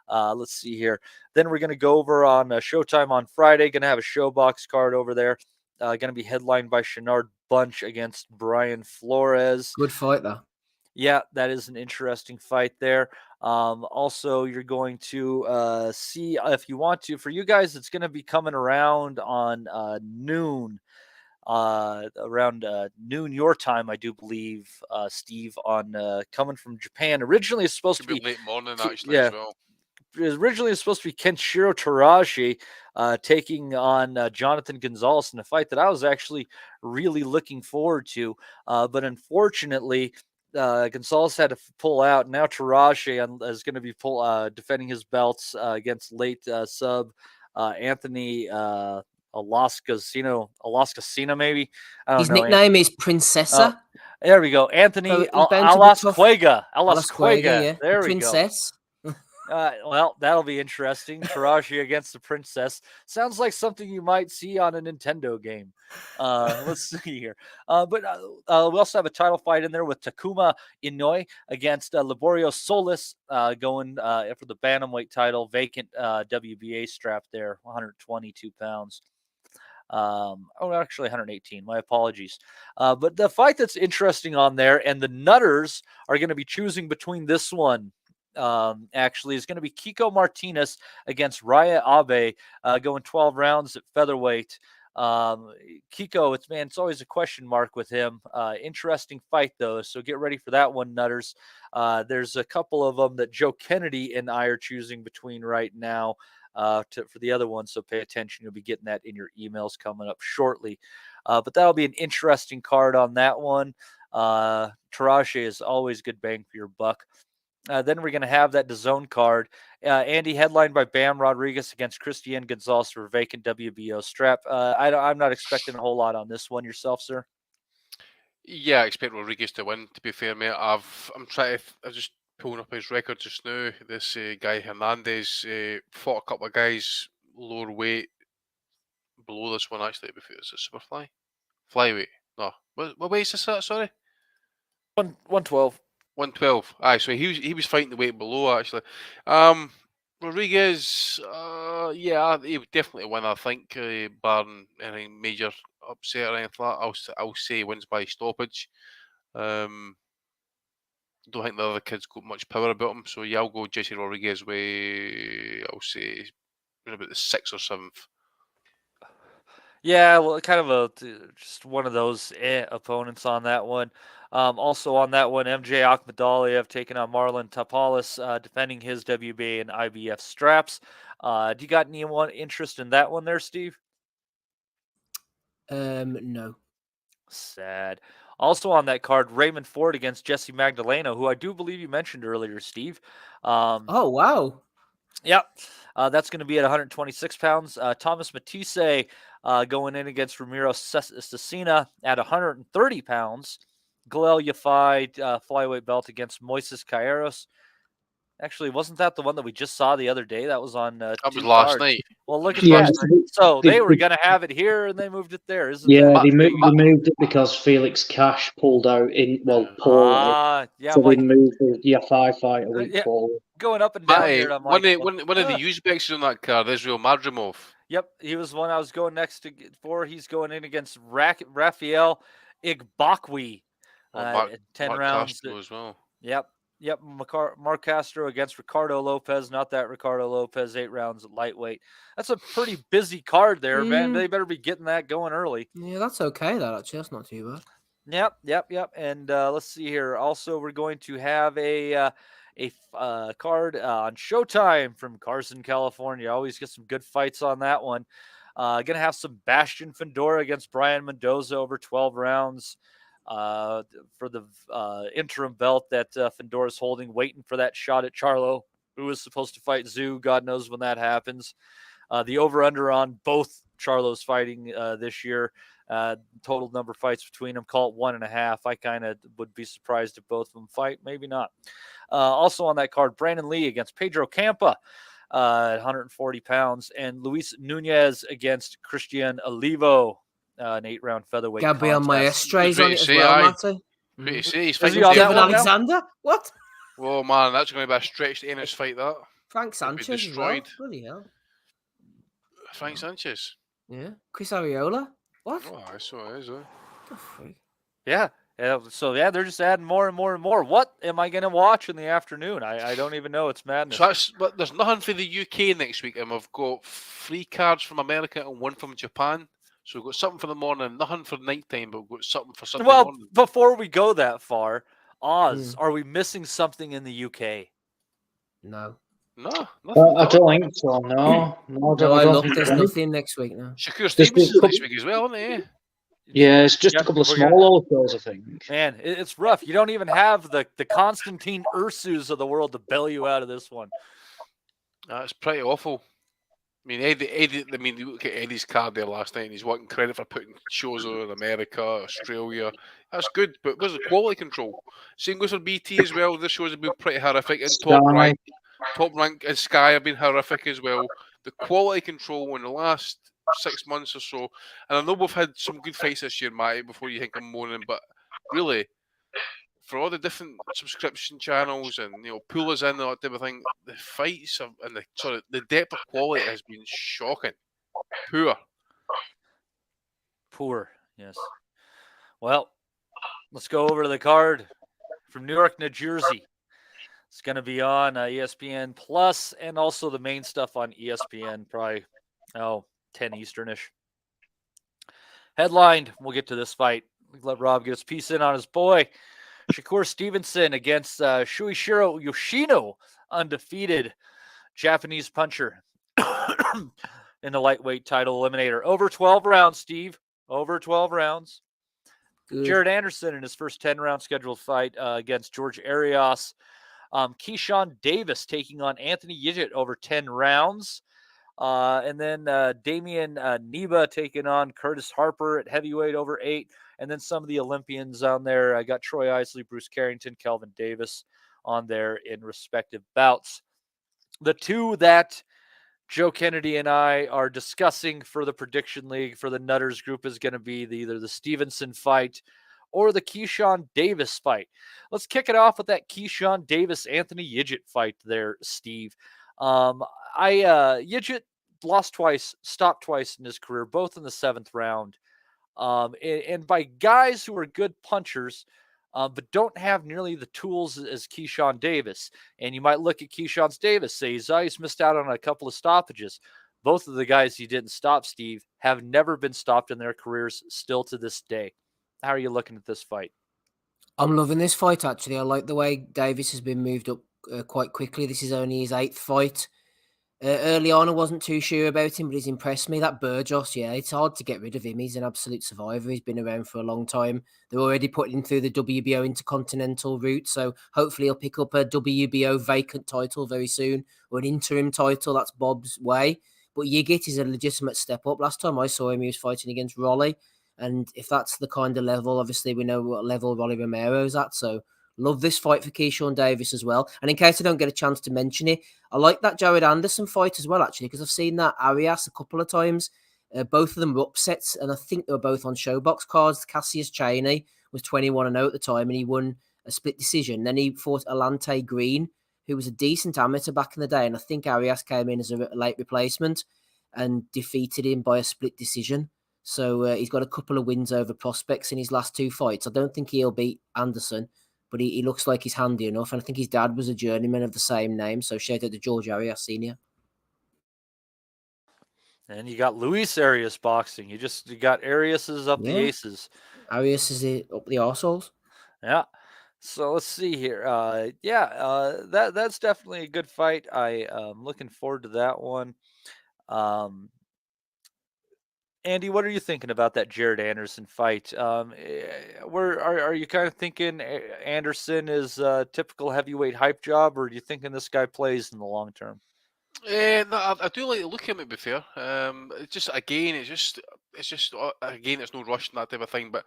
Speaker 12: Let's see here. Then we're going to go over on Showtime on Friday. Going to have a Showbox card over there. Going to be headlined by Shenard Bunch against Brian Flores.
Speaker 13: Good fight, though.
Speaker 12: Yeah, that is an interesting fight there. Also, you're going to see, if you want to, for you guys, it's going to be coming around on noon. Around noon your time, I do believe, Steve, on coming from Japan. Originally, it's supposed to be
Speaker 7: late morning, actually, as well.
Speaker 12: Originally, it's supposed to be Kenshiro Taraji taking on Jonathan Gonzalez in a fight that I was actually really looking forward to. But unfortunately, Gonzalez had to pull out. Now Taraji is going to be defending his belts against late sub Anthony Alaska Cena, maybe. I don't
Speaker 13: His
Speaker 12: know.
Speaker 13: nickname is Princessa.
Speaker 12: There we go. Anthony Alasquega.
Speaker 13: Yeah.
Speaker 12: There we
Speaker 13: Princess.
Speaker 12: go. Well, that'll be interesting. Taraji against the Princess. Sounds like something you might see on a Nintendo game. Let's see here. But we also have a title fight in there with Takuma Inoue against Laborio Solis going for the bantamweight title, vacant WBA strap there, 122 pounds. Actually 118. My apologies. But the fight that's interesting on there, and the Nutters are going to be choosing between this one. Actually, is going to be Kiko Martinez against Raya Abe, going 12 rounds at featherweight. Kiko, it's always a question mark with him. Interesting fight though, so get ready for that one, Nutters. There's a couple of them that Joe Kennedy and I are choosing between right now for the other one, so pay attention. You'll be getting that in your emails coming up shortly. But that'll be an interesting card on that one. Tarashi is always good bang for your buck. Then we're going to have that DAZN card. Andy, headlined by Bam Rodriguez against Christian Gonzalez for vacant WBO strap. I'm not expecting a whole lot on this one. Yourself, sir?
Speaker 7: Yeah, I expect Rodriguez to win, to be fair, mate. I'm just pulling up his record just now. This guy Hernandez fought a couple of guys lower weight below this one, actually. Is it Superfly? Flyweight. No. What weight is this at, sorry?
Speaker 12: 112.
Speaker 7: 112. Aye, so he was fighting the weight below, actually. Rodriguez, yeah, he would definitely win, I think, barring any major upset or anything like that. I'll say he wins by stoppage. Don't think the other kid's got much power about him, so yeah, I'll go Jesse Rodriguez way, I'll say, about the 6th or 7th.
Speaker 12: Yeah, well, kind of just one of those opponents on that one. Also on that one, MJ Akhmadaliev taking on Marlon Tapalis, defending his WBA and IBF straps. Do you got any interest in that one there, Steve?
Speaker 13: No.
Speaker 12: Sad. Also on that card, Raymond Ford against Jesse Magdaleno, who I do believe you mentioned earlier, Steve.
Speaker 13: Oh, wow.
Speaker 12: Yep. That's going to be at 126 pounds. Thomas Matisse going in against Ramiro Cecina at 130 pounds. Galel Yafai flyweight belt against Moises Caieiros. Actually, wasn't that the one that we just saw the other day? That was on
Speaker 7: that was last night.
Speaker 12: Well, look at that. So they were going to have it here, and they moved it there, isn't it?
Speaker 14: Yeah, they moved it because Felix Cash pulled out poorly.
Speaker 12: Yeah,
Speaker 14: so they moved the Yafai fight a week forward.
Speaker 12: Going up and down here. I'm
Speaker 7: one of the Uzbeks on that card, Israel Madrimov.
Speaker 12: Yep, he was one I was going next for. He's going in against Rafael Igbakwi. 10 rounds.
Speaker 7: Castro as well.
Speaker 12: Yep. Mark Castro against Ricardo Lopez. Not that Ricardo Lopez, 8 rounds at lightweight. That's a pretty busy card there, man. They better be getting that going early.
Speaker 13: Yeah, that's okay, though, actually. That's not too bad.
Speaker 12: Yep. And let's see here. Also, we're going to have a card on Showtime from Carson, California. Always get some good fights on that one. Going to have some Bastian Fundora against Brian Mendoza over 12 rounds. For the interim belt that Fundora's holding, waiting for that shot at Charlo, who is supposed to fight Zoo. God knows when that happens. The over-under on both Charlos fighting this year. Total number of fights between them, call it 1.5. I kind of would be surprised if both of them fight. Maybe not. Also on that card, Brandon Lee against Pedro Campa. at 140 pounds, and Luis Nunez against Christian Olivo, an 8-round featherweight
Speaker 13: Gabriel
Speaker 12: contest.
Speaker 13: Maestre's on it as well, Matty.
Speaker 7: Pretty say he's
Speaker 12: Is he
Speaker 7: fighting
Speaker 12: on that
Speaker 13: David
Speaker 12: one now?
Speaker 13: Alexander? What?
Speaker 7: Oh man, that's going to be a stretched anus fight. That
Speaker 13: Frank
Speaker 7: He'll be
Speaker 13: Sanchez as well.
Speaker 7: destroyed.
Speaker 13: Bloody hell.
Speaker 7: Frank Sanchez.
Speaker 13: Yeah. Chris Ariola? What?
Speaker 7: Oh, that's what it is.
Speaker 13: The freak?
Speaker 12: Yeah. So they're just adding more and more and more. What am I going to watch in the afternoon? I don't even know. It's madness.
Speaker 7: So but there's nothing for the UK next week, and we've got 3 cards from America and 1 from Japan. So we've got something for the morning, nothing for night time, but we've got something for Sunday morning.
Speaker 12: Before we go that far, Oz, are we missing something in the UK?
Speaker 13: No.
Speaker 7: No.
Speaker 14: I don't think so. No.
Speaker 13: I look, there's nothing next week now.
Speaker 7: Shakur Stevenson next week as well, isn't he?
Speaker 14: Yeah, it's just a couple of small old shows, I think.
Speaker 12: Man, it's rough. You don't even have the Constantine Ursus of the world to bail you out of this one.
Speaker 7: That's pretty awful. I mean, Eddie. I mean, you look at Eddie's card there last night, and he's wanting credit for putting shows on in America, Australia. That's good, but where's the quality control? Same goes for BT as well. This shows have been pretty horrific, and Top Rank and Sky have been horrific as well. The quality control in the last 6 months or so, and I know we've had some good fights this year, Matty, before you think I'm moaning, but really, for all the different subscription channels and pull us in and all that type of thing, the fights and the depth of quality has been shocking.
Speaker 12: Poor, yes. Well, let's go over to the card from Newark, New Jersey. It's going to be on ESPN Plus and also the main stuff on ESPN, probably 10 Easternish. Headlined, we'll get to this fight. Let Rob get his piece in on his boy. Shakur Stevenson against Shuichiro Yoshino, undefeated Japanese puncher in the lightweight title eliminator. Over 12 rounds, Steve. Over 12 rounds. Good. Jared Anderson in his first 10-round scheduled fight against George Arias. Keyshawn Davis taking on Anthony Yigit over 10 rounds. And then Damian Neba taking on Curtis Harper at heavyweight over 8. And then some of the Olympians on there. I got Troy Isley, Bruce Carrington, Kelvin Davis on there in respective bouts. The two that Joe Kennedy and I are discussing for the Prediction League for the Nutters group is going to be either the Stevenson fight or the Keyshawn Davis fight. Let's kick it off with that Keyshawn Davis-Anthony Yigit fight there, Steve. Yigit lost twice, stopped twice in his career, both in the 7th round. And by guys who are good punchers, but don't have nearly the tools as Keyshawn Davis. And you might look at Keyshawn Davis, say he's missed out on a couple of stoppages. Both of the guys he didn't stop, Steve, have never been stopped in their careers still to this day. How are you looking at this fight?
Speaker 13: I'm loving this fight, actually. I like the way Davis has been moved up quite quickly. This is only his 8th fight. Early on, I wasn't too sure about him, but he's impressed me. That Burgos, yeah, it's hard to get rid of him. He's an absolute survivor. He's been around for a long time. They're already putting him through the WBO Intercontinental route, so hopefully he'll pick up a WBO vacant title very soon, or an interim title. That's Bob's way. But Yigit is a legitimate step up. Last time I saw him, he was fighting against Rolly, and if that's the kind of level, obviously we know what level Rolly Romero's at, so love this fight for Keyshawn Davis as well. And in case I don't get a chance to mention it, I like that Jared Anderson fight as well, actually, because I've seen that Arias a couple of times. Both of them were upsets, and I think they were both on Showbox cards. Cassius Chaney was 21-0 at the time, and he won a split decision. Then he fought Alante Green, who was a decent amateur back in the day, and I think Arias came in as a late replacement and defeated him by a split decision. So he's got a couple of wins over prospects in his last 2 fights. I don't think he'll beat Anderson, but he looks like he's handy enough. And I think his dad was a journeyman of the same name. So shout out to George Arias Sr.
Speaker 12: And you got Luis Arias boxing. You got Arias's up the aces.
Speaker 13: Arias is up the arseholes.
Speaker 12: Yeah. So let's see here. That's definitely a good fight. I'm looking forward to that one. Andy, what are you thinking about that Jared Anderson fight? Are you kind of thinking Anderson is a typical heavyweight hype job, or are you thinking this guy plays in the long term?
Speaker 7: No, I do like to look at him, to be fair. It's no rush and that type of thing. But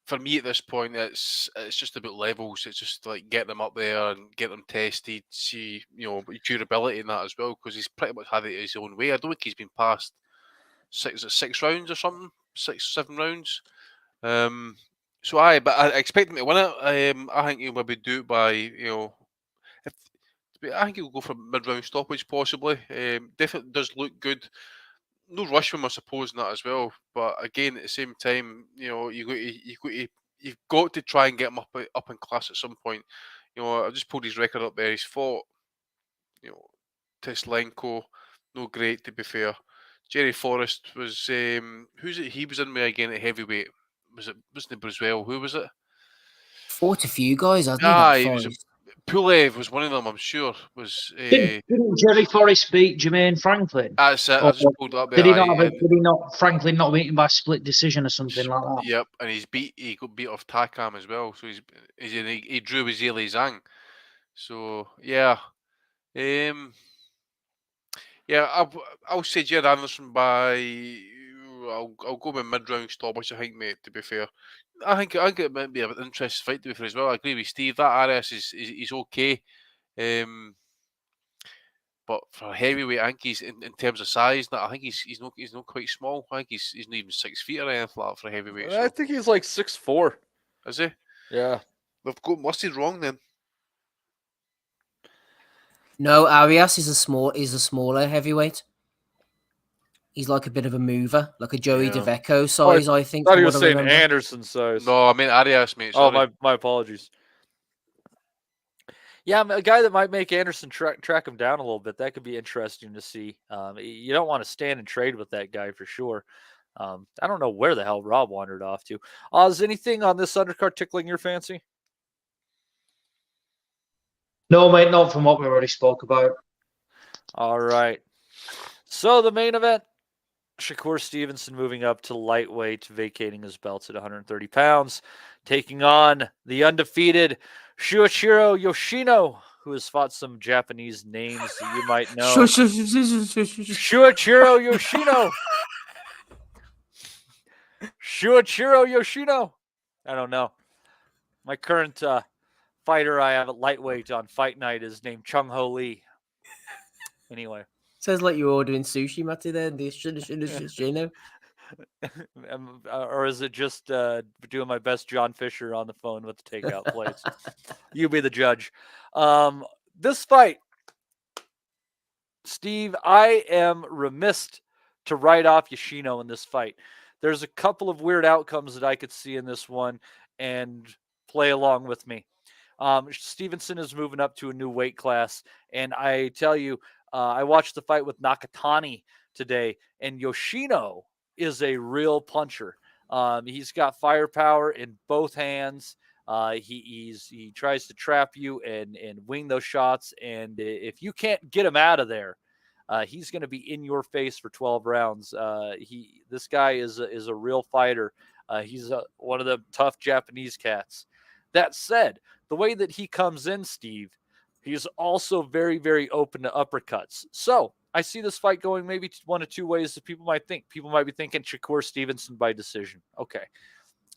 Speaker 7: for me at this point, it's just about levels. It's just like get them up there and get them tested, see durability in that as well, because he's pretty much had it his own way. I don't think he's been past six rounds or something, 6-7 rounds. But I expect him to win it. I think he'll maybe do it by I think he'll go for mid-round stoppage possibly. Definitely does look good. No rush from, I suppose, in that as well. But again, at the same time, you've got to try and get him up in class at some point. I just pulled his record up there. He's fought, Teslenko, no great to be fair. Jerry Forrest was who's it? He was in there again at heavyweight. Wasn't it Briswell? Who was it?
Speaker 13: Fought a few guys, hasn't he?
Speaker 7: He was. Pulev was one of them, I'm sure.
Speaker 14: Didn't Jerry Forrest beat Jermaine Franklin?
Speaker 7: That's it. I just pulled it up there.
Speaker 14: Did he not? Franklin not beat him by split decision or something like that?
Speaker 7: Yep, and he got beat off Takam as well. So he drew with Zili Zhang. So yeah, I'll say Jared Anderson by. I'll go with mid-round stoppage. I think, mate. To be fair, I think it might be an interesting fight to be fair as well. I agree with Steve. That RS is okay, but for heavyweight, I think he's in terms of size. I think he's not quite small. I think he's not even 6 feet or anything like that for a heavyweight.
Speaker 12: I think he's like 6'4".
Speaker 7: Is he?
Speaker 12: Yeah.
Speaker 7: They've got listed wrong then.
Speaker 13: No, Arias is a smaller heavyweight. He's like a bit of a mover, like a Joey DeVecco size, I think.
Speaker 12: I thought he was saying Anderson size.
Speaker 7: No, I mean Arias, mate. Sorry.
Speaker 12: Oh, my apologies. Yeah, a guy that might make Anderson track him down a little bit. That could be interesting to see. You don't want to stand and trade with that guy for sure. I don't know where the hell Rob wandered off to. Is anything on this undercard tickling your fancy?
Speaker 14: No, mate, not from what we already spoke about.
Speaker 12: All right. So the main event. Shakur Stevenson moving up to lightweight, vacating his belts at 130 pounds, taking on the undefeated Shuichiro Yoshino, who has fought some Japanese names that you might know. Shuichiro Yoshino. Shuichiro Yoshino. I don't know. My current fighter I have at lightweight on fight night is named Chung Ho Lee. Anyway.
Speaker 13: Sounds like you're ordering sushi, Matty, there.
Speaker 12: Or is it just doing my best John Fisher on the phone with the takeout plates? You be the judge. This fight, Steve, I am remiss to write off Yoshino in this fight. There's a couple of weird outcomes that I could see in this one, and play along with me. Stevenson is moving up to a new weight class, and I tell you, I watched the fight with Nakatani today, and Yoshino is a real puncher. He's got firepower in both hands. He tries to trap you and wing those shots, and if you can't get him out of there, he's going to be in your face for 12 rounds. This guy is a real fighter. He's one of the tough Japanese cats. That said, the way that he comes in, Steve, he's also very, very open to uppercuts. So I see this fight going maybe one of two ways that people might think. People might be thinking Shakur Stevenson by decision. Okay.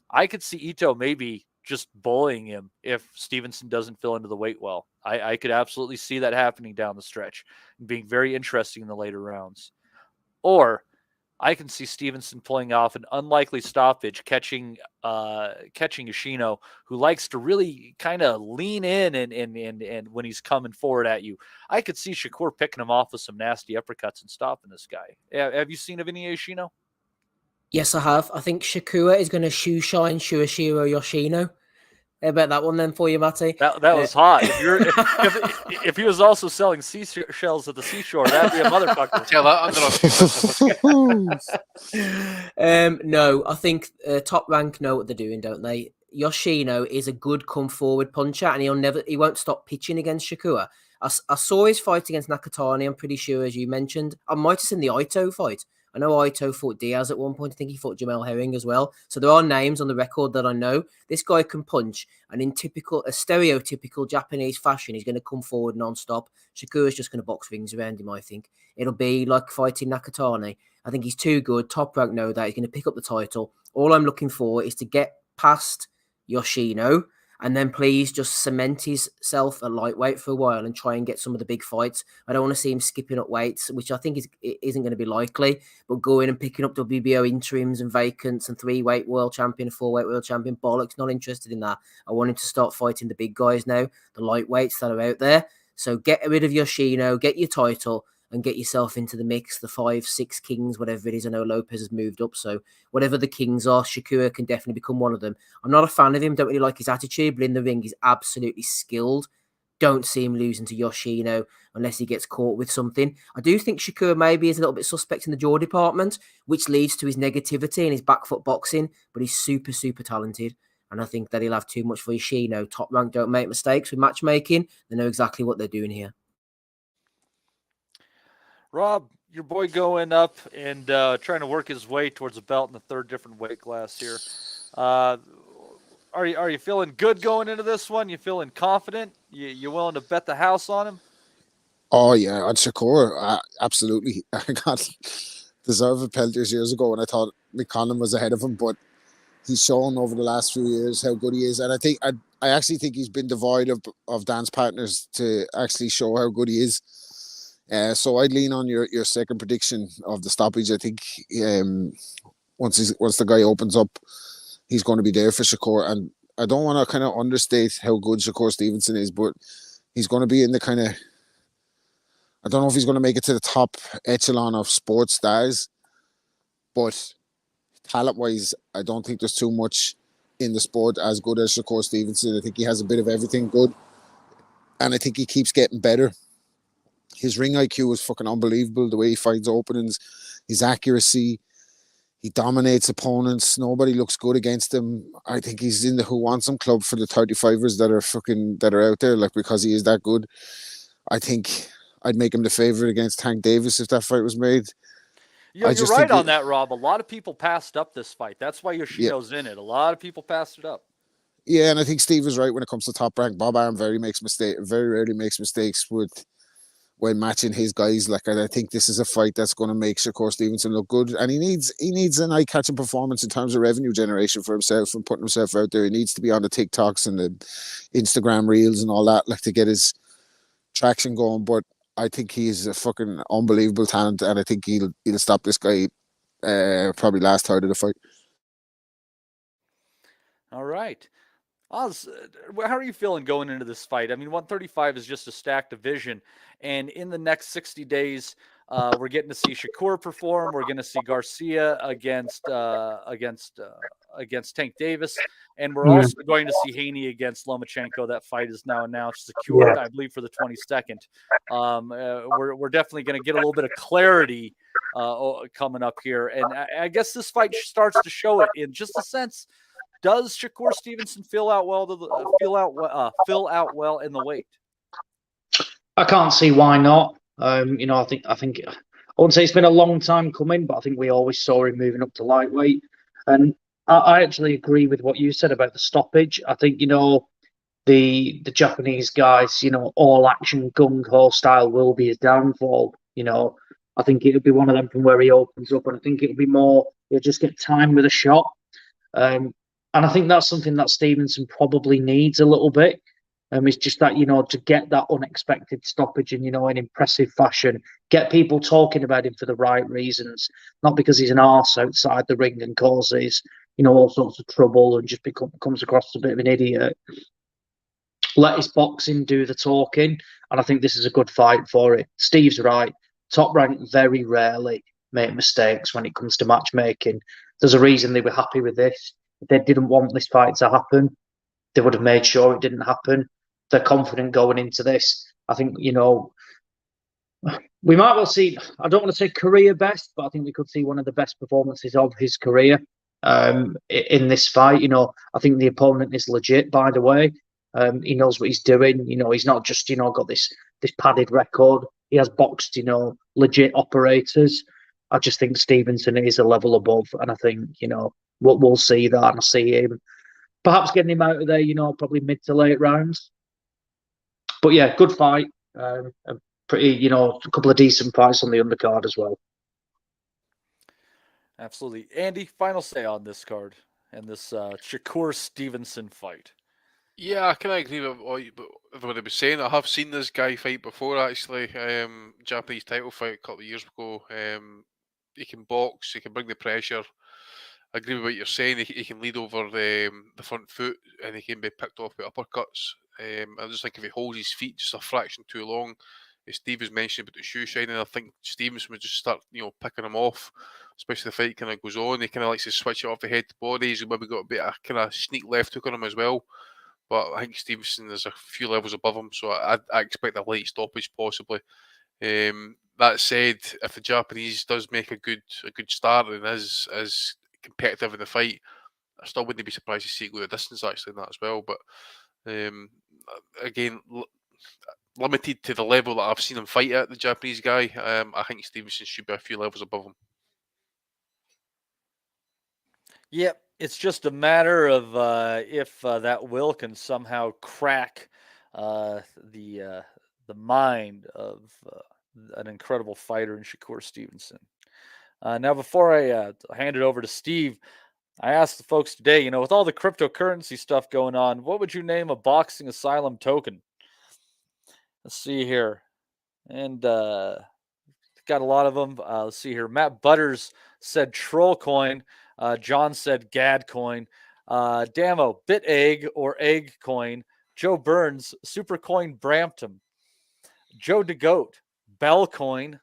Speaker 12: I could see Ito maybe just bullying him if Stevenson doesn't fill into the weight well. I could absolutely see that happening down the stretch and being very interesting in the later rounds. Or I can see Stevenson pulling off an unlikely stoppage, catching Yoshino, who likes to really kind of lean in and when he's coming forward at you. I could see Shakur picking him off with some nasty uppercuts and stopping this guy. Have you seen of any Yoshino?
Speaker 13: Yes, I have. I think Shakur is going to shoeshine Shuichiro Yoshino. How about that one then for you, Matty?
Speaker 12: That was hot. If he was also selling seashells at the seashore, that'd be a motherfucker.
Speaker 7: Tell that.
Speaker 13: No, I think Top Rank know what they're doing, don't they? Yoshino is a good come forward puncher, and he won't stop pitching against Shakur. I saw his fight against Nakatani. I'm pretty sure, as you mentioned. I might have seen the Ito fight. I know Ito fought Diaz at one point. I think he fought Jamel Herring as well. So there are names on the record that I know. This guy can punch, and in a stereotypical Japanese fashion, he's going to come forward non-stop. Shakur's just going to box rings around him, I think. It'll be like fighting Nakatani. I think he's too good. Top Rank know that. He's going to pick up the title. All I'm looking for is to get past Yoshino, and then please just cement himself at lightweight for a while and try and get some of the big fights. I don't want to see him skipping up weights, which I think isn't going to be likely, but going and picking up WBO interims and vacants and 3-weight world champion, 4-weight world champion, bollocks, not interested in that. I want him to start fighting the big guys now, the lightweights that are out there. So get rid of Yoshino, get your title, and get yourself into the mix, the 5, 6 kings, whatever it is. I know Lopez has moved up, so whatever the kings are, Shakur can definitely become one of them. I'm not a fan of him, don't really like his attitude, but in the ring, he's absolutely skilled. Don't see him losing to Yoshino unless he gets caught with something. I do think Shakur maybe is a little bit suspect in the jaw department, which leads to his negativity and his back foot boxing, but he's super, super talented. And I think that he'll have too much for Yoshino. Top rank don't make mistakes with matchmaking. They know exactly what they're doing here.
Speaker 12: Rob, your boy going up and trying to work his way towards a belt in the 3rd different weight class here. Are you feeling good going into this one? You feeling confident? You willing to bet the house on him?
Speaker 9: Oh yeah, on Shakur, absolutely. I got deserved penalties years ago, and I thought McConnell was ahead of him, but he's shown over the last few years how good he is, and I actually think he's been devoid of dance partners to actually show how good he is. So I'd lean on your second prediction of the stoppage. I think once the guy opens up, he's going to be there for Shakur. And I don't want to kind of understate how good Shakur Stevenson is, but he's going to be in the kind of, I don't know if he's going to make it to the top echelon of sports stars, but talent-wise, I don't think there's too much in the sport as good as Shakur Stevenson. I think he has a bit of everything good, and I think he keeps getting better. His ring IQ is fucking unbelievable. The way he finds openings, his accuracy, he dominates opponents. Nobody looks good against him. I think he's in the Who Wants Him club for the 35ers that are out there, like, because he is that good. I think I'd make him the favorite against Tank Davis if that fight was made.
Speaker 12: You're right on that, Rob. A lot of people passed up this fight. That's why Yoshino's in it. A lot of people passed it up.
Speaker 9: Yeah, and I think Steve is right when it comes to top rank. Bob Arum very rarely makes mistakes when matching his guys. Like, I think this is a fight that's going to make Shakur Stevenson look good, and he needs an eye-catching performance in terms of revenue generation for himself and putting himself out there. He needs to be on the TikToks and the Instagram reels and all that, like, to get his traction going. But I think he's a fucking unbelievable talent, and I think he'll stop this guy probably last third of the fight.
Speaker 12: All right. Oz, how are you feeling going into this fight? I mean, 135 is just a stacked division, and in the next 60 days, we're getting to see Shakur perform. We're going to see Garcia against Tank Davis, and we're also going to see Haney against Lomachenko. That fight is now announced, secured, I believe, for the 22nd. We're definitely going to get a little bit of clarity coming up here, and I guess this fight starts to show it in just a sense. Does Shakur Stevenson fill out well in the weight?
Speaker 14: I can't see why not. I think I wouldn't say it's been a long time coming, but I think we always saw him moving up to lightweight. And I actually agree with what you said about the stoppage. I think, the Japanese guys, all action gung ho style will be his downfall. I think it'll be one of them from where he opens up, and I think it'll be more, he'll just get time with a shot. And I think that's something that Stevenson probably needs a little bit. It's just that, to get that unexpected stoppage in, in impressive fashion, get people talking about him for the right reasons, not because he's an arse outside the ring and causes, all sorts of trouble and just comes across as a bit of an idiot. Let his boxing do the talking, and I think this is a good fight for it. Steve's right. Top rank very rarely make mistakes when it comes to matchmaking. There's a reason they were happy with this. If they didn't want this fight to happen, they would have made sure it didn't happen. They're confident going into this. I think, we might well see, I don't want to say career best, but I think we could see one of the best performances of his career in this fight. I think the opponent is legit, by the way. He knows what he's doing. He's not just, got this padded record. He has boxed, legit operators. I just think Stevenson is a level above, and I think, we'll see that, and I see him perhaps getting him out of there, probably mid to late rounds. But yeah, good fight. A couple of decent fights on the undercard as well.
Speaker 12: Absolutely. Andy, final say on this card. in this Shakur Stevenson fight?
Speaker 7: Yeah, I kind of agree with what I was saying. I have seen this guy fight before, actually. Japanese title fight a couple of years ago. He can box, he can bring the pressure. I agree with what you're saying. He can lead over the front foot, and he can be picked off with uppercuts. I just think if he holds his feet just a fraction too long, as Steve was mentioning about the shoe shining, I think Stevenson would just start, picking him off, especially the fight kind of goes on. He kind of likes to switch it off the head to body. He's maybe got a bit of kind of sneak left hook on him as well. But I think Stevenson is a few levels above him, so I expect a late stoppage possibly. That said, if the Japanese does make a good start and is competitive in the fight, I still wouldn't be surprised to see it go the distance actually in that as well. But again, limited to the level that I've seen him fight at, the Japanese guy, I think Stevenson should be a few levels above him.
Speaker 12: Yep, it's just a matter of if that will can somehow crack the mind of an incredible fighter in Shakur Stevenson. Now, before I hand it over to Steve, I asked the folks today, with all the cryptocurrency stuff going on, what would you name a Boxing Asylum token? Let's see here. And got a lot of them. Let's see here. Matt Butters said Troll Coin. John said Gad Coin. Damo, Bit Egg or Egg Coin. Joe Burns, Super Coin Brampton. Joe DeGoat, Bell Coin.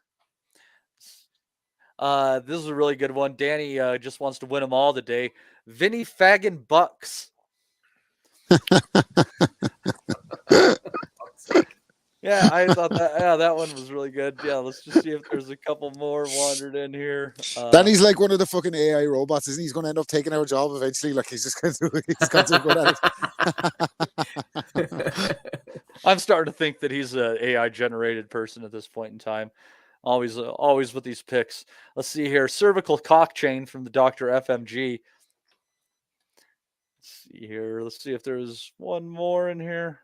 Speaker 12: This is a really good one. Danny just wants to win them all today. Vinny Fagan Bucks. Yeah, I thought that one was really good. Yeah, let's just see if there's a couple more wandered in here.
Speaker 9: Danny's like one of the fucking AI robots, isn't he? He's going to end up taking our job eventually. Like he's just going to, he's got so good at it.
Speaker 12: I'm starting to think that he's an AI generated person at this point in time. Always with these picks. Let's see here. Cervical cock chain from the Dr. FMG. Let's see here. Let's see if there's one more in here.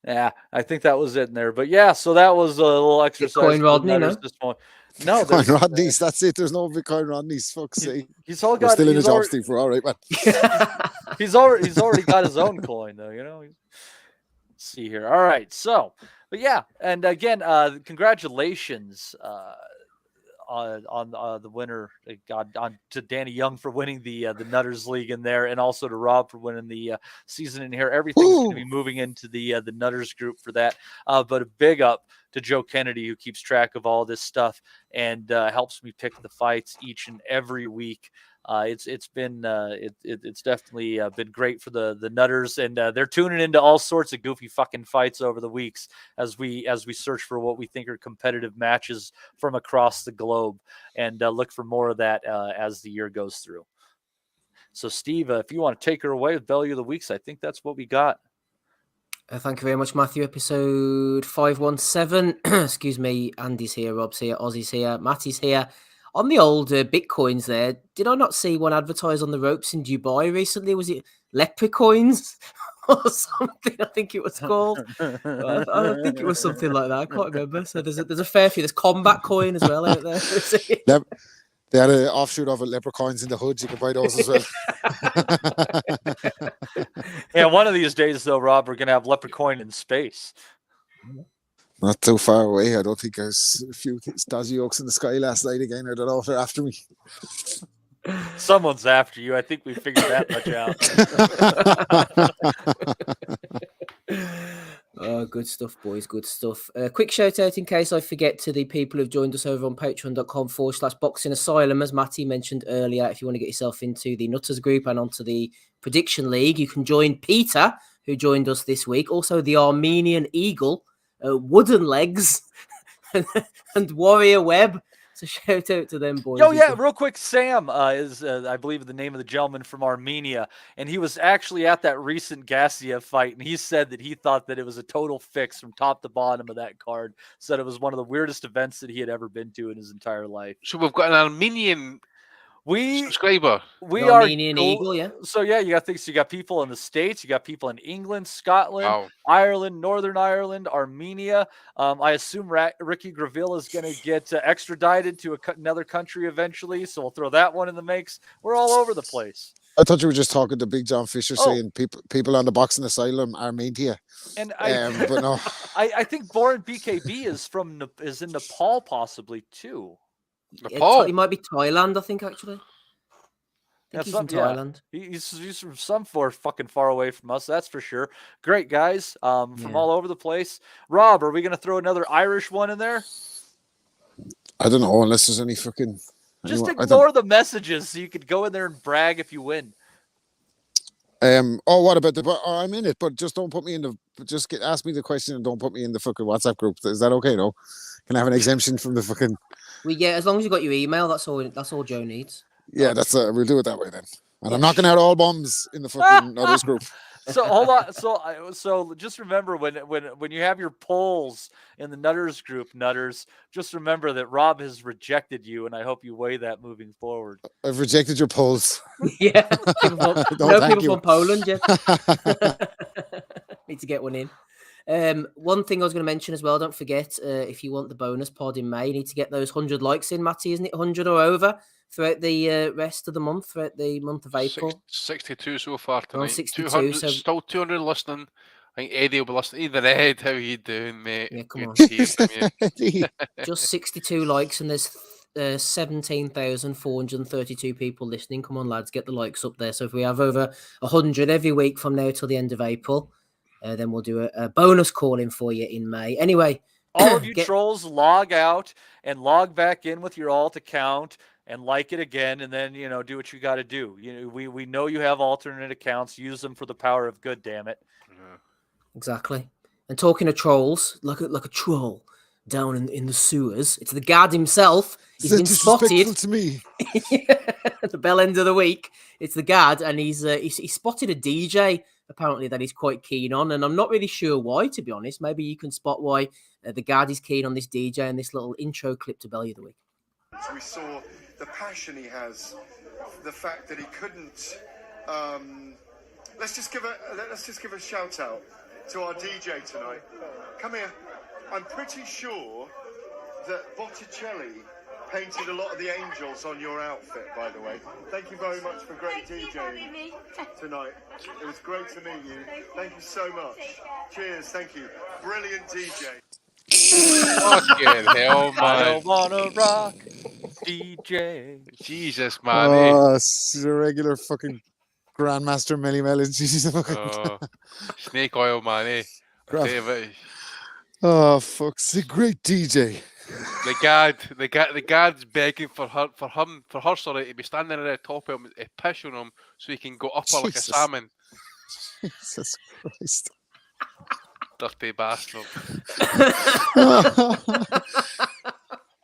Speaker 12: Yeah, I think that was it in there. But yeah, so that was a little exercise.
Speaker 13: Bitcoin Rodney, no?
Speaker 12: No,
Speaker 9: Bitcoin Rodney's. That's it. There's no Bitcoin Rodney's. Fuck's sake.
Speaker 12: He's all got.
Speaker 9: We're still in the job, Steve. We're all right, man.
Speaker 12: He's already got his own coin, though. Let's see here. All right, so, but yeah, and again, congratulations on the winner. On to Danny Young for winning the Nutters League in there, and also to Rob for winning the season in here. Everything's going to be moving into the Nutters group for that. But a big up to Joe Kennedy, who keeps track of all this stuff and helps me pick the fights each and every week. It's definitely been great for the Nutters, and they're tuning into all sorts of goofy fucking fights over the weeks as we search for what we think are competitive matches from across the globe, and look for more of that as the year goes through. So, Steve, if you want to take her away with Bellew of the Weeks, I think that's what we got.
Speaker 13: Thank you very much, Matthew. Episode 517. Excuse me. Andy's here, Rob's here, Ozzy's here, Matty's here. On the old Bitcoins there, did I not see one advertised on the ropes in Dubai recently? Was it Leprecoins or something? I think it was called. I think it was something like that. I can't remember. So there's a fair few. There's Combat Coin as well out there.
Speaker 9: They had an offshoot of it, Leprecoins in the hood. You can buy those as well.
Speaker 12: Yeah, one of these days, though, Rob, we're going to have Leprecoin in space.
Speaker 9: Not too far away. I don't think there's a few dodgy oaks in the sky last night again. I don't know if they're after me.
Speaker 12: Someone's after you. I think we figured that much
Speaker 13: out. Good stuff, boys. Good stuff. Quick shout out in case I forget to the people who've joined us over on patreon.com/boxing asylum. As Matty mentioned earlier, if you want to get yourself into the Nutters group and onto the Prediction League, you can join Peter, who joined us this week. Also, the Armenian Eagle, Wooden Legs, and Warrior Web. So shout out to them, boys.
Speaker 12: Oh, yeah, real quick. Sam is, I believe, the name of the gentleman from Armenia. And he was actually at that recent Gassiev fight. And he said that he thought that it was a total fix from top to bottom of that card. Said it was one of the weirdest events that he had ever been to in his entire life.
Speaker 7: So we've got an Armenian subscriber.
Speaker 12: We
Speaker 13: The
Speaker 12: are
Speaker 13: Armenian Eagle, yeah.
Speaker 12: So yeah, you got things. You got people in the States. You got people in England, Scotland,
Speaker 7: Wow.
Speaker 12: Ireland, Northern Ireland, Armenia. I assume Ricky Graville is going to get extradited to another country eventually. So we'll throw that one in the mix. We're all over the place.
Speaker 9: I thought you were just talking to Big John Fisher saying people on the boxing asylum are media.
Speaker 12: And
Speaker 9: but no,
Speaker 12: I think Boran BKB is in Nepal possibly too.
Speaker 7: Nepal.
Speaker 13: He might be Thailand, I think, actually. I think he's in Thailand.
Speaker 12: He's from some fucking far away from us, that's for sure. Great guys from all over the place. Rob, are we going to throw another Irish one in there?
Speaker 9: I don't know, unless there's any fucking...
Speaker 12: Just ignore the messages so you could go in there and brag if you win.
Speaker 9: What about I'm in it, but just don't put me in the... ask me the question and don't put me in the fucking WhatsApp group. Is that okay, though? Can I have an exemption from the fucking...
Speaker 13: As long as you got your email, that's all Joe needs.
Speaker 9: Yeah, we'll do it that way then. And I'm knocking out all bombs in the fucking others group.
Speaker 12: So hold on. So just remember when you have your polls in the Nutters group, Nutters, just remember that Rob has rejected you, and I hope you weigh that moving forward.
Speaker 9: I've rejected your polls.
Speaker 13: Yeah, no people from Poland yet. Need to get one in. One thing I was going to mention as well, don't forget, if you want the bonus pod in May, you need to get those 100 likes in, Matty, isn't it? 100 or over throughout the rest of the month, throughout the month of April.
Speaker 7: 62 so far tonight.
Speaker 13: 62, so...
Speaker 7: Still 200 listening. I think Eddie will be listening. Even Ed, how you doing, mate?
Speaker 13: Yeah, come on.
Speaker 7: You.
Speaker 13: Just 62 likes, and there's 17,432 people listening. Come on, lads, get the likes up there. So if we have over 100 every week from now till the end of April, then we'll do a bonus call in for you in May. Anyway,
Speaker 12: all of you trolls, log out and log back in with your alt account and like it again, and then do what you got to do. We know you have alternate accounts. Use them for the power of good. Damn it.
Speaker 13: Exactly. And talking of trolls, like a troll down in the sewers, it's the guard himself. He's been spotted
Speaker 9: to me.
Speaker 13: At the bell end of the week. It's the guard, and he's spotted a DJ apparently that he's quite keen on, and I'm not really sure why, to be honest. Maybe you can spot why the guard is keen on this DJ in this little intro clip to Bellew of the Week.
Speaker 1: We saw the passion he has, the fact that he couldn't. Let's just give a shout out to our DJ tonight. Come here. I'm pretty sure that Botticelli painted a lot of the angels on your outfit, by the way. Thank you very much for great DJing tonight. It was great to meet you. Thank you so much. Cheers. Thank you. Brilliant DJ.
Speaker 7: Fucking hell, man.
Speaker 12: I don't wanna rock, DJ.
Speaker 7: Jesus, man.
Speaker 9: Oh, it's a regular fucking Grandmaster Melly Melon. Jesus.
Speaker 7: Snake oil, man.
Speaker 9: Oh, fuck's a great DJ.
Speaker 7: The guard's begging for her, sorry, to be standing at the top of him, to piss on him so he can go up her like a salmon.
Speaker 9: Jesus Christ.
Speaker 7: Dirty bastard.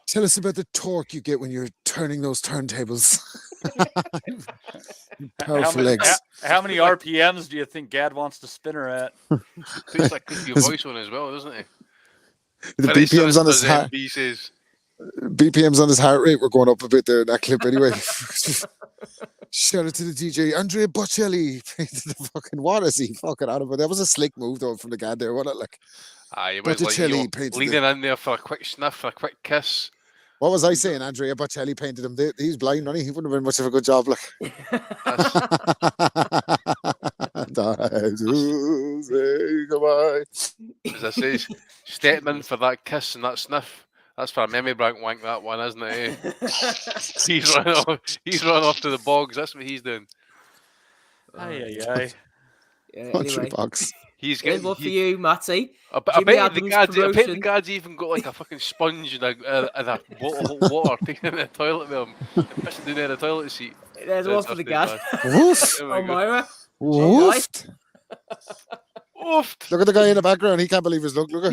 Speaker 9: Tell us about the torque you get when you're turning those turntables. Powerful legs.
Speaker 12: How many RPMs do you think Gad wants to spin her at?
Speaker 7: Feels like keep your voice on as well, doesn't it?
Speaker 9: The BPMs on his heart rate were going up a bit there in that clip anyway. Shout out to the DJ Andrea Bocelli painted the fucking what is he fucking out of it? That was a slick move though from the guy there, wasn't it? Like
Speaker 7: you went like leaning in there for a quick sniff, for a quick kiss.
Speaker 9: What was I saying? Andrea Bocelli painted him. He's blind, wasn't he? He wouldn't have been much of a good job, like. Say goodbye.
Speaker 7: As I say, Stetman for that kiss and that sniff. That's for a memory bank wank, that one, isn't it? He's running off to the bogs. That's what he's doing.
Speaker 12: Aye.
Speaker 13: Anyway.
Speaker 9: Box.
Speaker 13: He's getting one for you, Matty.
Speaker 7: I bet the guard's even got like a fucking sponge and a bottle of water taken in the toilet with him and pissing down in the toilet seat.
Speaker 13: There's one for the guard.
Speaker 9: Woof.
Speaker 13: Oh, Myra.
Speaker 9: Woofed.
Speaker 7: Woofed.
Speaker 9: Look at the guy in the background. He can't believe his luck. Look at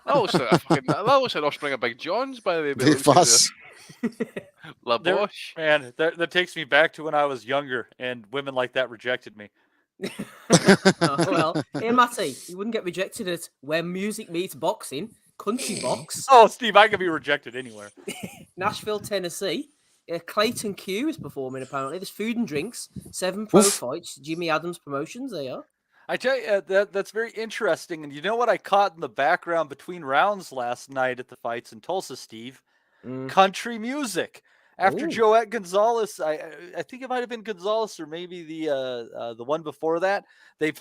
Speaker 7: that looks like offspring of Big John's, by the way.
Speaker 9: Big Foss.
Speaker 7: La Boche.
Speaker 12: Man, that takes me back to when I was younger and women like that rejected me.
Speaker 13: Oh, well, hey Matty, you wouldn't get rejected at Where Music Meets Boxing, Country Box.
Speaker 12: Oh, Steve, I could be rejected anywhere.
Speaker 13: Nashville, Tennessee. Clayton Q is performing, apparently. There's food and drinks, 7 pro
Speaker 9: Oof.
Speaker 13: fights, Jimmy Adams Promotions, they are.
Speaker 12: I tell you, that's very interesting. And you know what I caught in the background between rounds last night at the fights in Tulsa, Steve? Country music. After Joette Gonzalez, I think it might have been Gonzalez or maybe the one before that.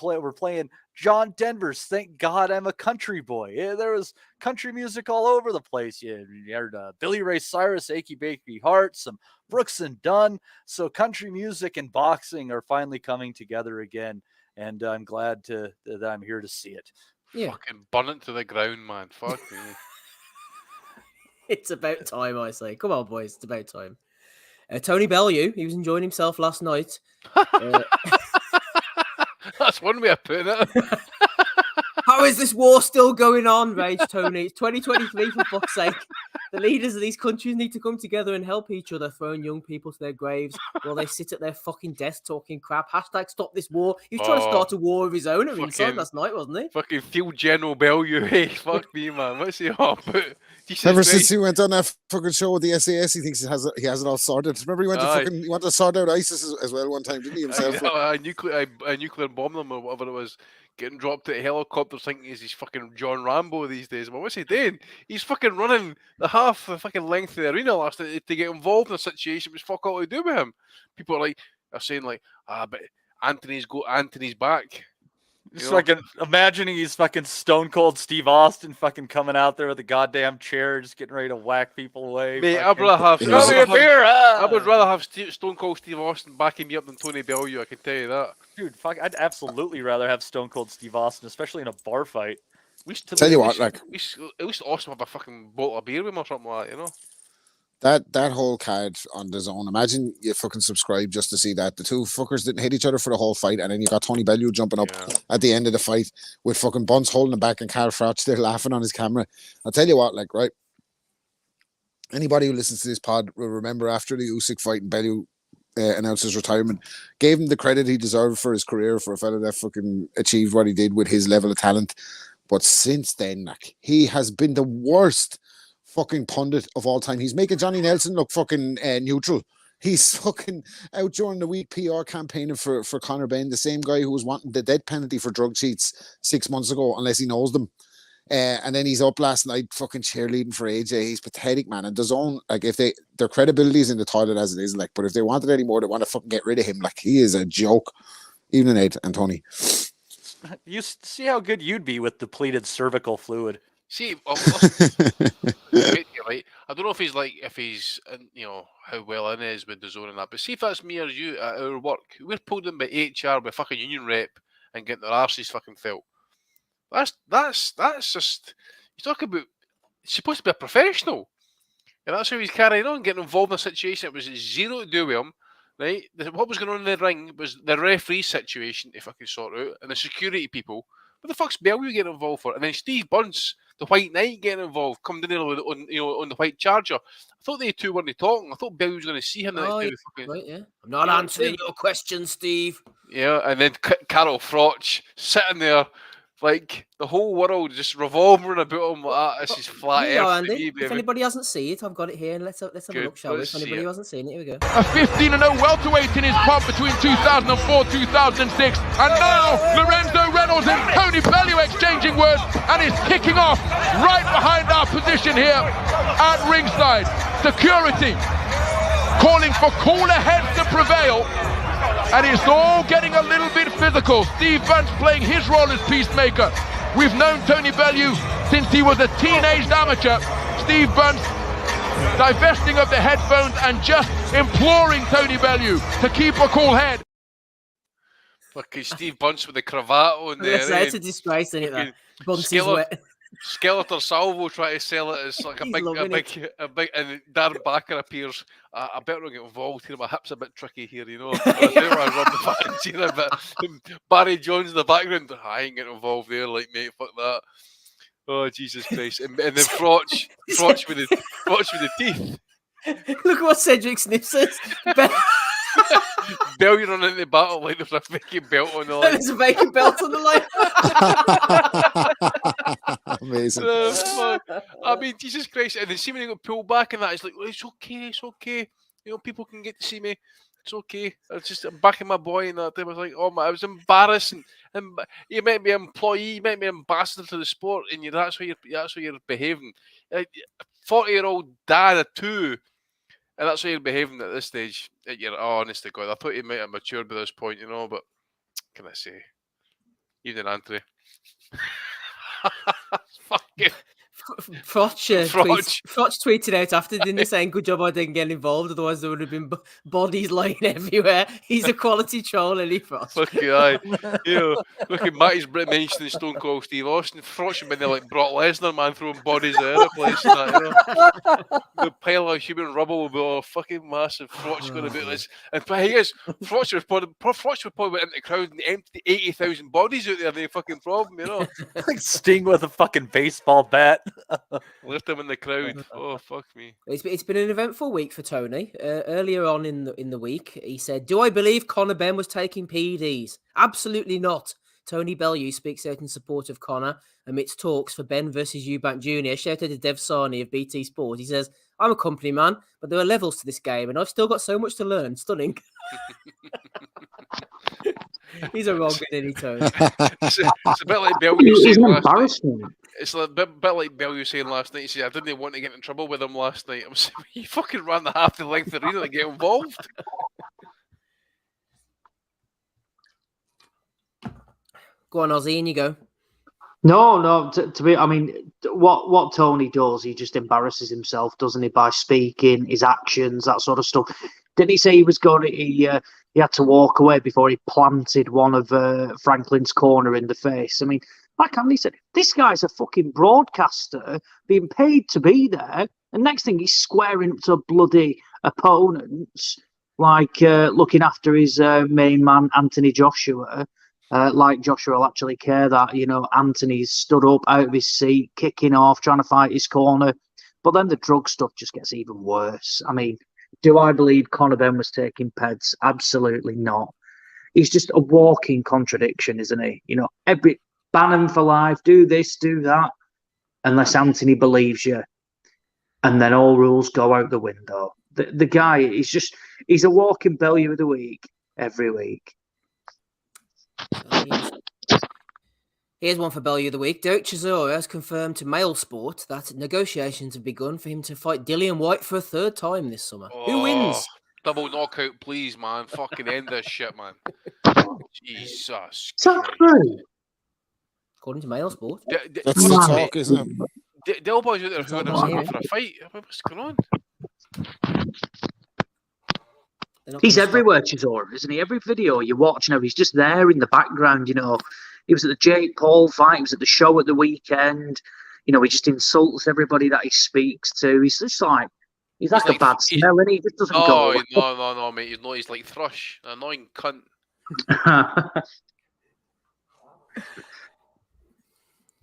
Speaker 12: Were playing John Denver's "Thank God I'm a Country Boy." Yeah, there was country music all over the place. You heard Billy Ray Cyrus, "Achy Breaky Heart," some Brooks and Dunn. So country music and boxing are finally coming together again, and I'm glad that I'm here to see it.
Speaker 13: Yeah.
Speaker 7: Fucking burn it to the ground, man. Fuck me.
Speaker 13: It's about time, I say. Come on, boys. It's about time. Tony Bellew, he was enjoying himself last night.
Speaker 7: That's one way of putting it.
Speaker 13: How is this war still going on, Rage Tony? It's 2023, for fuck's sake. The leaders of these countries need to come together and help each other, throwing young people to their graves while they sit at their fucking desk talking crap. Hashtag stop this war. He was trying to start a war of his own at Ringside last night, wasn't he?
Speaker 7: Fucking Field General Bellew, hey, fuck me, man. What's he on about?
Speaker 9: Ever since he went on that fucking show with the SAS, he thinks he has it all sorted. Remember, he went to sort out ISIS as well one time, didn't he himself?
Speaker 7: I nuclear bomb them or whatever it was. Getting dropped out of helicopters thinking he's fucking John Rambo these days. Well, what's he doing? He's fucking running the half the fucking length of the arena last night to get involved in a situation which fuck all to do with him. People are saying but Anthony's back.
Speaker 12: Just fucking imagining he's fucking Stone Cold Steve Austin fucking coming out there with a goddamn chair, just getting ready to whack people away.
Speaker 7: Mate, I'd rather have Stone Cold Steve Austin backing me up than Tony Bellew. I can tell you that.
Speaker 12: Dude, I'd absolutely rather have Stone Cold Steve Austin, especially in a bar fight.
Speaker 9: Tell you what,
Speaker 7: at least Austin have a fucking bottle of beer with him or something like that, you know.
Speaker 9: That whole card on the Zone. Imagine you fucking subscribe just to see that. The two fuckers didn't hit each other for the whole fight, and then you got Tony Bellew jumping up at the end of the fight with fucking Bunce holding him back and Carl Froch there laughing on his camera. I'll tell you what, right? Anybody who listens to this pod will remember after the Usyk fight and Bellew announced his retirement, gave him the credit he deserved for his career, for a fella that fucking achieved what he did with his level of talent. But since then, he has been the worst fucking pundit of all time. He's making Johnny Nelson look fucking neutral. He's fucking out during the week PR campaigning for Conor Ben, the same guy who was wanting the death penalty for drug cheats 6 months ago, unless he knows them. And then he's up last night fucking cheerleading for AJ. He's pathetic, man. And the Zone, if their credibility is in the toilet as it is, but if they wanted any more, they want to fucking get rid of him. He is a joke. Evening, Ed and Tony.
Speaker 12: You see how good you'd be with depleted cervical fluid.
Speaker 7: See, right? I don't know if he's how well in is with the Zone and that, but see if that's me or you at our work, we're pulled in by HR with fucking union rep and getting their arses fucking felt. That's just, you talk about, he's supposed to be a professional, and that's how he's carrying on, getting involved in a situation that was zero to do with him. Right? What was going on in the ring was the referee situation to fucking sort out, and the security people. What the fuck's Bellew getting involved for? And then Steve Bunce, the White Knight, getting involved, coming in there on the White Charger. I thought they two weren't talking. I thought Bellew was going to see him.
Speaker 13: Right, yeah. I'm not answering your question, Steve.
Speaker 7: Yeah, and then Carol Froch sitting there, the whole world just revolving about him like that. This is flat earth to me, baby.
Speaker 13: If anybody hasn't seen it, I've got it here, and let's have a look, shall we? If anybody who hasn't seen it, here we go.
Speaker 16: A 15-0 welterweight in his pod between 2004-2006, and now Lorenzo Reynolds and Tony Bellew exchanging words, and it's kicking off right behind our position here at ringside. Security calling for cooler heads to prevail, and it's all getting a little bit physical. Steve Bunce playing his role as peacemaker. We've known Tony Bellew since he was a teenaged amateur. Steve Bunce divesting of the headphones and just imploring Tony Bellew to keep a cool head.
Speaker 7: Fucking Steve Bunce with the cravat on there.
Speaker 13: It's a disgrace, isn't it? That Bunce is wet.
Speaker 7: Skeletor Salvo trying to sell it as like a big, and Darren Backer appears. I better not get involved here. My hip's a bit tricky here, you know. I do want to run the fucking scene, but Barry Jones in the background. I ain't getting involved there, mate. Fuck that. Oh Jesus Christ! And then Froch with the teeth.
Speaker 13: Look at what Cedric Sniff says.
Speaker 7: Bellew running into the battle like there's a fucking belt on the line.
Speaker 13: There's a vacant belt on the
Speaker 9: line. Amazing.
Speaker 7: I mean, Jesus Christ. And then see when he got pulled back and that, it's like, well, it's okay. people can get to see me. It's okay. I'm backing my boy, and that I was like, oh my, it was embarrassing. And you might be an employee, you might be an ambassador to the sport, and that's how you're behaving. 40-year-old dad of 2, and that's how you're behaving at this stage. Honest to God, I thought you might have matured by this point, but what can I say? Even Anthony. Fucking
Speaker 13: Frotch tweeted out after, didn't he, saying, good job I didn't get involved, otherwise there would have been bodies lying everywhere. He's a quality troll, isn't he, Frotch?
Speaker 7: Fucking aye. Look at Matty's mentioning Stone Cold Steve Austin. Frotch had been there like Brock Lesnar, man, throwing bodies at the place. And that, The pile of human rubble will be all fucking massive. Frotch going to be this. And he is, Frotch would probably went into the crowd and emptied 80,000 bodies out there, no fucking problem,
Speaker 12: Like Sting with a fucking baseball bat.
Speaker 7: Left him in the crowd. Oh, fuck me.
Speaker 13: It's been an eventful week for Tony. Earlier on in the week, he said, do I believe Conor Ben was taking PEDs? Absolutely not. Tony Bellew speaks out in support of Conor amidst talks for Ben versus Eubank Jr. Shout out to Dev Sarni of BT Sport. He says, I'm a company man, but there are levels to this game, and I've still got so much to learn. Stunning. He's a wrong good, isn't he, Tony?
Speaker 7: It's a bit like Bellew saying last
Speaker 14: night.
Speaker 7: It's a bit like Bellew saying last night. He said, I didn't want to get in trouble with him last night. I'm saying, you fucking ran the half the length of the arena to get involved.
Speaker 13: Go on, Ozzy, and you go.
Speaker 14: No. To be, I mean, what Tony does, he just embarrasses himself, doesn't he? By speaking, his actions, that sort of stuff. Didn't he say he was going? He had to walk away before he planted one of Franklin's corner in the face. I mean, like Andy said, this guy's a fucking broadcaster being paid to be there, and next thing he's squaring up to bloody opponents, like looking after his main man Anthony Joshua. Like Joshua will actually care that, Anthony's stood up out of his seat, kicking off, trying to fight his corner. But then the drug stuff just gets even worse. I mean, do I believe Conor Ben was taking peds? Absolutely not. He's just a walking contradiction, isn't he? Ban him for life, do this, do that, unless Anthony believes you. And then all rules go out the window. The guy, he's a walking Bellew of the week every week.
Speaker 13: Here's one for Bellew of the week. Derek Chisora has confirmed to Mail Sport that negotiations have begun for him to fight Dillian White for a 3rd time this summer. Who wins?
Speaker 7: Double knockout, please, man. Fucking end this shit, man. Jesus.
Speaker 14: Is that true?
Speaker 13: According to Mail Sport.
Speaker 9: That's the talk, isn't it?
Speaker 7: Del Boy's out there hooing himself for a fight. What's going on?
Speaker 14: He's everywhere, Chisora, isn't he? Every video you watch now, he's just there in the background, He was at the Jake Paul fight, he was at the show at the weekend. He just insults everybody that he speaks to. He's just like, he's like a bad smell, and he just doesn't go.
Speaker 7: No, mate. He's like Thrush, an annoying cunt.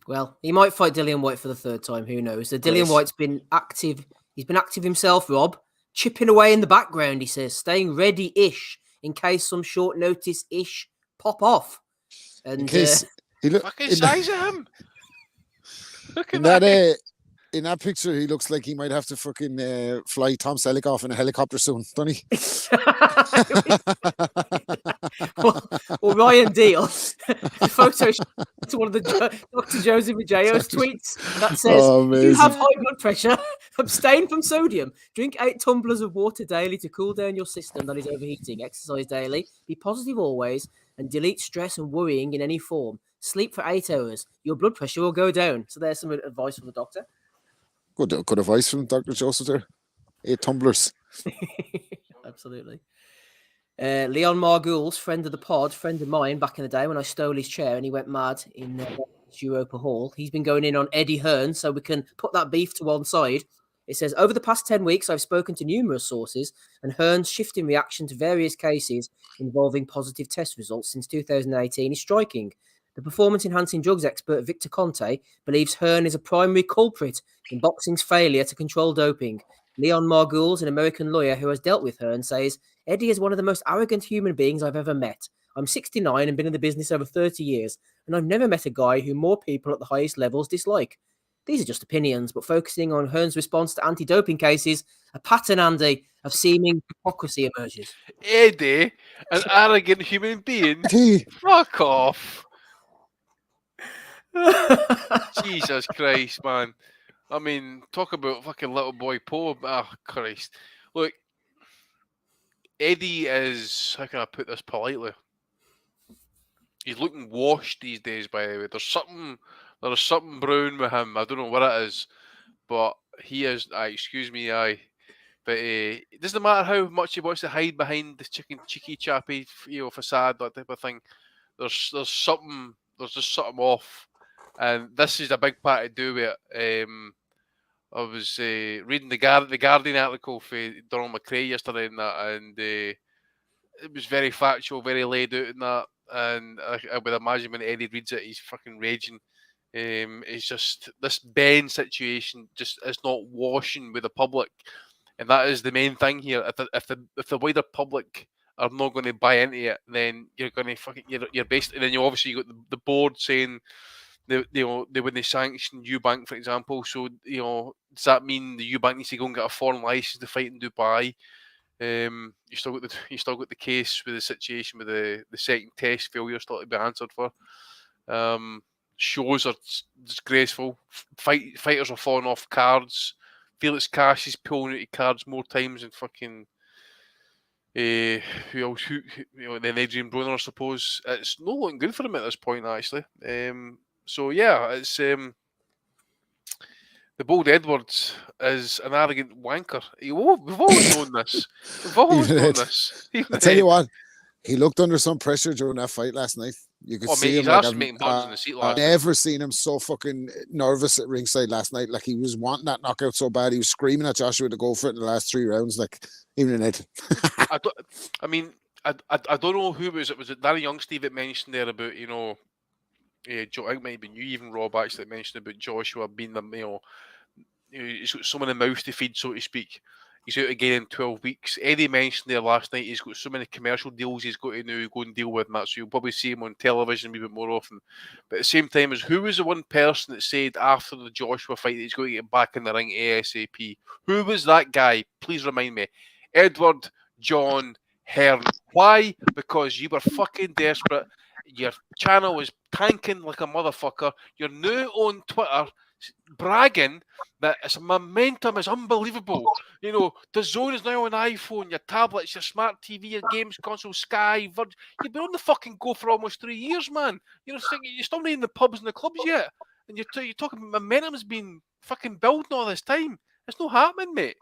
Speaker 13: Well, he might fight Dillian White for the 3rd time. Who knows? So Dillian White's been active. He's been active himself, Rob. Chipping away in the background, he says, staying ready-ish in case some short notice-ish pop off. And
Speaker 7: fucking size of him. Look at
Speaker 9: that. In that picture, he looks like he might have to fucking fly Tom Selleck off in a helicopter soon, doesn't he?
Speaker 13: well, Ryan Deal photo to one of the Dr. Jose Mageo's tweets that says, if you have high blood pressure, abstain from sodium. Drink 8 tumblers of water daily to cool down your system that is overheating. Exercise daily. Be positive always. And delete stress and worrying in any form. Sleep for 8 hours. Your blood pressure will go down. So there's some advice from the doctor.
Speaker 9: Good advice from Dr. Joseph there. 8 tumblers.
Speaker 13: Absolutely. Leon Margules, friend of the pod, friend of mine back in the day when I stole his chair and he went mad in Europa Hall. He's been going in on Eddie Hearn, so we can put that beef to one side. It says, over the past 10 weeks, I've spoken to numerous sources, and Hearn's shifting reaction to various cases involving positive test results since 2018 is striking. The performance-enhancing drugs expert Victor Conte believes Hearn is a primary culprit in boxing's failure to control doping. Leon Margules, an American lawyer who has dealt with Hearn, says, Eddie is one of the most arrogant human beings I've ever met. I'm 69 and been in the business over 30 years, and I've never met a guy who more people at the highest levels dislike. These are just opinions, but focusing on Hearn's response to anti-doping cases, a pattern, Andy, of seeming hypocrisy emerges.
Speaker 7: Eddie, an arrogant human being. Fuck off. Jesus Christ, man. I mean, talk about fucking little boy Poe. Ah, Christ. Look, Eddie is, how can I put this politely? He's looking washed these days, by the way. There's something brown with him. I don't know what it is, but he is, excuse me, but it doesn't matter how much he wants to hide behind the cheeky chappy, facade, that type of thing. There's just something off, and this is a big part to do with it. I was reading the Guardian article for Donald McRae yesterday, and it was very factual, very laid out in that. And I would imagine when Eddie reads it, he's fucking raging. It's just this Ben situation just is not washing with the public, and that is the main thing here. If the wider public are not going to buy into it, then you're going to fucking you're basically, then you obviously got the board saying they wouldn't sanction Eubank, for example. So does that mean the Eubank needs to go and get a foreign license to fight in Dubai? You still got the case with the situation with the second test failure still to be answered for. Shows are disgraceful. Fighters are falling off cards. Felix Cash is pulling out of cards more times than fucking who else? Then Adrian Broner, I suppose. It's not looking good for him at this point, actually. So yeah, it's the Bold Edwards is an arrogant wanker. We've always known this. We've always known this.
Speaker 9: I tell you what, he looked under some pressure during that fight last night. You could see him. I've never seen him so fucking nervous at ringside last night. Like, he was wanting that knockout so bad. He was screaming at Joshua to go for it in the last 3 rounds. Like, even in it.
Speaker 7: I don't know who it was. Was it Danny Youngsteve that mentioned there about I think it might have been you, even Rob, actually, that mentioned about Joshua being the he's got so many mouths to feed, so to speak. He's out again in 12 weeks. Eddie mentioned there last night he's got so many commercial deals he's got to now go and deal with, and that, so you'll probably see him on television a wee bit more often. But at the same time, who was the one person that said after the Joshua fight that he's going to get back in the ring ASAP? Who was that guy? Please remind me. Edward John Hearn. Why? Because you were fucking desperate. Your channel was tanking like a motherfucker. You're now on Twitter bragging that its momentum is unbelievable. The Zone is now on iPhone, your tablets, your smart TV, your games console, Sky, Virgin. You've been on the fucking go for almost 3 years, man. You're still not in the pubs and the clubs yet, and you're talking momentum's been fucking building all this time. It's not happening, mate.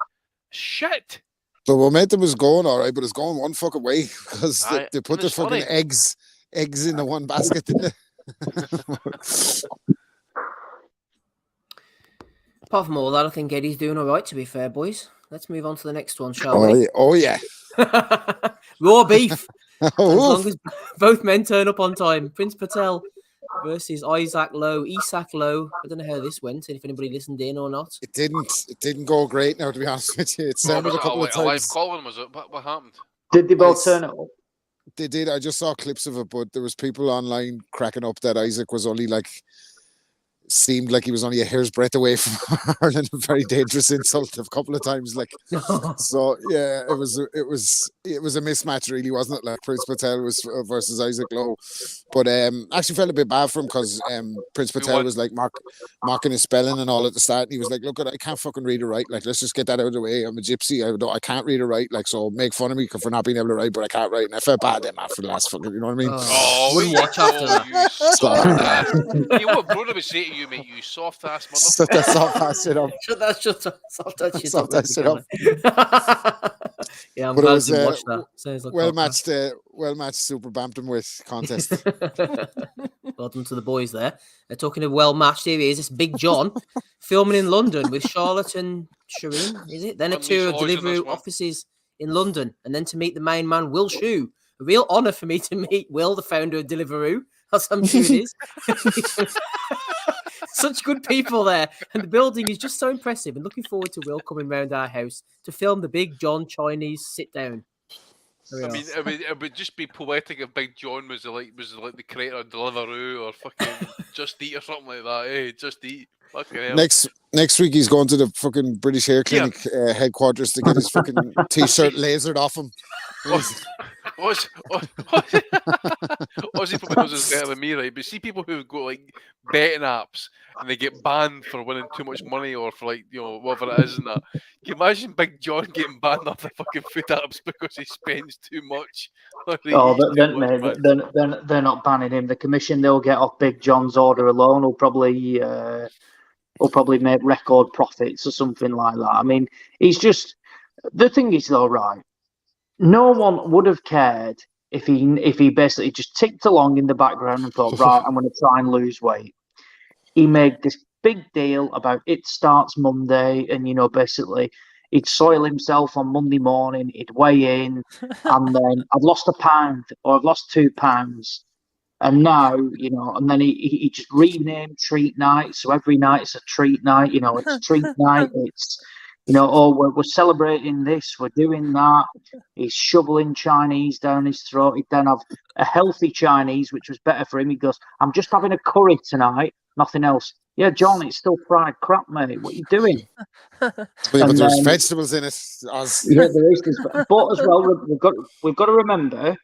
Speaker 7: Shit.
Speaker 9: The momentum is going all right, but it's going one fucking way because they put the fucking eggs in the one basket, didn't they?
Speaker 13: Apart from all that, I think Eddie's doing all right, to be fair, boys. Let's move on to the next one, shall we?
Speaker 9: Oh, yeah.
Speaker 13: Raw beef. As long as both men turn up on time. Prince Patel versus Isak Lowe. I don't know how this went, if anybody listened in or not.
Speaker 9: It didn't go great now, to be honest with you. It sounded a couple of times.
Speaker 7: A live call-in, was it? What happened?
Speaker 14: Did they both turn up?
Speaker 9: They did. I just saw clips of it, but there was people online cracking up that Isaac was only seemed like he was only a hair's breadth away from Ireland. A very dangerous insult a couple of times. So yeah, it was a mismatch, really, wasn't it? Like, Prince Patel was versus Isaac Lowe, but actually felt a bit bad for him because Prince Patel was mocking his spelling and all at the start, and he was like, "Look, I can't fucking read or write. Like, let's just get that out of the way. I'm a gypsy. I can't read or write. Like, so make fun of me for not being able to write, but I can't write." And I felt bad then after the last fucking, you know what I mean?
Speaker 13: Wouldn't watch after that.
Speaker 7: You what brother would say to you, mate? You soft ass motherfucker.
Speaker 9: Shut that soft ass shit up.
Speaker 13: That's just soft that shit
Speaker 9: Soft that shit up.
Speaker 13: Yeah, I'm glad you watched that. Sounds like
Speaker 9: well matched super bantamweight contest.
Speaker 13: Well done to the boys there. They're talking of well matched. Here he is. It's Big John filming in London with Charlotte and Shireen. Is it? Then a tour of Deliveroo offices in London, and then to meet the main man, Will Shue. A real honour for me to meet Will, the founder of Deliveroo. As I'm sure it is. Such good people there, and the building is just so impressive. And looking forward to Will coming round our house to film the Big John Chinese sit down.
Speaker 7: I mean, it would just be poetic if Big John was like the creator of Deliveroo or fucking Just Eat or something like that. Just Eat. Fucking hell.
Speaker 9: Next week he's going to the fucking British Hair Clinic headquarters to get his fucking t-shirt lasered off him.
Speaker 7: Ozzy probably knows this better than me, right? But see people who've got like betting apps and they get banned for winning too much money or for like, you know, whatever it is and that. Can you imagine Big John getting banned off the fucking food apps because he spends too much?
Speaker 14: They're not banning him. The commission they'll get off Big John's order alone will probably make record profits or something like that. I mean, he's just, the thing is though, right? No one would have cared if he basically just ticked along in the background and thought, right, I'm going to try and lose weight. He made this big deal about it starts Monday, and, you know, basically he'd soil himself on Monday morning, he'd weigh in, and then I've lost a pound or I've lost 2 pounds. And now, you know, and then he just renamed treat night. So every night it's a treat night, you know, it's treat night, it's, you know, oh, we're celebrating this, we're doing that. He's shoveling Chinese down his throat. He'd then have a healthy Chinese, which was better for him. He goes, I'm just having a curry tonight, nothing else. Yeah, John, it's still fried crap, mate. What are you doing?
Speaker 9: But there's vegetables in it.
Speaker 14: Yeah, there is. But as well, we've got to remember,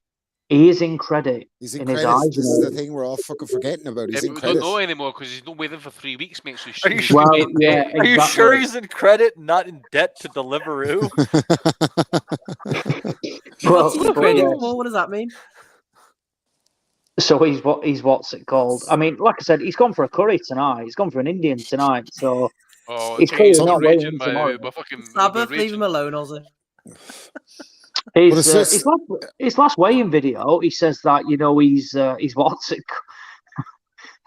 Speaker 14: he is in credit.
Speaker 9: He's in
Speaker 14: his
Speaker 9: credit.
Speaker 14: eyes.
Speaker 9: This is the thing we're all fucking forgetting about. He's in
Speaker 7: we
Speaker 9: credit.
Speaker 7: don't know anymore because he's not waiting for 3 weeks, mate. So
Speaker 12: Are you sure he's in credit, not in debt to Deliveroo?
Speaker 13: What does that mean?
Speaker 14: So he's what's it called? I mean, like I said, he's gone for a curry tonight. He's gone for an Indian tonight. So he's clearly not waiting tomorrow.
Speaker 13: Sabbath, leave him alone, Ozzy.
Speaker 14: His last weigh-in video, he says that, you know, he's what's it?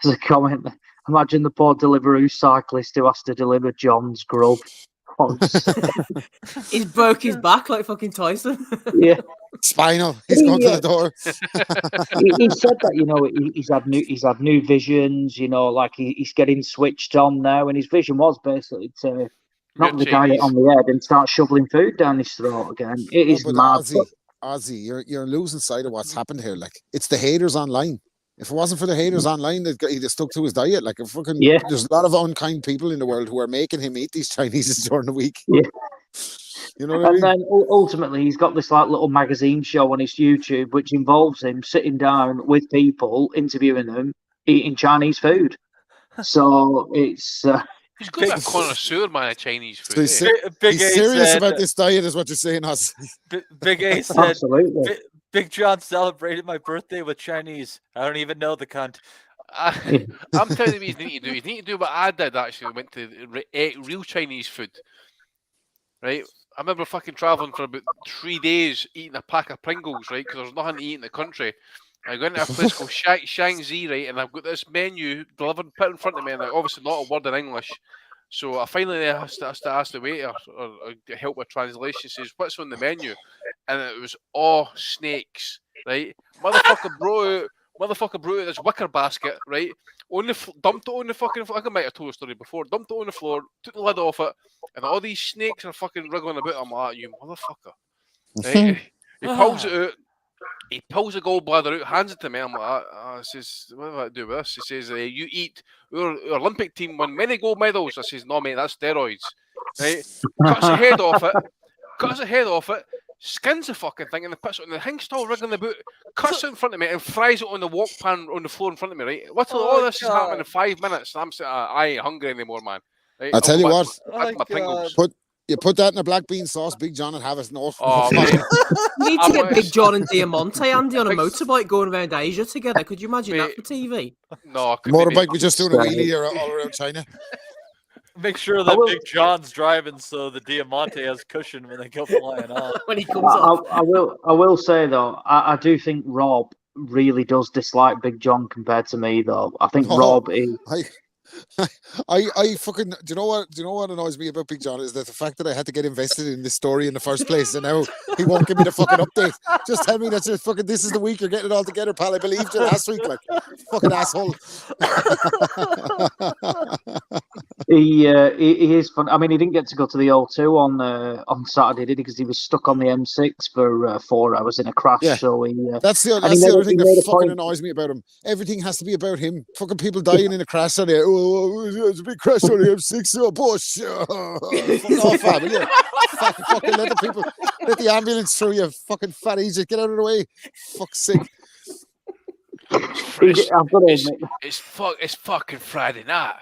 Speaker 14: There's a comment. Imagine the poor Deliveroo cyclist who has to deliver John's grub.
Speaker 13: He's broke his back like fucking Tyson.
Speaker 14: Yeah,
Speaker 9: spinal. He's gone to the door.
Speaker 14: he said that, you know, he's had new visions. You know, like he's getting switched on now, and his vision was basically to knock the guy on the head and start shoveling food down his throat again. It is mad.
Speaker 9: Ozzy, you're losing sight of what's happened here. Like, it's the haters online. If it wasn't for the haters online, he'd have stuck to his diet. Like, there's a lot of unkind people in the world who are making him eat these Chinese during the week.
Speaker 14: Yeah.
Speaker 9: You know what I mean?
Speaker 14: And then ultimately, he's got this like little magazine show on his YouTube, which involves him sitting down with people, interviewing them, eating Chinese food. So it's.
Speaker 7: He's got that connoisseur, man, of Chinese food.
Speaker 9: So he's serious about this diet, is what you're saying, Oz.
Speaker 12: Big A said,
Speaker 14: absolutely.
Speaker 12: Big John celebrated my birthday with Chinese. I don't even know the cunt.
Speaker 7: I'm telling you what you need to do. You need to do what I did, actually. Went to ate real Chinese food. Right? I remember fucking travelling for about 3 days eating a pack of Pringles, right? Because there was nothing to eat in the country. I went to a place called Shangzi, right? And I've got this menu delivered, put in front of me, and obviously not a word in English. So I finally asked the waiter or help with translation. Says, "What's on the menu?" And it was all snakes, right? Motherfucker brought out this wicker basket, right? Dumped it on the fucking. I might have told a story before. Dumped it on the floor, took the lid off it, and all these snakes are fucking wriggling about. I'm like, you motherfucker! Right? He pulls it out. He pulls the gallbladder out, hands it to me. I'm like, says, what do I do with this? He says, you eat. Our Olympic team won many gold medals. I says, no, mate, that's steroids. Right? Cuts the head off it, skins the fucking thing, and then puts it on the thing still wriggling about, cuts it in front of me, and fries it on the wok pan on the floor in front of me, right? All this is happening in 5 minutes, and I'm saying, I ain't hungry anymore, man. Right?
Speaker 9: I'll tell you what.
Speaker 7: Pringles.
Speaker 9: You put that in a black bean sauce, Big John, and have it. No,
Speaker 13: you need to get Big John and Diamante, Andy, on a motorbike going around Asia together. Could you imagine that for TV?
Speaker 7: No,
Speaker 9: motorbike, we just doing a wheelie all around China.
Speaker 12: Make sure that Big John's driving so the Diamante has cushion when they go flying off.
Speaker 13: When he comes off.
Speaker 14: I will say though, I do think Rob really does dislike Big John compared to me though. I think Rob is.
Speaker 9: I fucking do you know what annoys me about Big John is that the fact that I had to get invested in this story in the first place, and now he won't give me the fucking update. Just tell me that this is the week you're getting it all together, pal. I believed you last week, like fucking asshole.
Speaker 14: He is fun. I mean, he didn't get to go to the O2 on Saturday, did he? Because he was stuck on the M6 for 4 hours in a crash.
Speaker 9: Yeah.
Speaker 14: So
Speaker 9: That's the other thing that fucking annoys me about him. Everything has to be about him. Fucking people dying in a crash on there. Oh, it's a big crash on the M6. Oh, bush. Fuck off, fam. Yeah. Fucking let the ambulance through, you fucking fat idiot. Get out of the way. Fuck's sake.
Speaker 7: It's fucking Friday night.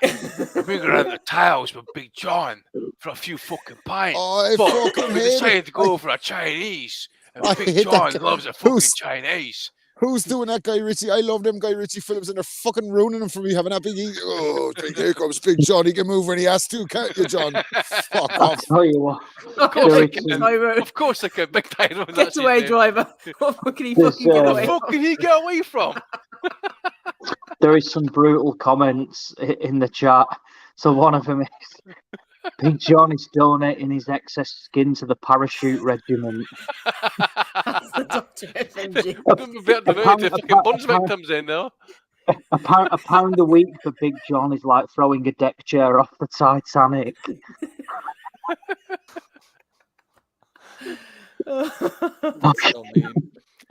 Speaker 7: We're around the tiles with Big John for a few fucking pints. But we decided to go for a Chinese. And Big John loves a fucking Chinese.
Speaker 9: Who's doing that, Guy Ritchie? I love them Guy Ritchie films, and they're fucking ruining them for me having that big eat. Oh, here comes Big John. He can move when he has to, can't you, John? Fuck off.
Speaker 14: I'll tell you what.
Speaker 7: Of course I can. Big Tyro.
Speaker 13: Getaway driver. What can he fucking get away from?
Speaker 7: What can he get away from?
Speaker 14: There is some brutal comments in the chat. So one of them is, Big John is donating his excess skin to the parachute regiment.
Speaker 13: That's the Dr. FMG.
Speaker 7: Bunswick comes in now.
Speaker 14: A pound a week for Big John is like throwing a deck chair off the Titanic.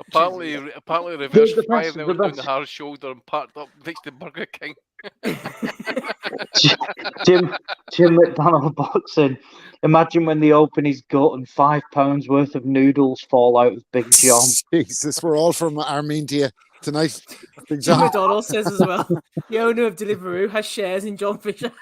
Speaker 7: Apparently, reverse five now down the hard shoulder and parked up next to Burger King.
Speaker 14: Jim McDonald boxing. Imagine when they open his gut and £5 worth of noodles fall out of Big John.
Speaker 9: Jesus, we're all from Armenia tonight. Big
Speaker 13: Jim
Speaker 9: John.
Speaker 13: McDonald says as well, the owner of Deliveroo has shares in John Fisher.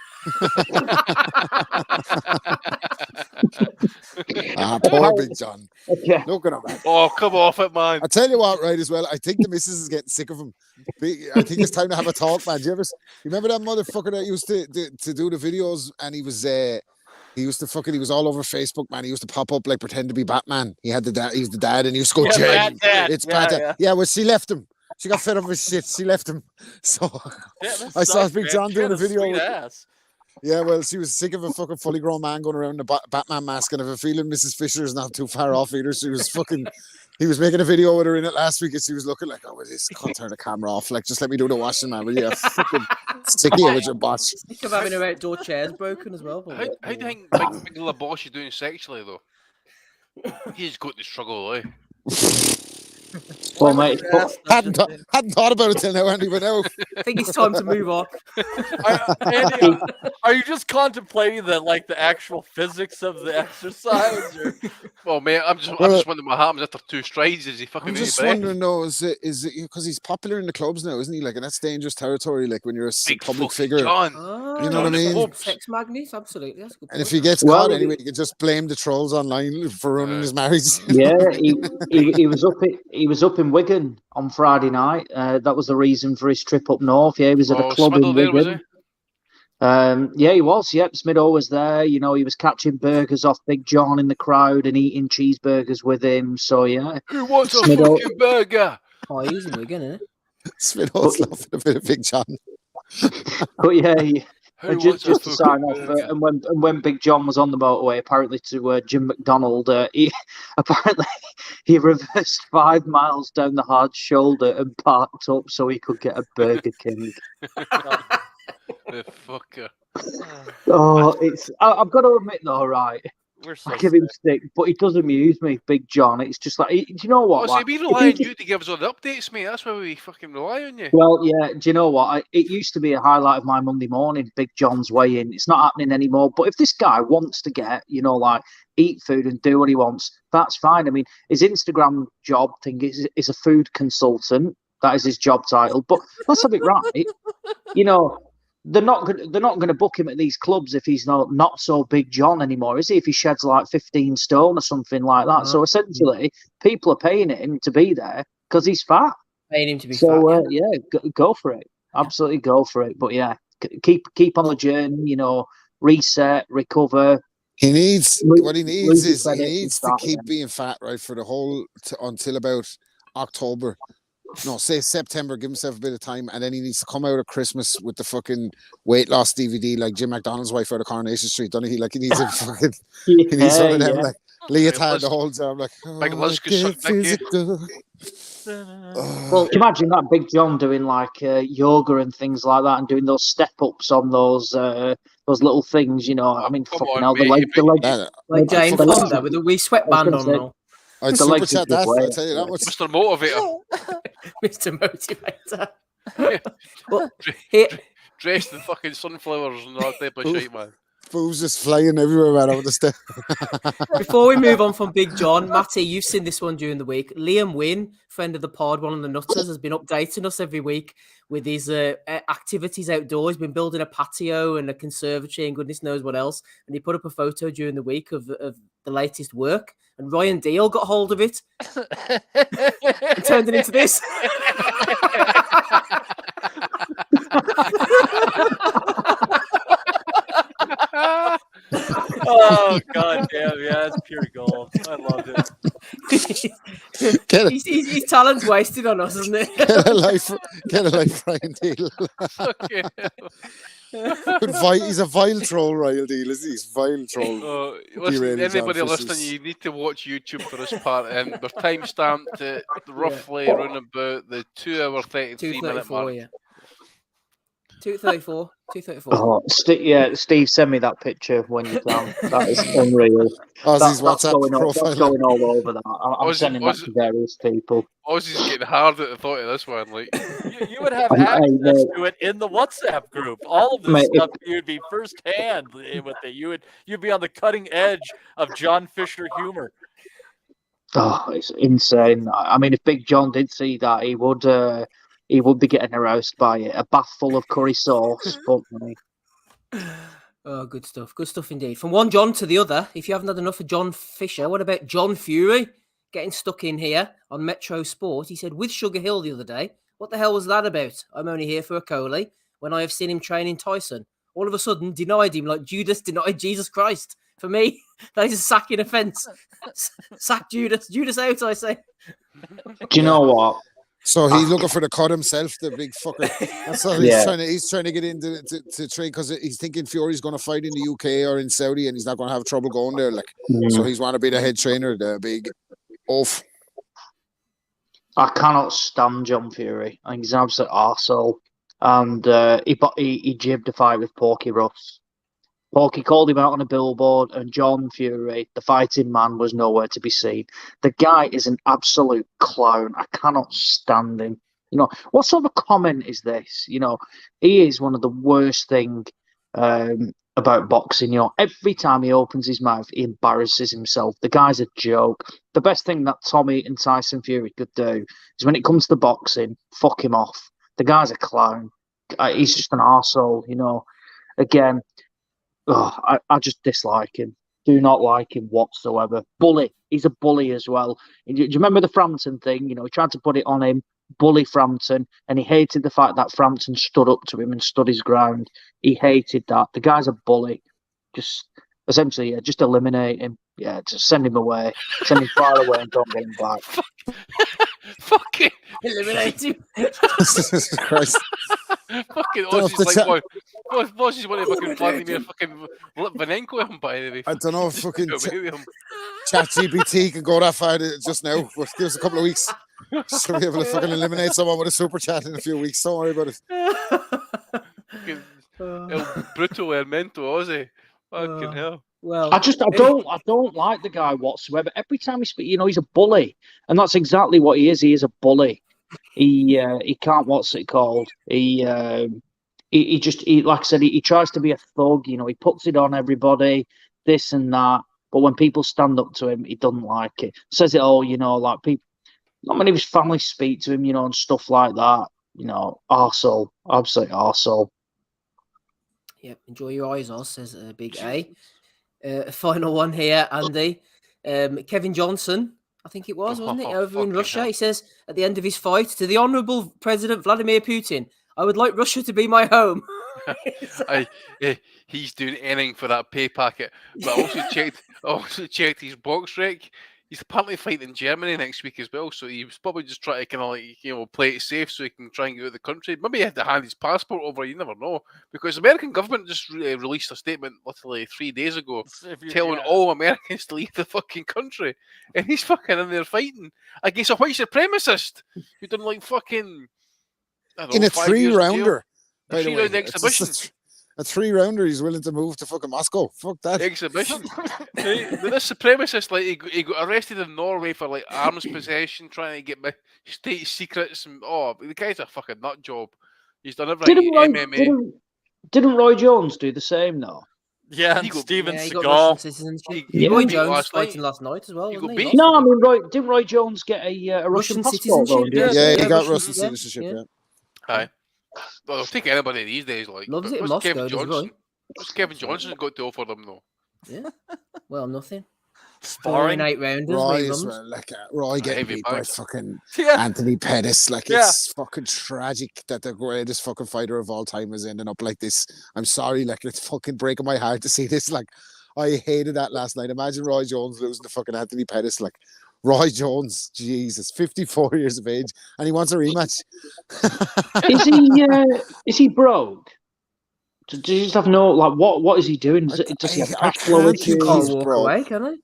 Speaker 9: Poor Big John.
Speaker 14: Yeah.
Speaker 9: Look at him, man.
Speaker 7: Oh, come off it, man.
Speaker 9: I tell you what, right, as well, I think the missus is getting sick of him. I think it's time to have a talk, man. Do you remember that motherfucker that used to do the videos, and he was he was all over Facebook, man. He used to pop up like pretend to be Batman. He had the dad, he's the dad, and he used to go, Jen, it's Batman. Yeah, well, she left him. She got fed up with shit. She left him. So I saw Big John doing a video. Yeah, well, she was sick of a fucking fully grown man going around in a Batman mask, and I have a feeling Mrs. Fisher is not too far off either. She was he was making a video with her in it last week, and she was looking like, oh, this can't turn the camera off. Like, just let me do the washing, man. But yeah, fucking sticky with your boss.
Speaker 13: Think of having her outdoor chairs broken as well.
Speaker 7: How do you think Big LaBoss is doing sexually, though? He's got to struggle, eh?
Speaker 14: Well, mate,
Speaker 9: hadn't thought about it till now, Andy, but now
Speaker 13: I think it's time to move on.
Speaker 12: Andy, are you just contemplating the actual physics of the exercise? Or?
Speaker 7: Well, mate, I'm just wondering what happens after 2 strides. Is he fucking?
Speaker 9: I'm just wondering, though, is it because he's popular in the clubs now, isn't he? Like, and that's dangerous territory. Like when you're a
Speaker 7: Big
Speaker 9: public figure,
Speaker 7: John.
Speaker 9: You know what I mean?
Speaker 13: Sex magnet, absolutely. That's a good point.
Speaker 9: And if he gets caught anyway, you can just blame the trolls online for ruining his marriage.
Speaker 14: Yeah, he was up in Wigan on Friday night. That was the reason for his trip up north. Yeah, he was at a club in Wigan. Yeah, he was. Yep, Smido was there. You know, he was catching burgers off Big John in the crowd and eating cheeseburgers with him. So yeah,
Speaker 7: who wants a fucking burger?
Speaker 13: Oh, he's in Wigan, isn't it?
Speaker 9: Smido's laughing a bit of Big John.
Speaker 14: But yeah, just to sign off, and when Big John was on the motorway, apparently to Jim McDonald, he reversed 5 miles down the hard shoulder and parked up so he could get a Burger King.
Speaker 7: The fucker.
Speaker 14: Oh, I've got to admit though, right? I give him stick, but it does amuse me, Big John. It's just like, do you know what?
Speaker 7: Oh, so we rely on you to give us all the updates, mate. That's why we fucking rely on you.
Speaker 14: Well, yeah. Do you know what? It used to be a highlight of my Monday morning, Big John's weigh-in. It's not happening anymore. But if this guy wants to get, eat food and do what he wants, that's fine. I mean, his Instagram job thing is a food consultant. That is his job title. But let's have it right. They're not going to book him at these clubs if he's not so Big John anymore, is he? If he sheds like 15 stone or something like that. So essentially, people are paying him to be there because he's fat.
Speaker 13: Paying him to be fat.
Speaker 14: So go for it. Absolutely go for it. But yeah, keep on the journey. Reset, recover.
Speaker 9: He needs to keep being fat, right, for the whole until about October. No, say September, give himself a bit of time, and then he needs to come out at Christmas with the fucking weight loss DVD like Jim McDonald's wife out of Coronation Street, doesn't he? Like, he needs a fucking, he needs one of them, like, leotard the whole time, like,
Speaker 7: Like, let's get
Speaker 14: Well, imagine that Big John doing like yoga and things like that, and doing those step ups on those little things. You know, I mean,
Speaker 7: come
Speaker 14: fucking
Speaker 7: on,
Speaker 14: hell, the
Speaker 7: mate,
Speaker 14: legs,
Speaker 13: Like Jane
Speaker 14: the legs
Speaker 13: Fonda
Speaker 14: would-
Speaker 13: with a wee sweatband on now.
Speaker 9: I'd
Speaker 14: The
Speaker 9: super
Speaker 14: legs
Speaker 9: chat
Speaker 14: would
Speaker 9: that.
Speaker 14: give way.
Speaker 9: I'll tell you that much.
Speaker 7: Mr. Motivator.
Speaker 13: Mr. Motivator.
Speaker 7: Yeah.
Speaker 13: Well, here,
Speaker 7: Dressed in fucking sunflowers and all that type of shit, man.
Speaker 9: Booze just flying everywhere, man, over the step.
Speaker 13: before we move on from Big John, Matty, you've seen this one during the week. Liam Wynn, friend of the pod, one of the Nutters, has been updating us every week with his activities outdoors. He's been building a patio and a conservatory and goodness knows what else. And he put up a photo during the week of the latest work. And Ryan Deal got hold of it and turned it into this.
Speaker 12: Oh god damn, yeah, that's pure gold. I loved it.
Speaker 13: His talent's wasted on us, isn't it?
Speaker 9: Get a life, Ryan Deal. He's a vile troll, Ryan Deal, is he? He's a vile troll.
Speaker 7: Listen, anybody listening, you need to watch YouTube for this part, and we're time stamped at roughly around about the 2 hour 33 minute mark.
Speaker 13: Yeah. 2:34. 2:34.
Speaker 14: Oh, Steve, send me that picture when you're done. That is unreal.
Speaker 9: Ozzy's
Speaker 14: That's
Speaker 9: WhatsApp profile.
Speaker 14: That's going all over that. I'm sending that to various people.
Speaker 7: Ozzy's getting hard at the thought of this one. Like,
Speaker 12: you would have access to it in the WhatsApp group. All of this stuff, you'd be firsthand with it. You'd be on the cutting edge of John Fisher humor.
Speaker 14: Oh, it's insane. I mean, if Big John did see that, he would be getting aroused by it. A bath full of curry sauce. Fuck me.
Speaker 13: Oh, good stuff. Good stuff indeed. From one John to the other, if you haven't had enough of John Fisher, what about John Fury getting stuck in here on Metro Sport? He said, with Sugar Hill the other day, what the hell was that about? I'm only here for a Coley when I have seen him training Tyson. All of a sudden, denied him like Judas denied Jesus Christ. For me, that is a sacking offence. Sack Judas. Judas out, I say.
Speaker 14: Do you know what?
Speaker 9: So he's looking for the cut himself, the big fucker. That's all he's trying to get into to train because he's thinking Fury's going to fight in the UK or in Saudi, and he's not going to have trouble going there. So he's want to be the head trainer, the big oaf.
Speaker 14: I cannot stand John Fury. I think he's an absolute arsehole. And he jibbed a fight with Porky Russ. Porky called him out on a billboard, and John Fury, the fighting man, was nowhere to be seen. The guy is an absolute clown. I cannot stand him. You know, what sort of comment is this? You know, he is one of the worst thing about boxing. You know, every time he opens his mouth, he embarrasses himself. The guy's a joke. The best thing that Tommy and Tyson Fury could do is when it comes to boxing, fuck him off. The guy's a clown. He's just an arsehole, you know. Again, I just dislike him. Do not like him whatsoever. Bully. He's a bully as well. Do you remember the Frampton thing? You know, he tried to put it on him. Bully Frampton. And he hated the fact that Frampton stood up to him and stood his ground. He hated that. The guy's a bully. Just, essentially, just eliminate him. Yeah, just send him away. Send him far away and don't get him back.
Speaker 7: Fucking
Speaker 13: eliminate him.
Speaker 9: Jesus Christ.
Speaker 7: Fucking Ozzy's like, boy. Ozzy's one of the fucking Vladimir fucking Litvinenko him, by the way.
Speaker 9: I don't know if fucking ChatGPT can go that far just now. Give us a couple of weeks. So we'll be able to fucking eliminate someone with a super chat in a few weeks. Don't worry about it.
Speaker 7: El Bruto El Mento Ozzy. Fucking hell.
Speaker 14: Well, I don't like the guy whatsoever. Every time he speaks, you know, he's a bully, and that's exactly what he is. He is a bully. He can't. What's it called? He like I said, he tries to be a thug. You know, he puts it on everybody, this and that. But when people stand up to him, he doesn't like it. Says it all. You know, like people. Not many of his family speak to him. You know, and stuff like that. You know, arsehole, absolute arsehole.
Speaker 13: Yep. Enjoy your eyes, Oz, says Big A. Final one here, Andy. Kevin Johnson, I think it was, wasn't it? Over in Russia. He says at the end of his fight to the Honourable President Vladimir Putin, I would like Russia to be my home.
Speaker 7: He's doing anything for that pay packet. But I also checked his box rec. He's apparently fighting in Germany next week as well, so he was probably just trying to kind of play it safe so he can try and get out of the country. Maybe he had to hand his passport over. You never know, because the American government just released a statement literally 3 days ago telling all Americans to leave the fucking country, and he's fucking in there fighting against a white supremacist who done like fucking
Speaker 9: in a 3-rounder.
Speaker 7: A 3-round exhibition.
Speaker 9: A 3-rounder, he's willing to move to fucking Moscow. Fuck that.
Speaker 7: Exhibition. This supremacist, like, he got arrested in Norway for like arms possession, trying to get my state secrets, and the guy's a fucking nut job. He's done everything. MMA.
Speaker 14: Didn't Roy Jones do the same though?
Speaker 12: Yeah,
Speaker 13: he
Speaker 12: Steven
Speaker 13: got
Speaker 12: Seagal.
Speaker 13: Roy Jones fighting last night as well. Wasn't he?
Speaker 14: No, I mean, didn't Roy Jones get a Russian passport?
Speaker 9: Yeah, he got Russian citizenship. Yeah.
Speaker 7: Aye. Well, I'll take anybody these days. Like,
Speaker 13: loves it in
Speaker 7: what's
Speaker 13: Moscow.
Speaker 7: Kevin Johnson? What's Kevin Johnson got to offer them though?
Speaker 13: Yeah. Well, nothing.
Speaker 12: Sparring
Speaker 13: 8 rounders.
Speaker 9: Roy getting beat by fucking
Speaker 12: Yeah.
Speaker 9: Anthony Pettis. Like, it's fucking tragic that the greatest fucking fighter of all time is ending up like this. I'm sorry, like, it's fucking breaking my heart to see this. Like, I hated that last night. Imagine Roy Jones losing to fucking Anthony Pettis. Like, Roy Jones, Jesus, 54 years of age, and he wants a rematch.
Speaker 14: Is he broke? Do you just have no, like, what is he doing? Does he have cash flow issues?
Speaker 13: Walk away, can I?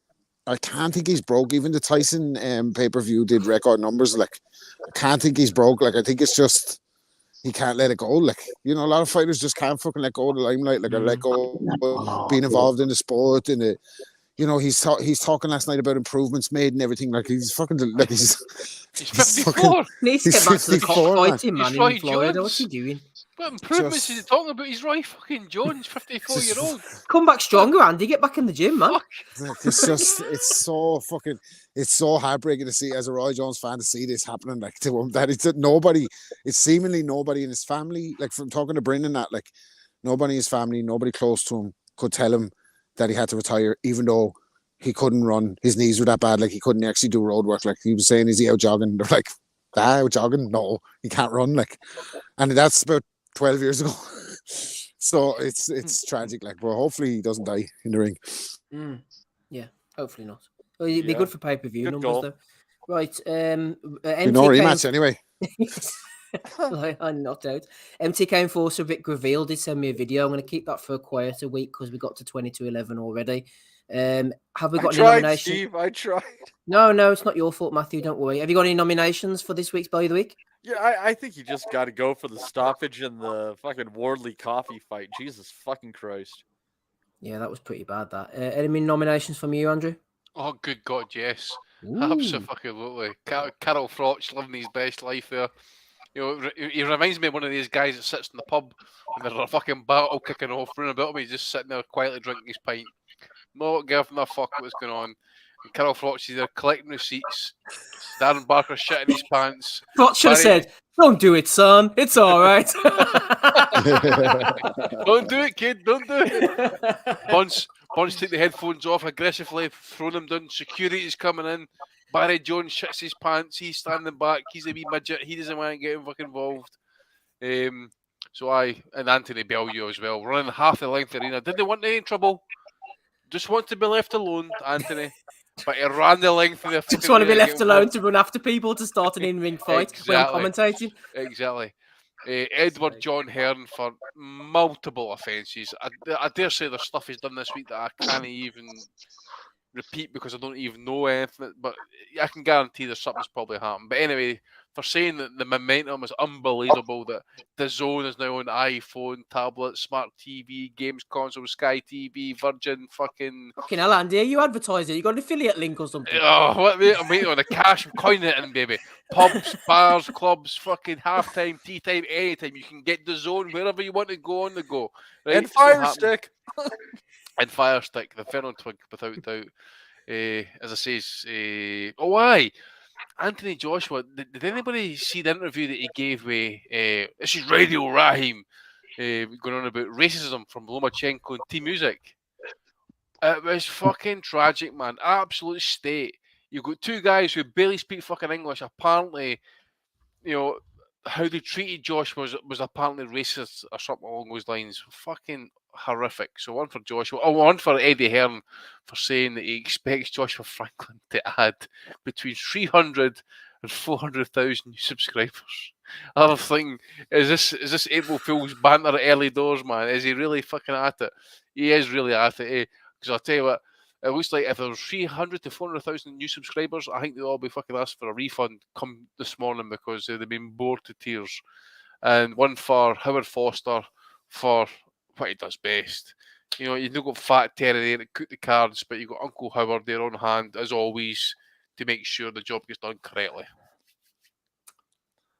Speaker 9: I can't think he's broke. Even the Tyson pay-per-view did record numbers. Like, I can't think he's broke. Like, I think it's just he can't let it go. Like, a lot of fighters just can't fucking let go of the limelight. Like, or let go of being involved in the sport and the. He's talking last night about improvements made and everything. Like, he's fucking like he's
Speaker 7: 54.
Speaker 13: Needs to get back to the cockfighting, man,
Speaker 7: He's Roy
Speaker 13: in Florida.
Speaker 7: Jones.
Speaker 13: What's he doing?
Speaker 7: What improvements is he talking about? He's Roy fucking Jones, 54-year-old.
Speaker 13: Come back stronger, Andy. Get back in the gym, man.
Speaker 9: It's so heartbreaking to see, as a Roy Jones fan, to see this happening. Like, to him, that it's seemingly nobody in his family. Like, from talking to Brendan, that like nobody in his family, nobody close to him could tell him that he had to retire, even though he couldn't run. His knees were that bad. Like, he couldn't actually do road work. Like, he was saying, is he out jogging? They're like, out jogging? No, he can't run. Like, and that's about 12 years ago. So it's tragic. Like, but hopefully he doesn't die in the ring.
Speaker 13: Yeah, hopefully not. Well, it'd be good for pay-per-view numbers,
Speaker 12: goal.
Speaker 13: though. Right.
Speaker 9: No rematch anyway.
Speaker 13: I'm not out. MTK Enforcer Vic Reveal did send me a video. I'm going to keep that for a quieter week because we got to 22-11 already. Have we got any nominations?
Speaker 12: Steve, I tried.
Speaker 13: No, it's not your fault, Matthew. Don't worry. Have you got any nominations for this week's Bellew of the Week?
Speaker 12: Yeah, I think you just got to go for the stoppage and the fucking Wardley coffee fight. Jesus fucking Christ.
Speaker 13: Yeah, that was pretty bad, that. Any nominations from you, Andrew?
Speaker 7: Oh, good God, yes. Absolutely. Carol Froch living his best life there. He reminds me of one of these guys that sits in the pub and there's a fucking battle kicking off round about him. He's just sitting there quietly drinking his pint. Not giving a fuck what's going on. And Carol Froch is there collecting receipts. Darren Barker shitting his pants.
Speaker 13: Froch should have said, "Don't do it, son. It's all right."
Speaker 7: Don't do it, kid. Don't do it. Bonds take the headphones off aggressively, throwing them down. Security's coming in. Barry Jones shits his pants. He's standing back. He's a wee midget. He doesn't want to get fucking involved. And Anthony Bellew as well, running half the length of the arena. Didn't want any trouble. Just want to be left alone, Anthony. But he ran the length of the.
Speaker 13: Just want to be left alone to run after people to start an in-ring fight when I'm commentating.
Speaker 7: Exactly. Edward John Hearn for multiple offences. I dare say there's stuff he's done this week that I can't even repeat because I don't even know anything. But I can guarantee there's something's probably happened. But anyway, for saying that the momentum is unbelievable, that the Zone is now on iPhone, tablet, smart TV, games console, Sky TV, Virgin, fucking
Speaker 13: hell, Andy, are you advertising? You got an affiliate link or something?
Speaker 7: Oh, what, mate? I'm waiting on the cash. I'm coining it in, baby. Pubs, bars, clubs, fucking halftime, tea time, anytime. You can get the Zone wherever you want to go on the go. Right?
Speaker 12: And Fire Stick.
Speaker 7: And Fire Stick, the Fennel Twig, without doubt. As I say, aye. Anthony Joshua, did anybody see the interview that he gave with this is Radio Rahim going on about racism from Lomachenko and T-Music? It was fucking tragic, man. Absolute state. You've got two guys who barely speak fucking English. Apparently, how they treated Josh was apparently racist or something along those lines. Fucking horrific. So one for Joshua. Oh, one for Eddie Hearn for saying that he expects Joshua Franklin to add between 300 and 400,000 new subscribers. Other thing is this April Fool's banter early doors, man? Is he really fucking at it? He is really at it, eh? Because I'll tell you what, it looks like if there's 300 to 400,000 new subscribers, I think they'll all be fucking asked for a refund come this morning because they've been bored to tears. And one for Howard Foster for what he does best. You know, you've not got Fat Terry there to cook the cards, but you've got Uncle Howard there on hand, as always, to make sure the job gets done correctly.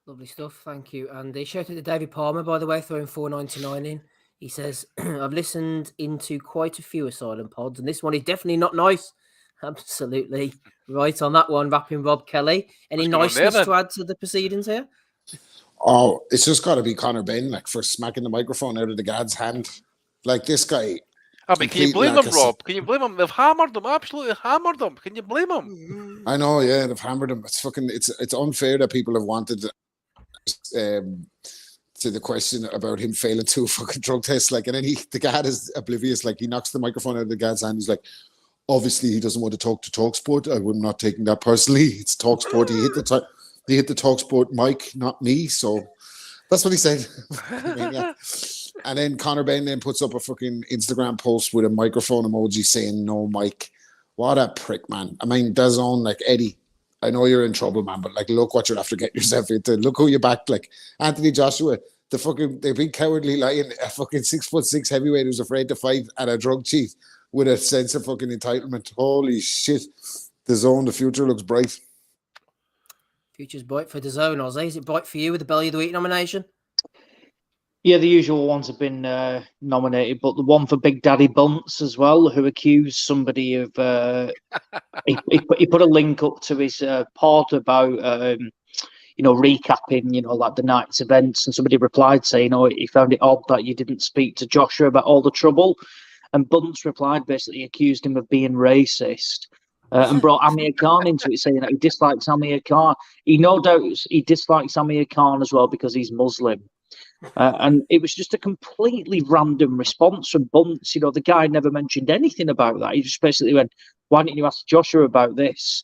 Speaker 13: Lovely stuff, thank you. And they shouted to David Palmer, by the way, throwing $4.99 in. He says, I've listened into quite a few Asylum pods, and this one is definitely not nice. Absolutely right on that one, rapping Rob Kelly. Any niceness to add to the proceedings here?
Speaker 9: Oh, it's just got to be Conor Ben, like, for smacking the microphone out of the gad's hand. Like, this guy.
Speaker 7: I mean, can you blame him, Rob? Can you blame him? They've hammered him, absolutely hammered him. Can you blame him?
Speaker 9: I know, yeah, they've hammered him. It's fucking, it's unfair that people have wanted to the question about him failing two fucking drug tests. Like, and then the gad is oblivious. Like, he knocks the microphone out of the gad's hand. He's like, obviously, he doesn't want to talk to TalkSport. I'm not taking that personally. It's TalkSport. He hit the TalkSport mic, not me. So that's what he said. I mean, yeah. And then Conor Ben then puts up a fucking Instagram post with a microphone emoji saying no mic. What a prick, man. I mean, DAZN, like, Eddie, I know you're in trouble, man, but like, look what you're after getting yourself into. Look who you backed. Like, Anthony Joshua, the big cowardly lion, a fucking 6'6" heavyweight who's afraid to fight, and a drug chief with a sense of fucking entitlement. Holy shit. DAZN, the future looks bright.
Speaker 13: Future's bright for DAZN, Ozzy. Is it bright for you with the Bellew of the Week nomination?
Speaker 14: Yeah, the usual ones have been nominated, but the one for Big Daddy Bunce as well, who accused somebody of he put a link up to his pod about recapping like the night's events, and somebody replied saying, he found it odd that you didn't speak to Joshua about all the trouble, and Bunce replied, basically accused him of being racist. And brought Amir Khan into it, saying that he dislikes Amir Khan. He no doubt he dislikes Amir Khan as well because he's Muslim. And it was just a completely random response from Bunce. The guy never mentioned anything about that. He just basically went, "Why didn't you ask Joshua about this?"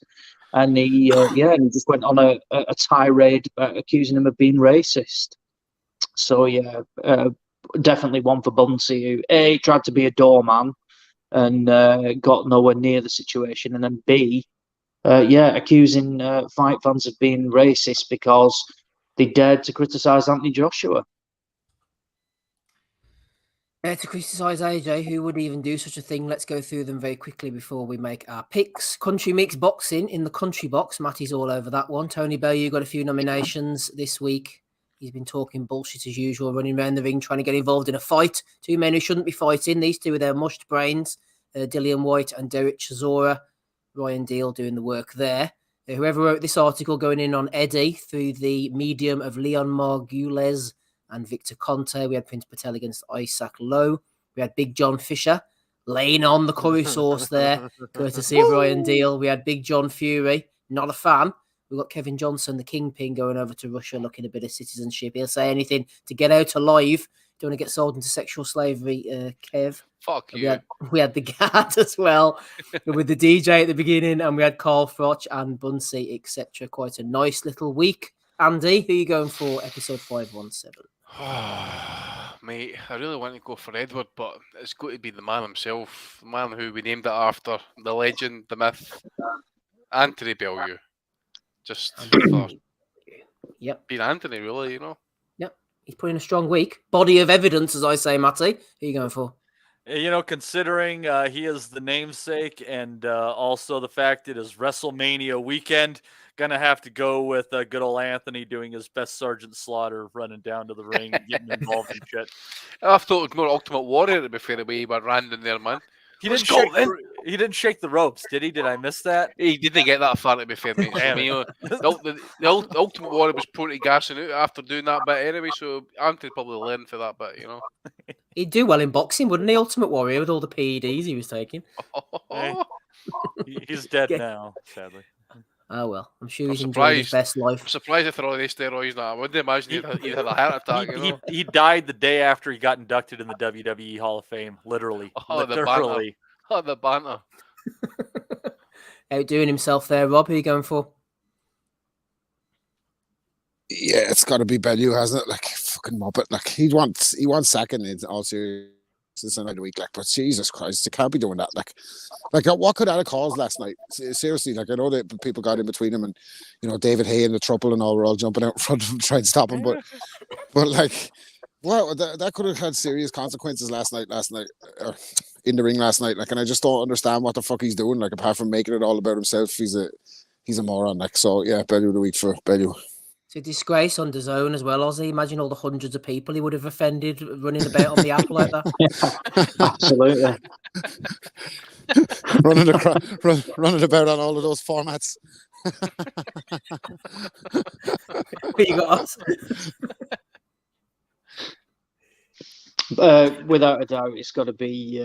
Speaker 14: And he just went on a tirade accusing him of being racist. So definitely one for Buncey, who A, tried to be a doorman and got nowhere near the situation, and then B, accusing fight fans of being racist because they dared to criticise Anthony Joshua.
Speaker 13: To criticise AJ, who would even do such a thing? Let's go through them very quickly before we make our picks. Country Mix Boxing in the country box. Matty's all over that one. Tony Bellew got a few nominations this week. He's been talking bullshit as usual, running around the ring, trying to get involved in a fight. Two men who shouldn't be fighting. These two with their mushed brains. Dillian White and Derek Chisora. Ryan Deal doing the work there. Whoever wrote this article going in on Eddie through the medium of Leon Margules and Victor Conte. We had Prince Patel against Isaac Lowe. We had Big John Fisher laying on the curry sauce there, courtesy of Ryan Deal. We had Big John Fury, not a fan. We've got Kevin Johnson, the Kingpin, going over to Russia looking a bit of citizenship. He'll say anything to get out alive. Don't want to get sold into sexual slavery, Kev.
Speaker 7: Fuck you.
Speaker 13: We had the Gad as well, with the DJ at the beginning, and we had Carl Froch and Buncey, etc. Quite a nice little week. Andy, who are you going for episode 517?
Speaker 7: Mate, I really want to go for Edward, but it's got to be the man himself, the man who we named it after, the legend, the myth, Anthony Bellew. Just
Speaker 13: Yep.
Speaker 7: being Anthony, really,
Speaker 13: Yep. He's put in a strong week. Body of evidence, as I say, Matty. Who are you going for?
Speaker 12: Considering he is the namesake and also the fact it is WrestleMania weekend, gonna have to go with good old Anthony doing his best Sergeant Slaughter, running down to the ring and getting involved in shit.
Speaker 7: I thought it was more Ultimate Warrior to be fair, the way he went random there, man.
Speaker 12: He didn't shake the ropes, did he? Did I miss that?
Speaker 7: He didn't get that far, to be fair, mate. I mean, the Ultimate Warrior was probably gassing out after doing that bit anyway, so Anthony probably learned for that bit,
Speaker 13: He'd do well in boxing, wouldn't he, Ultimate Warrior, with all the PEDs he was taking?
Speaker 12: He's dead now, sadly.
Speaker 13: Oh well, I'm sure he's enjoying his best life.
Speaker 7: I'm surprised if they're all these steroids now. I wouldn't imagine he'd had a heart attack.
Speaker 12: He died the day after he got inducted in the WWE Hall of Fame. Literally. Literally.
Speaker 7: The banter.
Speaker 13: Outdoing himself there, Rob. Who are you going for?
Speaker 9: Yeah, it's got to be Bellew, hasn't it? Like fucking muppet. Like he wants second in all seriousness another week. Like, but Jesus Christ, they can't be doing that. Like what could that have caused last night? Seriously, like I know that people got in between him, and David Hay and the Trouble and all were all jumping out in front of him to try and stop him, but like, wow, that could have had serious consequences last night, or in the ring last night. Like, and I just don't understand what the fuck he's doing. Like, apart from making it all about himself, he's a moron. Like, so yeah, Bellew of the week for Bellew.
Speaker 13: It's a disgrace on DAZN as well, Ozzy. Imagine all the hundreds of people he would have offended running about on the app like that.
Speaker 14: Absolutely.
Speaker 9: running about on all of those formats.
Speaker 13: What you got,
Speaker 14: without a doubt, it's got to be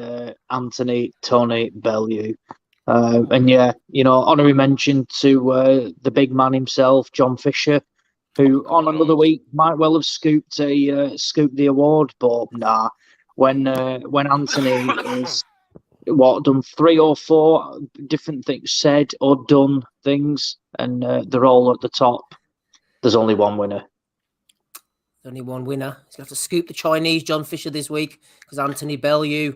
Speaker 14: Anthony Tony Bellew. And yeah, honorary mention to the big man himself, John Fisher, who on another week might well have scooped the award, but nah. When Anthony is done 3 or 4 different things, said or done things, and they're all at the top, there's only one winner.
Speaker 13: Only one winner. He's going to have to scoop the Chinese John Fisher this week, because Anthony Bellew,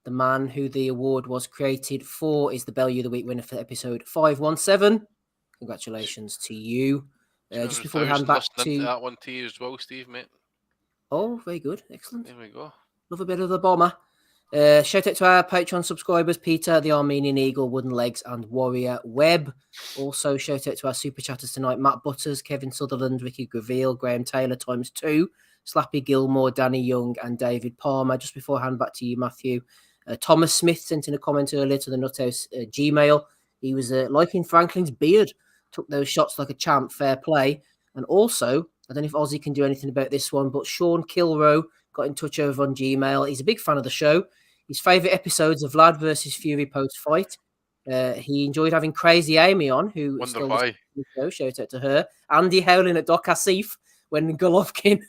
Speaker 13: the man who the award was created for, is the Bellew of the Week winner for episode 517. Congratulations to you. Just before we hand back to
Speaker 7: that one to you as well, Steve, mate.
Speaker 13: Oh, very good. Excellent.
Speaker 7: There we go.
Speaker 13: Love a bit of the bomber. Shout out to our Patreon subscribers, Peter, the Armenian Eagle, Wooden Legs, and Warrior Webb. Also, shout out to our super chatters tonight, Matt Butters, Kevin Sutherland, Ricky Graville, Graham Taylor ×2, Slappy Gilmore, Danny Young, and David Palmer. Just before I hand back to you, Matthew, Thomas Smith sent in a comment earlier to the Nuthouse Gmail. He was liking Franklin's beard, took those shots like a champ, fair play. And also, I don't know if Ozzy can do anything about this one, but Sean Kilrow got in touch over on Gmail. He's a big fan of the show. His favourite episodes of Vlad versus Fury post-fight. He enjoyed having Crazy Amy on, who is still the show. Shout out to her. Andy howling at Doc Asif when Golovkin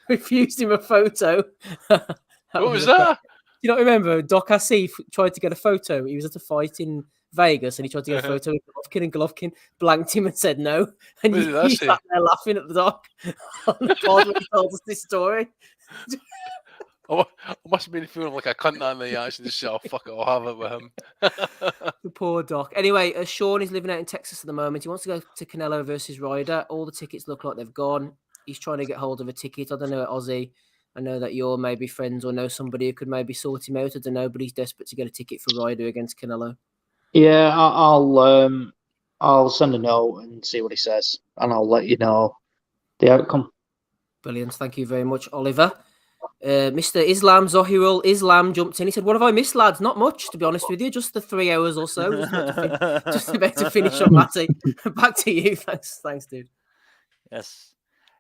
Speaker 13: refused him a photo.
Speaker 7: What was that?
Speaker 13: Do you not remember? Doc Asif tried to get a photo. He was at a fight in Vegas and he tried to get a photo with Golovkin, and Golovkin blanked him and said no. And he sat there laughing at the doc on the pod when he told us this story.
Speaker 7: I must have been feeling like a cunt on the actually just said, oh, fuck it, I'll have it with him.
Speaker 13: The poor doc. Anyway, Sean is living out in Texas at the moment. He wants to go to Canelo versus Ryder. All the tickets look like they've gone. He's trying to get hold of a ticket. I don't know, Ozzy. I know that you're maybe friends or know somebody who could maybe sort him out. I don't know, but he's desperate to get a ticket for Ryder against Canelo.
Speaker 14: Yeah, I'll send a note and see what he says, and I'll let you know the outcome.
Speaker 13: Brilliant. Thank you very much, Oliver. Mr. Islam Zohirul Islam jumped in. He said, what have I missed, lads? Not much, to be honest with you. Just the 3 hours or so. Just about to finish up, Matty. Back to you. Thanks, dude.
Speaker 12: Yes.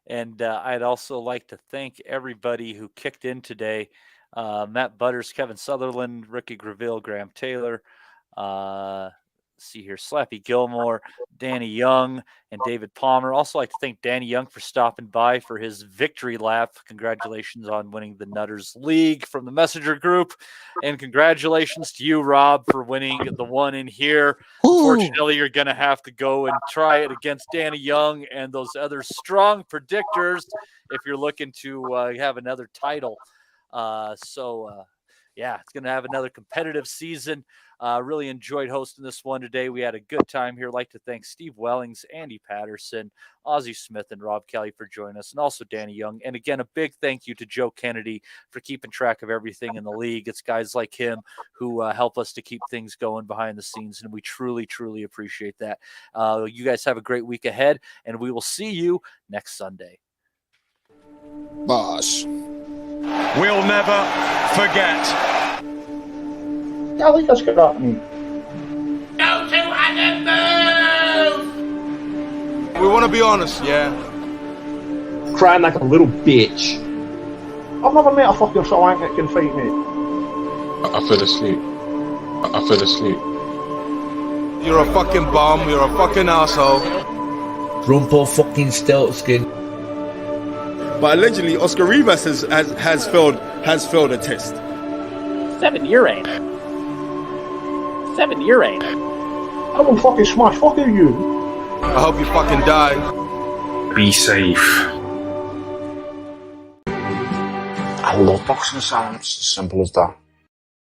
Speaker 12: And I'd also like to thank everybody who kicked in today. Matt Butters, Kevin Sutherland, Ricky Graville, Graham Taylor, see here, Slappy Gilmore, Danny Young, and David Palmer. Also like to thank Danny Young for stopping by for his victory lap. Congratulations on winning the Nutters League from the Messenger group. And congratulations to you, Rob, for winning the one in here. Unfortunately, you're going to have to go and try it against Danny Young and those other strong predictors if you're looking to have another title. Yeah, it's going to have another competitive season. Really enjoyed hosting this one today. We had a good time here. I'd like to thank Steve Wellings, Andy Patterson, Ozzy Smith, and Rob Kelly for joining us, and also Danny Young. And again, a big thank you to Joe Kennedy for keeping track of everything in the league. It's guys like him who help us to keep things going behind the scenes, and we truly, truly appreciate that. You guys have a great week ahead, and we will see you next Sunday.
Speaker 9: Bosh.
Speaker 10: We'll never forget.
Speaker 14: I think that's good.
Speaker 17: Go to and move!
Speaker 10: We want to be honest, yeah?
Speaker 17: Crying like a little bitch.
Speaker 14: I've never met a fucking swank that can fight me.
Speaker 18: I fell asleep.
Speaker 10: You're a fucking bum. You're a fucking asshole.
Speaker 18: Rumpo fucking Stiltskin.
Speaker 10: But allegedly, Oscar Rivas has failed a test.
Speaker 5: 7-year aim. 7-year aim.
Speaker 14: I will fucking smash fucking you.
Speaker 10: I hope you fucking die.
Speaker 3: Be safe.
Speaker 8: I love boxing Asylum. It's as simple as that.